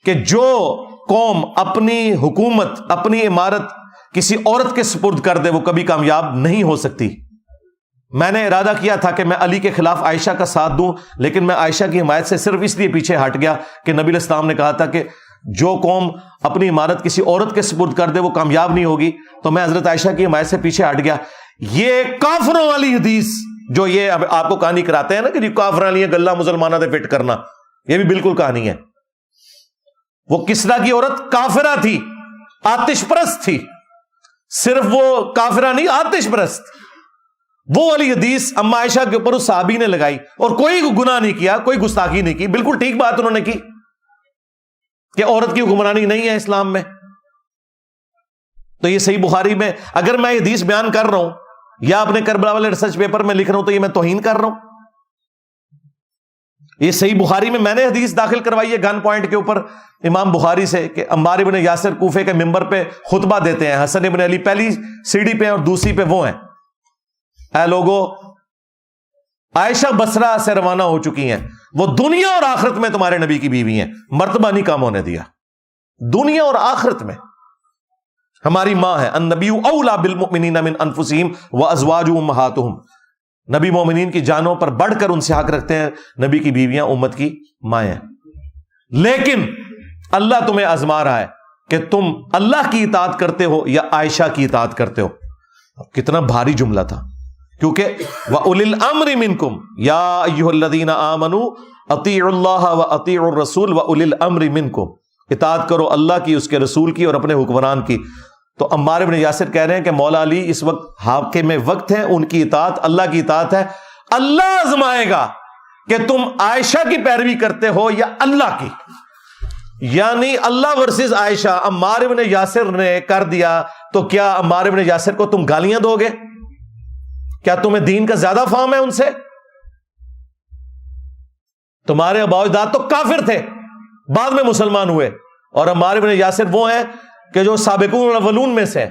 کہ جو قوم اپنی حکومت، اپنی عمارت کسی عورت کے سپرد کر دے وہ کبھی کامیاب نہیں ہو سکتی. میں نے ارادہ کیا تھا کہ میں علی کے خلاف عائشہ کا ساتھ دوں، لیکن میں عائشہ کی حمایت سے صرف اس لیے پیچھے ہٹ گیا کہ نبی الاسلام نے کہا تھا کہ جو قوم اپنی عمارت کسی عورت کے سپرد کر دے وہ کامیاب نہیں ہوگی، تو میں حضرت عائشہ کی حمایت سے پیچھے ہٹ گیا. یہ کافروں والی حدیث جو یہ آپ کو کہانی کراتے ہیں نا کہ کافر والی گلہ مسلمانہ دے فٹ کرنا، یہ بھی بالکل کہانی ہے. وہ کسرا کی عورت کافرہ تھی، آتش پرست تھی، صرف وہ کافرہ نہیں آتش پرست. وہ والی حدیث اما عائشہ کے اوپر اس صحابی نے لگائی اور کوئی گناہ نہیں کیا، کوئی گستاخی نہیں کی، بالکل ٹھیک بات انہوں نے کی کہ عورت کی حکمرانی نہیں ہے اسلام میں. تو یہ صحیح بخاری میں اگر میں یہ حدیث بیان کر رہا ہوں یا اپنے کربلا والے ریسرچ پیپر میں لکھ رہا ہوں تو یہ میں توہین کر رہا ہوں. یہ صحیح بخاری میں نے حدیث داخل کروائی ہے گن پوائنٹ کے اوپر امام بخاری سے کہ عمار ابن یاسر کوفے کے ممبر پہ خطبہ دیتے ہیں، حسن ابن علی پہلی سیڑھی پہ اور دوسری پہ وہ ہیں، اے لوگو عائشہ بصرہ سے روانہ ہو چکی ہیں، وہ دنیا اور آخرت میں تمہارے نبی کی بیوی ہیں، مرتبہ نہیں کام ہونے دیا. دنیا اور آخرت میں ہماری ماں ہے. النبی اولا بالمؤمنین من انفسہم وازواجہ امہاتہم، نبی مومنین کی جانوں پر بڑھ کر ان سے حق رکھتے ہیں، نبی کی بیویاں امت کی مائیں ہیں. لیکن اللہ تمہیں آزما رہا ہے کہ تم اللہ کی اطاعت کرتے ہو یا عائشہ کی اطاعت کرتے ہو. کتنا بھاری جملہ تھا، کیونکہ وَأُولِي الْأَمْرِ مِنْكُمْ يَا أَيُّهَا الَّذِينَ آمَنُوا أَطِيعُوا اللَّهَ وَأَطِيعُوا الرَّسُولَ وَأُولِي الْأَمْرِ مِنْكُمْ، اطاعت کرو اللہ کی، اس کے رسول کی اور اپنے حکمران کی. تو عمار بن یاسر کہہ رہے ہیں کہ مولا علی اس وقت حاکم وقت ہیں، ان کی اطاعت اللہ کی اطاعت ہے. اللہ آزمائے گا کہ تم عائشہ کی پیروی کرتے ہو یا اللہ کی، یعنی اللہ ورسز عائشہ. عمار بن یاسر نے کر دیا تو کیا عمار بن یاسر کو تم گالیاں دو گے؟ کیا تمہیں دین کا زیادہ فہم ہے ان سے؟ تمہارے آباء و اجداد تو کافر تھے، بعد میں مسلمان ہوئے، اور عمار بن یاسر وہ ہیں کہ جو سابقون الاولون میں سے.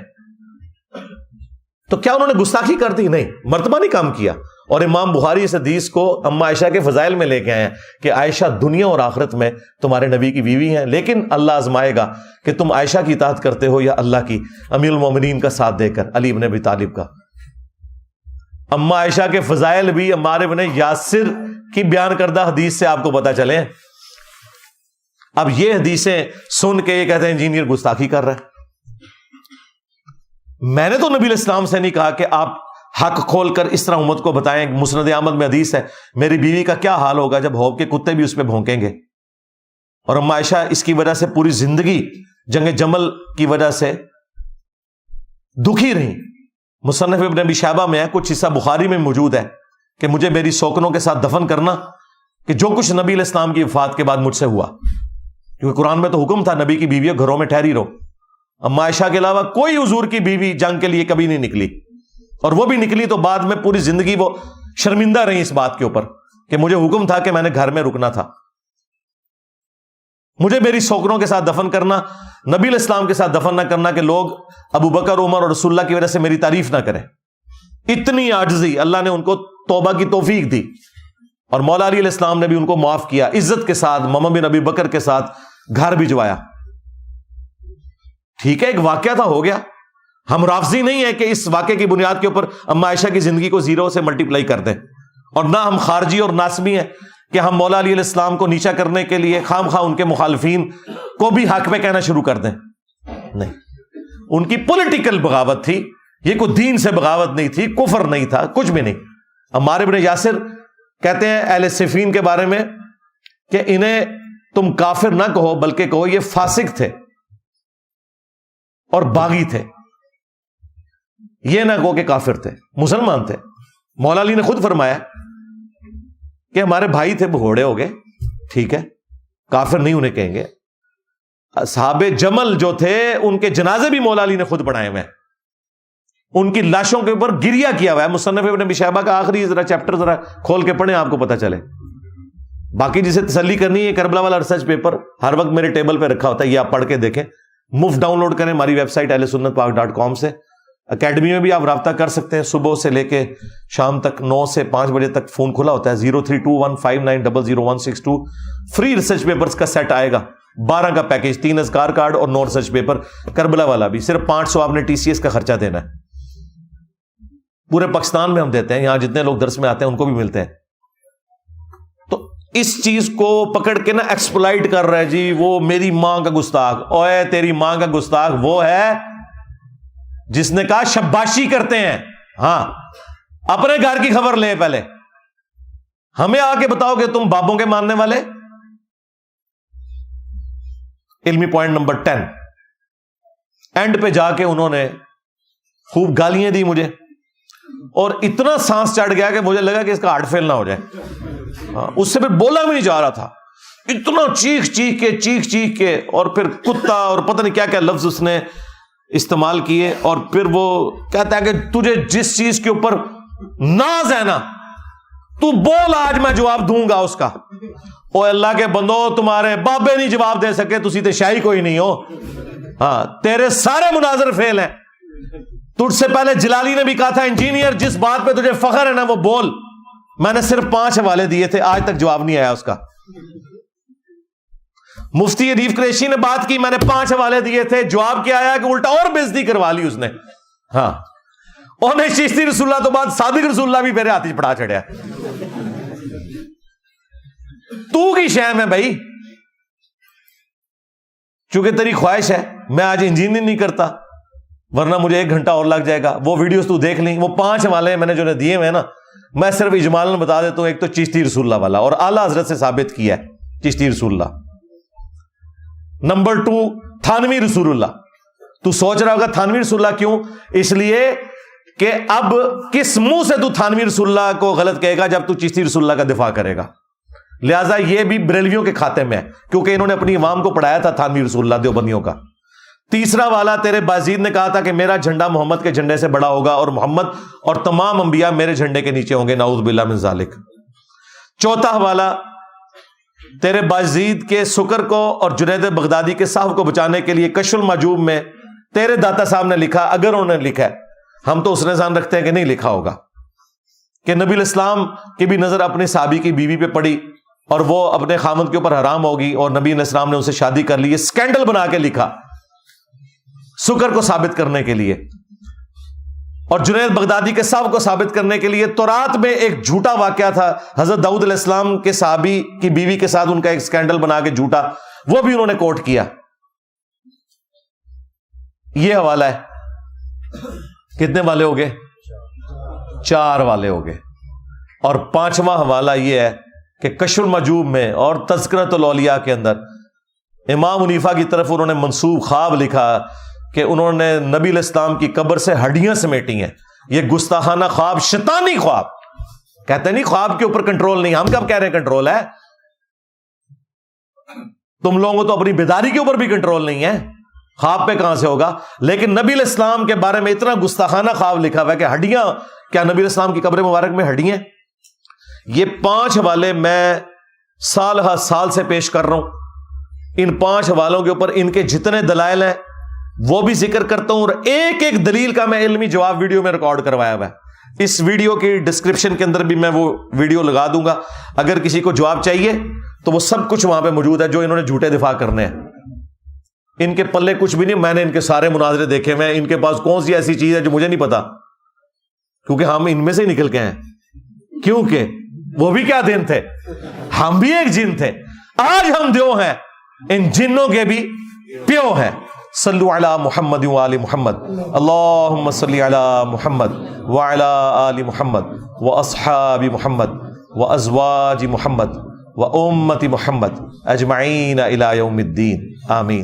تو کیا انہوں نے گستاخی کر دی؟ نہیں، مرتبہ نہیں کام کیا. اور امام بخاری اس حدیث کو اما عائشہ کے فضائل میں لے کے آئے ہیں کہ عائشہ دنیا اور آخرت میں تمہارے نبی کی بیوی ہیں، لیکن اللہ آزمائے گا کہ تم عائشہ کی اطاعت کرتے ہو یا اللہ کی، امیر المومنین کا ساتھ دے کر، علی بن ابی طالب کا. اما عائشہ کے فضائل بھی عمار بن یاسر کی بیان کردہ حدیث سے آپ کو پتہ چلے. اب یہ حدیثیں سن کے یہ کہتے ہیں انجینئر گستاخی کر رہا ہے. میں نے تو نبی الاسلام سے نہیں کہا کہ آپ حق کھول کر اس طرح امت کو بتائیں. مسند احمد میں حدیث ہے میری بیوی کا کیا حال ہوگا جب حوض کے کتے بھی اس پہ بھونکیں گے. اور اما عائشہ اس کی وجہ سے پوری زندگی جنگ جمل کی وجہ سے دکھی رہی. مصنف ابن ابی شیبہ میں ہے، کچھ حصہ بخاری میں موجود ہے کہ مجھے میری سوکنوں کے ساتھ دفن کرنا، کہ جو کچھ نبی علیہ السلام کی وفات کے بعد مجھ سے ہوا، کیونکہ قرآن میں تو حکم تھا نبی کی بیویوں گھروں میں ٹھہری رہو. اما عائشہ کے علاوہ کوئی حضور کی بیوی جنگ کے لیے کبھی نہیں نکلی، اور وہ بھی نکلی تو بعد میں پوری زندگی وہ شرمندہ رہی اس بات کے اوپر کہ مجھے حکم تھا کہ میں نے گھر میں رکنا تھا. مجھے میری سوکنوں کے ساتھ دفن کرنا، نبی علیہ السلام کے ساتھ دفن نہ کرنا کہ لوگ ابو بکر، عمر اور رسول اللہ کی وجہ سے میری تعریف نہ کریں. اتنی عاجزی اللہ نے ان کو توبہ کی توفیق دی، اور مولا علی علیہ السلام نے بھی ان کو معاف کیا، عزت کے ساتھ محمد بن ابی بکر کے ساتھ گھر بھجوایا. ٹھیک ہے، ایک واقعہ تھا، ہو گیا. ہم رافضی نہیں ہیں کہ اس واقعے کی بنیاد کے اوپر اما عائشہ کی زندگی کو زیرو سے ملٹی پلائی کر دیں، اور نہ ہم خارجی اور ناسبی ہیں کہ ہم مولا علی علیہ السلام کو نیچا کرنے کے لیے خام خواہ ان کے مخالفین کو بھی حق میں کہنا شروع کر دیں. نہیں, ان کی پولیٹیکل بغاوت تھی, یہ کوئی دین سے بغاوت نہیں تھی, کفر نہیں تھا, کچھ بھی نہیں. عمار بن یاسر کہتے ہیں اہل صفین کے بارے میں کہ انہیں تم کافر نہ کہو بلکہ کہو یہ فاسق تھے اور باغی تھے, یہ نہ کہو کہ کافر تھے, مسلمان تھے. مولا علی نے خود فرمایا کہ ہمارے بھائی تھے, بھگوڑے ہو گئے, ٹھیک ہے, کافر نہیں انہیں کہیں گے. اصحاب جمل جو تھے ان کے جنازے بھی مولا علی نے خود پڑھائے ہوئے ہیں, ان کی لاشوں کے اوپر گریا کیا ہوا ہے. مصنف ابن ابی شیبہ کا آخری ذرا چیپٹر ذرا کھول کے پڑھیں, آپ کو پتہ چلے. باقی جسے تسلی کرنی ہے, کربلا والا ریسرچ پیپر ہر وقت میرے ٹیبل پہ رکھا ہوتا ہے, یہ آپ پڑھ کے دیکھیں. مفت ڈاؤن لوڈ کریں ہماری ویب سائٹ ahlsunnatpak.com سے. اکیڈمی میں بھی آپ رابطہ کر سکتے ہیں, صبح سے لے کے شام تک 9 سے 5 بجے تک فون کھلا ہوتا ہے. 032159000162 فری ریسرچ پیپرز کا سیٹ آئے گا, 12 کا پیکیج, 3 اذکار کارڈ اور 9 ریسرچ پیپر. کربلا والا بھی صرف 500 آپ نے TCS کا خرچہ دینا ہے. پورے پاکستان میں ہم دیتے ہیں, یہاں جتنے لوگ درس میں آتے ہیں ان کو بھی ملتے ہیں. تو اس چیز کو پکڑ کے نا ایکسپلائٹ کر رہا ہے جی وہ میری ماں کا گستاخ. اوے تیری ماں کا گستاخ وہ ہے جس نے کہا شباشی کرتے ہیں. ہاں, اپنے گھر کی خبر لے, پہلے ہمیں آ کے بتاؤ کہ تم بابوں کے ماننے والے. علمی پوائنٹ نمبر 10, اینڈ پہ جا کے انہوں نے خوب گالیاں دی مجھے, اور اتنا سانس چڑھ گیا کہ مجھے لگا کہ اس کا ہارٹ فیل نہ ہو جائے. اس سے پھر بولا بھی نہیں جا رہا تھا, اتنا چیخ چیخ کے, اور پھر کتا اور پتہ نہیں کیا کیا لفظ اس نے استعمال کیے. اور پھر وہ کہتا ہے کہ تجھے جس چیز کے اوپر ناز ہے نا تو بول, آج میں جواب دوں گا اس کا. او اللہ کے بندو, تمہارے بابے نہیں جواب دے سکے, تسی تے شاہی کوئی نہیں ہو. ہاں, تیرے سارے مناظر فیل ہیں. تجھ سے پہلے جلالی نے بھی کہا تھا انجینئر جس بات پہ تجھے فخر ہے نا وہ بول. میں نے صرف 5 حوالے دیے تھے, آج تک جواب نہیں آیا اس کا. مفتی ادیب قریشی نے بات کی, میں نے 5 حوالے دیے تھے, جواب کیا آیا کہ الٹا اور بےعزتی کروا لی اس نے. ہاں, اور میں چشتی رسول اللہ تو بعد صادق رسول اللہ بھی میرے ہاتھ پڑا چڑھیا. تو کی شیم ہے بھائی, چونکہ تیری خواہش ہے میں آج انجینئر نہیں کرتا ورنہ مجھے 1 گھنٹہ اور لگ جائے گا. وہ ویڈیوز تو دیکھ لیں, وہ 5 حوالے میں نے جو دیے ہوئے ہیں نا, میں صرف اجمالاً بتا دیتا ہوں. ایک تو چشتی رسول اللہ والا, اور اعلیٰ حضرت سے ثابت کیا ہے چشتی رسول اللہ. نمبر 2 تھانوی رسول اللہ. تو سوچ رہا ہوگا تھانوی رسول اللہ کیوں؟ اس لیے کہ اب کس منہ سے تو تھانوی رسول اللہ کو غلط کہے گا جب تو چشتی رسول اللہ کا دفاع کرے گا. لہٰذا یہ بھی بریلویوں کے کھاتے میں ہے, کیونکہ انہوں نے اپنی عوام کو پڑھایا تھا تھانوی رسول اللہ دیوبندیوں کا. تیسرا والا تیرے بازید نے کہا تھا کہ میرا جھنڈا محمد کے جھنڈے سے بڑا ہوگا اور محمد اور تمام انبیاء میرے جھنڈے کے نیچے ہوں گے, نعوذ باللہ من ذالک. چوتھا حوالہ تیرے بازید کے سکر کو اور جنید بغدادی کے صاحب کو بچانے کے لیے کشف المعجوب میں تیرے داتا صاحب نے لکھا, اگر انہوں نے لکھا ہے, ہم تو اس نے ظان رکھتے ہیں کہ نہیں لکھا ہوگا, کہ نبی الاسلام کی بھی نظر اپنے صحابی کی بیوی پہ پڑی اور وہ اپنے خامند کے اوپر حرام ہوگی اور نبی علیہ السلام نے اسے شادی کر لی. یہ سکینڈل بنا کے لکھا سکر کو ثابت کرنے کے لیے, اور جنید بغدادی کے صاحب کو ثابت کرنے کے لیے. تورات میں ایک جھوٹا واقعہ تھا حضرت داؤد علیہ السلام کے صحابی کی بیوی کے ساتھ ان کا ایک سکینڈل بنا کے جھوٹا, وہ بھی انہوں نے کوٹ کیا. یہ حوالہ ہے. کتنے والے ہو گئے؟ 4 والے ہو گئے. اور 5واں حوالہ یہ ہے کہ کشف المعجوب میں اور تذکرۃ الاولیاء کے اندر امام حنیفہ کی طرف انہوں نے منسوب خواب لکھا کہ انہوں نے نبی علیہ السلام کی قبر سے ہڈیاں سمیٹی ہیں. یہ گستاخانہ خواب, شیطانی خواب. کہتے نہیں خواب کے اوپر کنٹرول نہیں, ہم کب کہہ رہے ہیں کنٹرول ہے؟ تم لوگوں کو تو اپنی بیداری کے اوپر بھی کنٹرول نہیں ہے, خواب پہ کہاں سے ہوگا؟ لیکن نبی علیہ السلام کے بارے میں اتنا گستاخانہ خواب لکھا ہوا ہے کہ ہڈیاں, کیا نبی علیہ السلام کی قبر مبارک میں ہڈیاں؟ یہ 5 حوالے میں سال ہر سال سے پیش کر رہا ہوں. ان 5 حوالوں کے اوپر ان کے جتنے دلائل ہیں وہ بھی ذکر کرتا ہوں, اور ایک ایک دلیل کا میں علمی جواب ویڈیو میں ریکارڈ کروایا ہوا ہے. اس ویڈیو کی ڈسکرپشن کے اندر بھی میں وہ ویڈیو لگا دوں گا. اگر کسی کو جواب چاہیے تو وہ سب کچھ وہاں پہ موجود ہے جو انہوں نے جھوٹے دفاع کرنے ہیں. ان کے پلے کچھ بھی نہیں, میں نے ان کے سارے مناظرے دیکھے ہوئے ہیں. ان کے پاس کون سی ایسی چیز ہے جو مجھے نہیں پتا, کیونکہ ہم ان میں سے ہی نکل کے ہیں. کیونکہ وہ بھی کیا دن تھے؟ ہم بھی ایک جن تھے. آج ہم دیو ہیں, ان جنوں کے بھی پیو ہیں. صلو علی محمد وآل محمد. اللہم صلی علی محمد وعلی آل محمد واصحاب محمد وازواج محمد وامت محمد اجمعین الی یوم الدین. آمین.